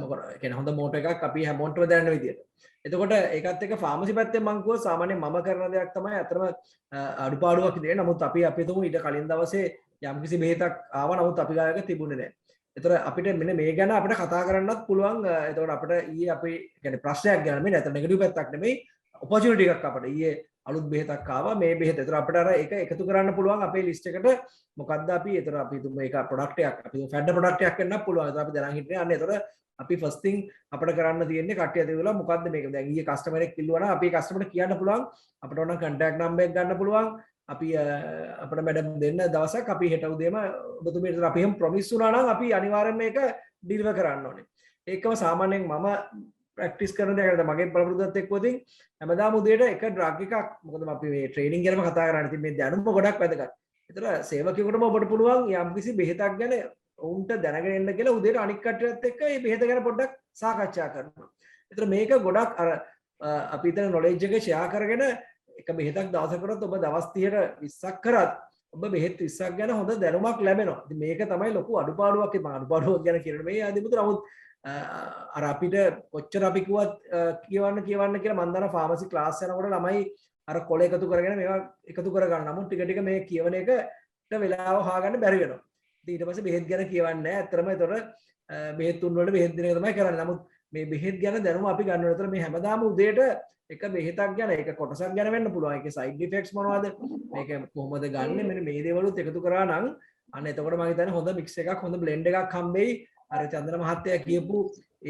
මොකද කියන්නේ හොඳ මෝටෝ එකක් අපි හැමෝටම දැනන විදිහට. එතකොට ඒකත් එක්ක ෆාමසි පැත්තෙන් මම කිව්වා සාමාන්‍යයෙන් මම කරන දෙයක් තමයි අතරම අඩුපාඩුවක් ඉතින් නමුත් අපි තුමු ඊට කලින් දවසේ යම්කිසි බෙහෙතක් ආවා නමුත් අපි ගායක තිබුණේ නැහැ. ඒතර අපිට මෙන්න මේ ගැන අපිට කතා කරන්නත් පුළුවන්. එතකොට අපිට ඊයේ අපි කියන්නේ ප්‍රශ්නයක් ගැන නෙමෙයි නැත්නම් නෙගටිව් පැත්තක් නෙමෙයි ඔපචුනිටි එකක් අපිට ඊයේ අලුත් බෙහෙතක් ආවා මේ බෙහෙත. ඒතර අපිට අර ඒක එකතු කරන්න පුළුවන් අපේ ලිස්ට් එකට මොකද්ද අපි ඒතර අපි තුමු මේක ප්‍රොඩක්ට් එකක් අපි ෆැඩ් ප්‍රොඩක්ට් එකක් වෙන්නත් පුළුවන්. ඒතර අපි දැනන් හිටියේ අන්න ඒතර අපි ෆස්ට් තින් අපිට කරන්න තියෙන්නේ කට්ටිය අතේ මොකද්ද මේක දැන් ඊයේ කස්ටමර් එක් කිව්වා නම් අපි කස්ටමර්ට කියන්න පුළුවන් අපිට ඕන කන්ටැක්ට් නම්බර් එක ගන්න පුළුවන් අපි අපිට මැඩම් දෙන්න දවසක් අපි හෙට උදේම ඔබතුමීට අපි එහෙම ප්‍රොමිස් වුණා නම් අපි අනිවාර්යයෙන් මේක ඩිලිවර් කරන්න ඕනේ. ඒකම සාමාන්‍යයෙන් මම ප්‍රැක්ටිස් කරන දෙයක් නේද මගේ බලපෑමත් එක්ක උදින් හැමදාම උදේට එක ඩ්‍රග් එකක් මොකද අපි මේ ට්‍රේනින් ගැනම කතා කරන්නේ. ඉතින් මේ දැනුම ගොඩක් වැදගත්. ඒතර සේවකයෙකුටම ඔබට පුළුවන් යම්කිසි බෙහෙතක් ගැන උන්ට දැනගෙන එන්න කියලා උදේට අනික් කට්ටියත් එක්ක මේ බෙහෙත ගැන පොඩ්ඩක් සාකච්ඡා කරනවා. ඒතර මේක ගොඩක් අර අපි හිතන නොලෙජ් එක ෂෙයා කරගෙන එක බෙහෙතක් දවසකට කරොත් ඔබ දවස් 30ට 20ක් කරත් ඔබ බෙහෙත් 20ක් ගැන හොඳ දැනුමක් ලැබෙනවා. ඉතින් මේක තමයි ලොකු අඩුපාඩුවක්. මම අඩුපාඩුවක් ගැන කියන්නේ මේ ආදිමුතු නමුත් අර අපිට කොච්චර අපි කිව්වත් කියවන්න කියලා මම දන්න ෆාමසි ක්ලාස් යනකොට ළමයි අර කොළ එකතු කරගෙන මේවා එකතු කරගන්න. නමුත් ටික ටික මේ කියවන එකට වෙලාව හොයාගන්න බැරි වෙනවා. ඊට පස්සේ බෙහෙත් ගැන කියවන්නේ නැහැ. ඇත්තටම ඒතකොට බෙහෙත් තුන් වලට බෙහෙත් දෙන එක තමයි කරන්නේ. නමුත් මේ බෙහෙත් ගැන දැනුම අපි ගන්න ඕනේ. ඒතර මේ හැමදාම උදේට එක බෙහෙතක් ගැන එක කොටසක් ගැන වෙන්න පුළුවන්. ඒකේ සයිඩ් ඉෆෙක්ට්ස් මොනවද? මේක කොහොමද ගන්නෙ? මෙන්න මේ දේවලුත් එකතු කරා නම් අන්න එතකොට මම හිතන්නේ හොඳ මික්ස් එකක් හොඳ බ්ලෙන්ඩ් එකක් හම්බෙයි. අර චන්දන මහත්තයා කියපු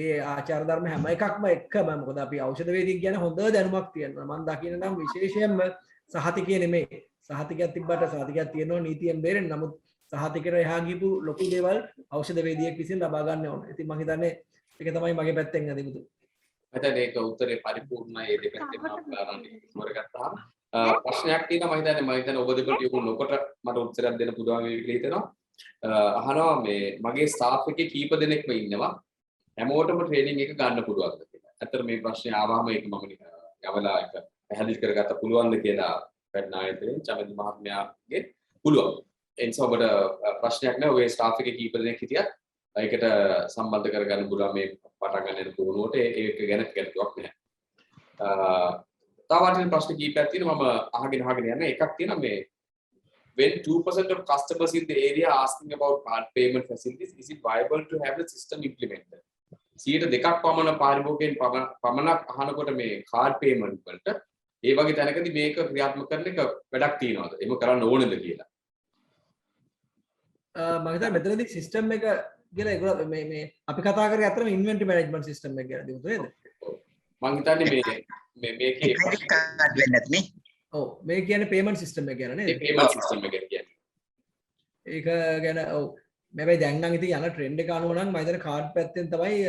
ඒ ආචාර ධර්ම හැම එකක්ම එක්කම මොකද අපි ඖෂධ වේදික ගැන හොඳ දැනුමක් තියෙනවා. මම දකින්න නම් විශේෂයෙන්ම සහතිකය නෙමෙයි. සහතිකයක් තිබ්බට සහතිකයක් තියෙනවා නීතියෙන් බේරෙන්න. නමුත් සහතිකයට එහා ගිහපු ලොකු දේවල් ඖෂධ වේදිකයෙක් විසින් ලබා ගන්න ඕනේ. ඉතින් මම හිතන්නේ ඒක තමයි මගේ පැත්තෙන් අදිමුතු. මම ඒක උත්තරේ පරිපූර්ණයි ඒ දෙපැත්තෙන් අප්ලාරන්නේ ඉවරගත්තාම ප්‍රශ්නයක් තියෙනවා මම හිතන්නේ ඔබ දෙකට යොමු නොකොට මට උත්තරයක් දෙන්න පුළුවන් වෙයි කියලා හිතෙනවා. අහනවා මේ මගේ ස්ටාෆ් එකේ කීප දෙනෙක්ම ඉන්නවා හැමෝටම ට්‍රේනින් එක ගන්න පුළුවන්ද කියලා. ඇත්තට මේ ප්‍රශ්නේ ආවම ඒක මම යවලා එක පැහැදිලි කරගත්ත පුළුවන්ද කියලා වැඩනායකයන් චමිත මහත්මයාගේ පුළුවන්. ඒ නිසා ඔබට ප්‍රශ්නයක් නැහැ. ඔය ස්ටාෆ් එකේ කීප දෙනෙක් හිටියත් ඒකට සම්බන්ධ කරගන්න පුළුවන් මේ පටන් ගන්න යන පුහුණුවට ඒක ගැන ගැටලුවක් නැහැ. තවත් ප්‍රශ්න කීපයක් තියෙනවා මම අහගෙන යන්නේ. එකක් තියෙනවා මේ when 2% of customers in the area asking about card payment facilities, is it viable to have the system implemented? 2% පමණ පාරිභෝගිකයන් පමණක් අහනකොට මේ card payment වලට ඒ වගේ තැනකදී මේක ක්‍රියාත්මක කරන එක වැඩක් තියනවාද? එහෙම කරන්න ඕනද කියලා. මම හිතන්නේ මෙතනදී සිස්ටම් එක කියලා ඒගොල්ලෝ මේ අපි කතා කරේ අතරම ඉන්වෙන්ටරි මැනේජ්මන්ට් සිස්ටම් එක ගැන දිනුතු නේද? මම හිතන්නේ මේකේ ක්‍රෙඩිට් කාඩ් වෙන්නේ නැත් නේ. ඔව් මේ කියන්නේ පේමන්ට් සිස්ටම් එක ගැන නේද? ඒ පේමන්ට් සිස්ටම් එක කියන්නේ. ඒක ගැන ඔව් මේ දැන් නම් ඉතින් යන ට්‍රෙන්ඩ් එක අනුව නම් මම හිතන්නේ කාඩ් පැත්තෙන් තමයි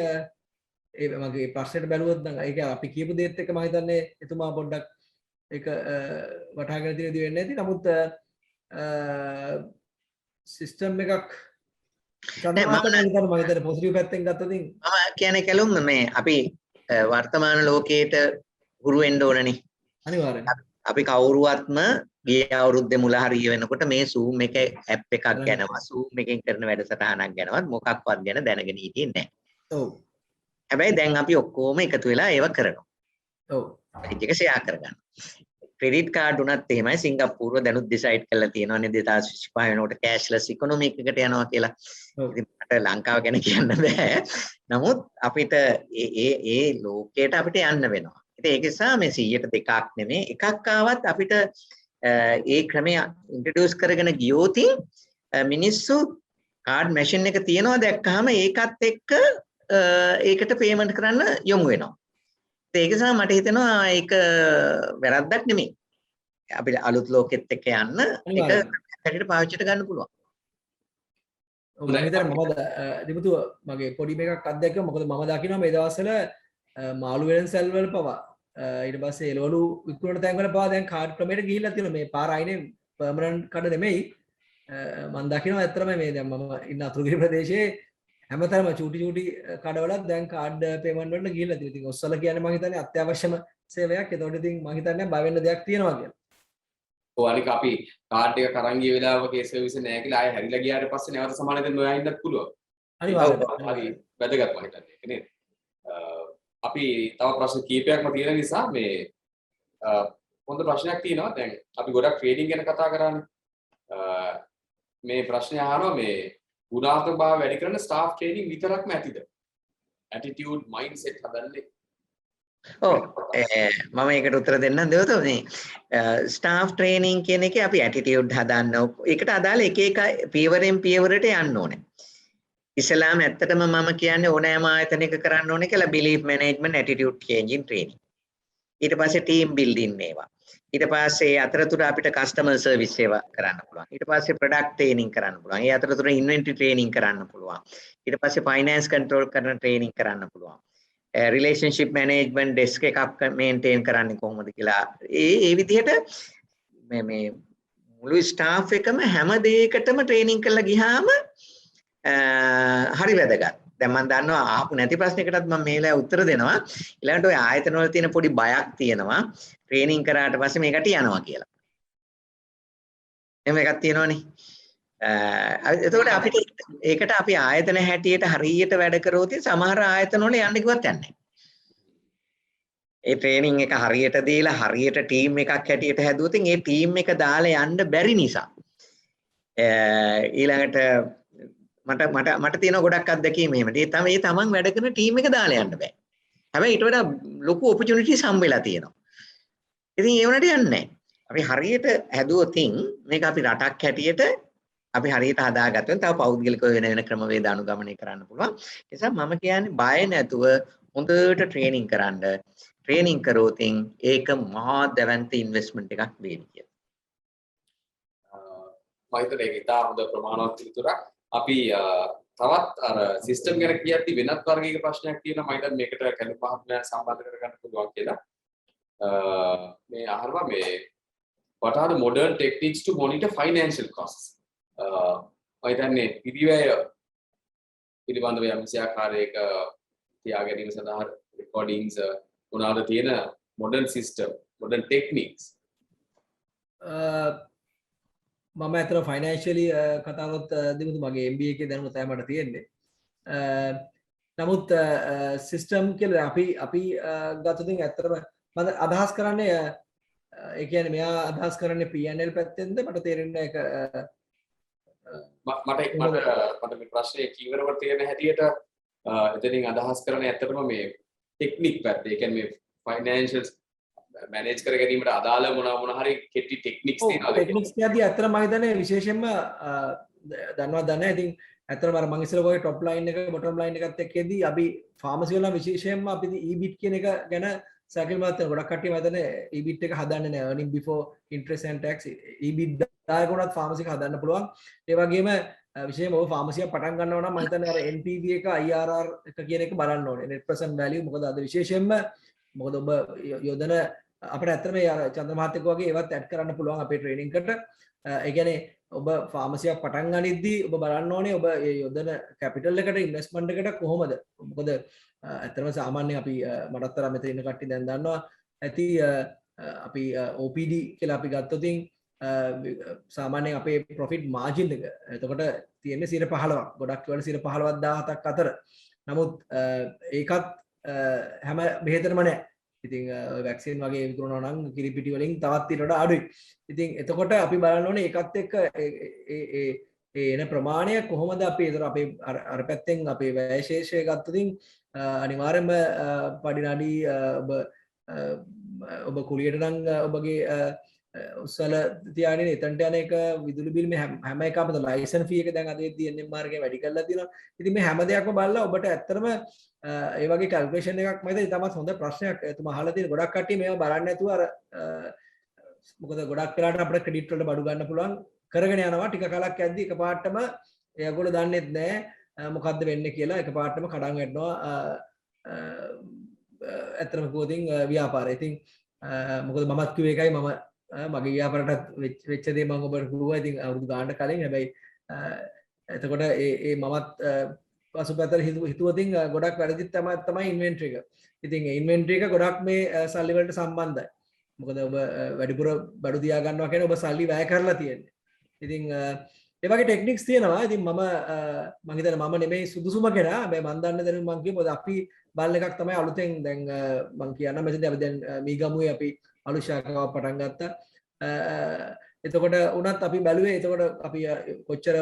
ඒ මගේ ප්‍රශ්නෙට බැලුවොත් නම් ඒක අපි කියපු දේත් එක්ක මම හිතන්නේ එතුමා පොඩ්ඩක් ඒක වටහාගෙන තියෙන දේ වෙන්නේ නැති. නමුත් සිස්ටම් එකක් මම හිතන්නේ පොසිටිව් පැත්තෙන් ගත්තොත් මම කියන්නේ කැලුම් මේ අපි වර්තමාන ලෝකයට හුරු වෙන්න ඕනනේ. අනිවාර්යෙන්. අපි කවුරුවත්ම ගිය අවුරුද්දේ මුල හරිය වෙනකොට මේ Zoom එක ඇප් එකක් ගැනවත් Zoom එකෙන් කරන වැඩසටහනක් ගැනවත් මොකක්වත් ගැන දැනගෙන හිටියේ නැහැ. ඔව්. හැබැයි දැන් අපි ඔක්කොම එකතු වෙලා ඒව කරනවා. ඔව්. මේක ෂෙයා කරගන්න. ක්‍රෙඩිට් කාඩ් උනත් එහෙමයි සිංගප්පූරුව දැනුත් ඩිසයිඩ් කරලා තියෙනවානේ 2025 වෙනකොට කෑෂ්ලස් ඉකොනොමි එකකට යනවා කියලා. ඉතින් මට ලංකාව ගැන කියන්න බෑ. නමුත් අපිට ඒ ලෝකයට අපිට යන්න වෙනවා. ඒක නිසා මේ 100ට දෙකක් නෙමෙයි එකක් ආවත් අපිට ඒ ක්‍රමය ඉන්ට්‍රොඩියුස් කරගෙන ගියොත් මිනිස්සු කාඩ් මැෂින් එක තියනවා දැක්කහම ඒකත් එක්ක ඒකට පේමන්ට් කරන්න යොමු වෙනවා. ඒක නිසා මට හිතෙනවා ඒක වැරද්දක් නෙමෙයි. අපිට අලුත් ලෝකෙත් එක්ක යන්න ඒක හැටියට පාවිච්චිට ගන්න පුළුවන්. මම හිතන්නේ මම දිමුතු මගේ පොඩි මේකක් අත්දැක්කම මොකද මම දකිනවා මේ දවස්වල මාළු වෙළඳ සැල් වල පවා ඊට පස්සේ එළවලු විකුණන තැන් වල පවා දැන් කාඩ් ක්‍රමයට ගිහිල්ලා තියෙනවා. මේ පාර අයිනේ පර්මනන්ට් කඩ නෙමෙයි. මම දකිනවා ඇත්තටම මේ දැන් මම ඉන්න අතුරුගිරි ප්‍රදේශයේ හැමතැනම චූටි කඩවලත් දැන් කාඩ් පේමන්ට් වලට ගිහිල්ලා තියෙනවා. ඉතින් ඔස්සල කියන්නේ මම හිතන්නේ අත්‍යවශ්‍යම සේවයක්. ඒතකොට ඉතින් මම හිතන්නේ බය වෙන්න දෙයක් තියෙනවා කියලා. ඔව් අනික අපි කාඩ් එක කරන් ගිය වෙලාවක ඒ සර්විස් එක නැහැ කියලා ආයෙ හැරිලා ගියාට පස්සේ නැවත සමාන දෙන්න ඔයා ඉන්නත් පුළුවන්. අනිවාර්යයෙන්. හරි වැදගත් මම හිතන්නේ ඒක නේද? අපි තව ප්‍රශ්න කීපයක්ම තියෙන නිසා මේ හොඳ ප්‍රශ්නයක් තියෙනවා. දැන් අපි ගොඩක් ට්‍රේඩින් ගැන කතා කරන්නේ. මේ ප්‍රශ්නය අහනවා මේ ගුණාත්මක භාවය වැඩි කරන ස්ටාෆ් ට්‍රේනින් විතරක්ම ඇතිද? ඇටිටියුඩ් මයින්ඩ්සෙට් හදන්නේ. ඔව් මම ඒකට උත්තර දෙන්නම් දෙවතෝ මේ ස්ටාෆ් ට්‍රේනින් කියන එකේ අපි ඇටිටියුඩ් හදන්න ඒකට අදාළ එක පියවරෙන් පියවරට යන්න ඕනේ. ඉස්ලාම ඇත්තටම මම කියන්නේ ඕනෑම ආයතනයක කරන්න ඕනේ කියලා belief management attitude changing training. ඊට පස්සේ ටීම් බිල්ඩින් මේවා. ඊට පස්සේ අතරතුර අපිට කස්ටමර් සර්විස් ඒවා කරන්න පුළුවන්. ඊට පස්සේ ප්‍රොඩක්ට් ට්‍රේනින් කරන්න පුළුවන්. ඒ අතරතුර ඉන්වෙන්ටරි ට්‍රේනින් කරන්න පුළුවන්. ඊට පස්සේ ෆයිනෑන්ස් කන්ට්‍රෝල් කරන ට්‍රේනින් කරන්න පුළුවන්. රිලේෂන්ෂිප් මැනේජ්මන්ට් ඩෙස්ක් එකක් මේන්ටේන් කරන්නේ කොහොමද කියලා. ඒ විදිහට මේ මුළු ස්ටාෆ් එකම හැම දෙයකටම ට්‍රේනින් කරලා ගියාම හරි වැදගත්. දැන් මම දන්නවා ආපු නැති ප්‍රශ්නයකටත් මම මේ වෙලාවේ උත්තර දෙනවා. ඊළඟට ඔය ආයතන වල තියෙන පොඩි බයක් තියෙනවා. ට්‍රේනින් කරාට පස්සේ මේකට යනවා කියලා. එහෙම එකක් තියෙනවනේ. එතකොට අපිට ඒකට අපි ආයතන හැටියට හරියට වැඩ කරොත් සමහර ආයතන වල යන්න කිව්වත් යන්නේ නැහැ. ඒ ට්‍රේනින් එක හරියට දීලා හරියට ටීම් එකක් හැටියට හැදුවොත් ඒ ටීම් එක දාලා යන්න බැරි නිසා ඊළඟට මට තියෙන ගොඩක් අත්දැකීම් එහෙම. ඒ තමයි තමන් වැඩ කරන ටීම් එක දාලා යන්න බෑ. හැබැයි ඊට වඩා ලොකු ඔපචුනිටිස් හම්බෙලා තියෙනවා. ඉතින් ඒ වුණාට යන්නේ නැහැ. අපි හරියට හැදුවොත් මේක අපි රටක් හැටියට අපි හරියට හදාගත්තොත් තව පෞද්ගලිකව වෙන ක්‍රමවේද අනුගමනය කරන්න පුළුවන්. ඒ නිසා මම කියන්නේ බය නැතුව හොඳට ට්‍රේනින් කරන්න. ට්‍රේනින් කරොත් ඒක මහා දැවැන්ත ඉන්වෙස්ට්මන්ට් එකක් වෙයි කියලා. මම හිතන්නේ ඒක ඉතා හොඳ ප්‍රමාණවත් පිළිතුරක්. අපි තවත් අර සිස්ටම් ගැන කියද්දි වෙනත් වර්ගයක ප්‍රශ්නයක් තියෙනවා. මම හිතන්නේ මේකට කැලු මහත්මයා සම්බන්ධ කරගන්න පුළුවන් කියලා. මේ අහනවා මේ what are the modern techniques to monitor financial costs? මම හිතන්නේ පිළිවෙය පිළිබඳව යම්කිසි ආකාරයක තියා ගැනීම සඳහා recordings මොනවාද තියෙන modern system, modern techniques? මම ඇතර ෆයිනෑන්ෂියලි කතාවත් දිමුතු මගේ MBA එකේ දැනුම තමයි මට තියෙන්නේ. නමුත් සිස්ටම් කියලා අපි ගත්තොත් ඇත්තටම මම අදහස් කරන්නේ ඒ කියන්නේ මෙයා අදහස් කරන්නේ P&L පැත්තෙන්ද මට තේරෙන්නේ ඒක මට මේ ප්‍රශ්නේ කීවරවට තියෙන හැටියට එතනින් අදහස් කරන්නේ ඇත්තටම මේ ටෙක්නික් පැත්ත. ඒ කියන්නේ මේ ෆයිනෑන්ෂියල් මැනේජ් කර ගැනීමට අදාළ මොන හරි කෙටි ටෙක්නික්ස් තියෙනවා. ටෙක්නික්ස් කියද්දී ඇත්තටම මම හිතන්නේ විශේෂයෙන්ම දන්නවා දන්නේ. ඉතින් ඇත්තටම අර මම ඉස්සෙල්ලා ඔය টොප් ලයින් එක බොටම් ලයින් එකත් එක්කදී අපි ෆාමසි වල විශේෂයෙන්ම අපි EBIT කියන එක ගැන සැකල්මත් ගොඩක් කට්ටිය මම හිතන්නේ EBIT එක හදන්නේ නැහැ. earning before interest and tax EBIT දායකුණත් ෆාමසි එක හදන්න පුළුවන්. ඒ වගේම විශේෂයෙන්ම ඔය ෆාමසියක් පටන් ගන්නවා නම් මම හිතන්නේ අර NPV එක IRR එක කියන එක බලන්න ඕනේ. net present value මොකද අද විශේෂයෙන්ම මොකද ඔබ යොදන අපිට ඇත්තටම මේ චන්ද්‍ර මහත්තයෙක් වගේ ඒවත් ඇඩ් කරන්න පුළුවන් අපේ ට්‍රේනින් එකට. ඒ කියන්නේ ඔබ ෆාමසියක් පටන් ගනිද්දී ඔබ බලන්න ඕනේ ඔබ මේ යොදන කැපිටල් එකට ඉන්වෙස්ට්මන්ට් එකට කොහොමද? මොකද ඇත්තටම සාමාන්‍යයෙන් අපි මටත් අර මෙතන ඉන්න කට්ටිය දැන් දන්නවා ඇති අපි OPD කියලා අපි ගත්තොත් සාමාන්‍යයෙන් අපේ ප්‍රොෆිට් මාජින් එක එතකොට තියෙන්නේ 15%. ගොඩක් වල 15%ක් 17ක් අතර. නමුත් ඒකත් හැම බෙහෙතටම නැහැ. ඉතින් වැක්සින් වගේ විකුණනවා නම් කිරිපිටි වලින් තවත් ඊට වඩා අඩුයි. ඉතින් එතකොට අපි බලන්න ඕනේ ඒකත් එක්ක ඒ එන ප්‍රමාණය කොහොමද අපි ඒතර අපේ අර පැත්තෙන් අපේ වැය ශේෂය ගත්තොත් අනිවාර්යයෙන්ම පඩිනඩි ඔබ කුලියට නම් ඔබගේ උස්සල තියාගෙන එතනට යන එක විදුලි බිල් මේ හැම එකම ලයිසන් ෆී එක දැන් අද තියෙන මාර්ගය වැඩි කරලා තියෙනවා. ඉතින් මේ හැම දෙයක්ම බලලා ඔබට ඇත්තටම ඒ වගේ කැල්කුලේෂන් එකක් මම හිතන්නේ තමත් හොඳ ප්‍රශ්නයක්. එතුමා අහලා තියෙන ගොඩක් කට්ටිය මේවා බලන්නේ නැතුව අර මොකද ගොඩක් වෙලාවට අපිට ක්‍රෙඩිට් වලට බඩු ගන්න පුළුවන් කරගෙන යනවා. ටික කලක් යද්දී එකපාරටම ඒගොල්ලෝ දන්නේත් නැහැ මොකද්ද වෙන්නේ කියලා. එකපාරටම කඩන් වැටෙනවා. ඇත්තටම කිව්වොත් ව්‍යාපාරය. ඉතින් මොකද මමත් කිව්ව එකයි මම මගේ ව්‍යාපාරයටත් වෙච්ච දේ මම ඔබට කිව්වා. ඉතින් අවුරුදු ගානකට කලින් හැබැයි එතකොට ඒ මමත් පසුපැතට හිතුවතින් ගොඩක් වැරදිත් තමයි ඉන්වෙන්ටරි එක. ඉතින් ඉන්වෙන්ටරි එක ගොඩක් මේ සල්ලි වලට සම්බන්ධයි. මොකද ඔබ වැඩිපුර බඩු තියා ගන්නවා කියන්නේ ඔබ සල්ලි වැය කරලා තියෙන්නේ. ඉතින් ඒ වගේ ටෙක්නික්ස් තියෙනවා. ඉතින් මම හිතන්නේ මම නෙමෙයි සුදුසුම කෙනා. හැබැයි මම දන්න දැනුම මම කියමු. අපි බලන එකක් තමයි අලුතෙන් දැන් මම කියන්න මෙතනදී අපි දැන් මීගමුවේ අපි අලුත් ශාඛාවක් පටන් ගත්තා. එතකොට උනත් අපි බැලුවේ එතකොට අපි කොච්චර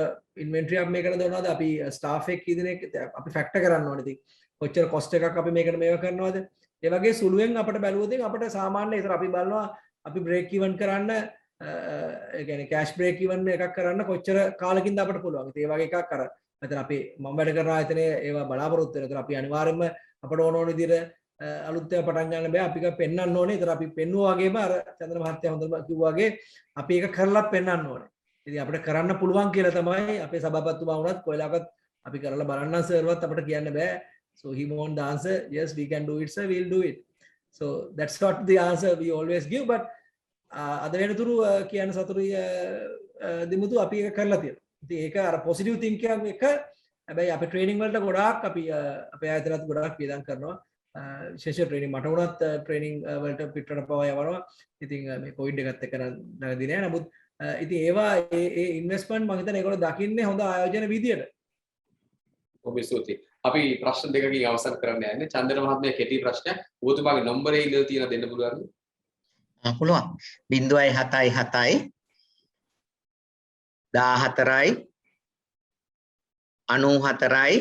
ඉන්වෙන්ටරි අපි මේකට දානවද, අපි ස්ටාෆ් එක කී දෙනෙක් අපි ෆැක්ටර් කරන්න ඕනේ. ඉතින් කොච්චර කොස්ට් එකක් අපි මේකට මේව කරනවද, ඒ වගේ සුළුවෙන් අපිට බැලුවොත් අපිට සාමාන්‍ය ඒතර අපි බලනවා අපි බ්‍රේක් ඉවන් කරන්න ඒ කියන්නේ කැෂ් බ්‍රේක් ඉවන් එකක් කරන්න කොච්චර කාලෙකින්ද අපිට පුළුවන්. ඉතින් ඒ වගේ එකක් අර මෙතන අපි මම වැඩ කරන ආයතනයේ ඒවා බලාපොරොත්තු වෙනවා. ඒතර අපි අනිවාර්යයෙන්ම අපිට ඕන විදිහට අලුත් ඒවා පටන් ගන්න බෑ. අපි ඒක පෙන්වන්න ඕනේ. ඒතර අපි පෙන්නුවා වගේම අර චන්ද්‍ර මහත්තයා හොඳම කිව්වා වගේ අපි ඒක කරලා පෙන්වන්න ඕනේ. ඉතින් අපිට කරන්න පුළුවන් කියලා තමයි අපේ සභාපතිතුමා වුණත් කොයිලාකත් අපි කරලා බලන්න සර්වත් අපිට කියන්න බෑ. So he won't the answer, yes we can do it sir, we'll do it. So that's not the answer we always give, but අද වෙනතුරු කියන සතුරුයි දෙමුතු අපි ඒක කරලා තියෙනවා. ඉතින් ඒක අර පොසිටිව් තින්කින් එක. හැබැයි අපි ට්‍රේනින් වලට ගොඩාක් අපි අපේ ආයතනත් ගොඩාක් පියදම් කරනවා. විශේෂ ට්‍රේනින් මට උනත් ට්‍රේනින් වලට පිටරට පවා යවනවා. ඉතින් මේ කොවිඩ් එකත් එක්ක නැගදී නෑ. නමුත් ඉතින් ඒවා ඒ ඉන්වෙස්ට්මන්ට් මම හිතන්නේ ඒගොල්ලෝ දකින්නේ හොඳ ආයෝජන විදියට. ඔබ ස්තුතියි. අපි ප්‍රශ්න දෙකකින් අවසන් කරන්න යන්නේ. චන්දන මහත්මයා කෙටි ප්‍රශ්නයක්. ඔබතුමාගේ නම්බරේ ඉඳලා තියෙන දෙන්න පුළුවන්ද? පුළුවන්. 0.77 14යි 94යි 704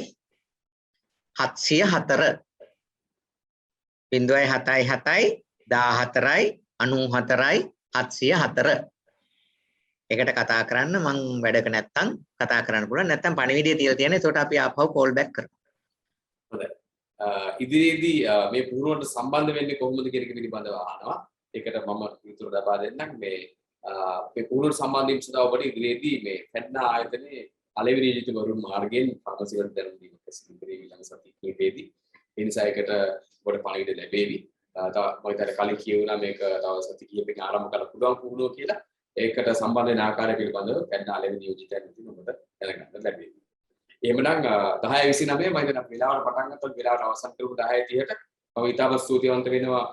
0.77 14යි 94යි 704 එකට කතා කරන්න. මං වැඩක නැත්තම් කතා කරන්න පුළුවන්. නැත්තම් පණිවිඩය තියලා තියෙනවා. ඒකට අපි ආපහු කෝල් බෑක් කරමු. හොඳයි. ඉදිරියේදී මේ පුහුණුවට සම්බන්ධ වෙන්නේ කොහොමද කියන එක පිළිබඳව අහනවා. ඒකට මම විතර ලබා දෙන්නම්. මේ පුහුණුවට සම්බන්ධ වීම සඳහා ඔබට ඉදිරියේදී මේ ෆෙඩ්නා ආයතනයේ පළවෙනි නියුතුවරුන් මාර්ගයෙන් ෆාමසි වලට දැනුම් දීමක් සිදු ඊළඟ සති කිහිපෙදී. ඒ නිසා ඒකට ඔබට පණිවිඩ ලැබෙවි. තව මම හිතන්නේ කලින් කියුණා මේක තව සති කිහිපකින් ආරම්භ කරන්න පුළුවන් පුහුණුව කියලා. ඒකට සම්බන්ධ වෙන ආකාරය පිළිබඳව ෆෙඩ්නා ලැබෙන නියෝජිතයන් විසින් ඔබට දැනගන්න ලැබෙවි. එහෙමනම් 10:29 මම හිතන අපි වෙලාවට පටන් ගත්තොත් වෙලාවට අවසන් කරමු 10:30ට. මම ඉතාම ස්තුතිවන්ත වෙනවා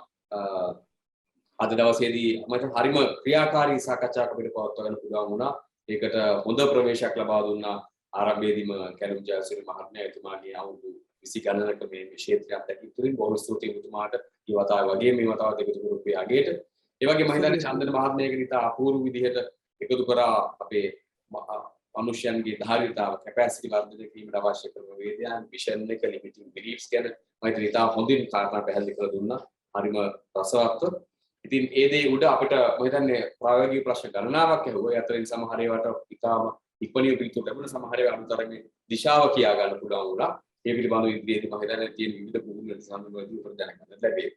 අද දවසේදී මම හරිම ක්‍රියාකාරී සාකච්ඡාවක් අපිට පවත්වා ගන්න පුළුවන් වුණා. ඒකට හොඳ ප්‍රවේශයක් ලබා දුන්නා ආරම්භයේදීම කැලුම් ජයසිරි මහත්මයා. එතුමාගේ අවුරුදු 20 ගණනක මේ ක්ෂේත්‍රයක් දැකීතුලින් බොහොම ස්තුතියි එතුමාට. මේ වතාව වගේ මේ වතාවත් එකතු කරපු යාගේට. ඒ වගේම මම හිතන්නේ චන්දන මහත්මයාගේ ඉතා අපූර්ව විදිහට එකතු කරා අපේ මනුෂ්‍යයන්ගේ ධාරිතාව කැපැසිටි වර්ධනය කිරීමට අවශ්‍ය කරන වේදයන් විෂන් එක ලිමිටින් බිලීෆ්ස් ගැන මම හිතන්නේ ඉතා හොඳින් කාරණා පැහැදිලි කරලා දුන්නා. හරිම රසවත්ව. ඉතින් ඒ දේ උඩ අපිට මම හිතන්නේ ප්‍රායෝගික ප්‍රශ්න ගණනාවක් ඇහුවා. ඒ අතරින් සමහර ඒවාට ඉතාම ඉක්මනින් පිළිතුරු ලැබුණා. සමහර ඒවා අනුතරගේ දිශාව කියා ගන්න පුළුවන් වුණා. ඒ පිළිබඳව ඉදිරියේදී මම හිතන්නේ තියෙන විවිධ පුහුණුවල සම්බන්ධව උඩ දැනගන්න ලැබේ.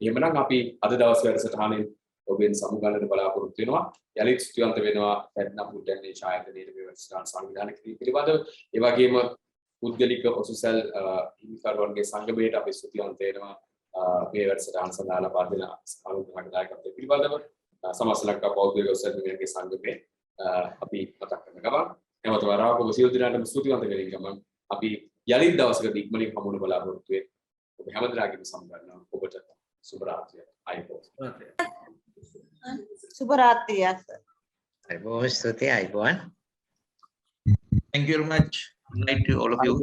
එහෙමනම් අපි අද දවස් වැඩසටහනේ ඔබෙන් සමුගන්නට බලාපොරොත්තු වෙනවා. යලිත් ස්තුතිවන්ත වෙනවා ෆෙඩ්නා පුට්ටන්නේ ඡායාන්තනයේ මේ වැඩසටහන සංවිධානය කිරීම පිළිබඳව. ඒ වගේම පුද්ගලික ඔසුසල් හිමිකරුවන්ගේ සංගමයට අපි ස්තුතිවන්ත වෙනවා. මේ වැඩසටහන සඳහා ලබා දෙන අනුග්‍රහක දායකත්වය පිළිබඳව සමස්ත ලංකා බෞද්ධ ඔසුසල්ගේ සංගමයේ අපි මතක් කරන ගමන් නැවත වරාවක ඔබ සියලු දෙනාටම ස්තුතිවන්ත වෙන ගමන් අපි යලිත් දවසකදී ඉක්මනින් හමුවන බලාපොරොත්තු වෙන්නේ. ඔබ හැමදෙනාගේම සම්බන්ධව ඔබට සුබ රාත්‍රියක්. අයිබෝස්. Super Ratriya, sir. අයිබෝස් ස්තුතියි අයිබෝන්. Thank you very much. Good night to all of you.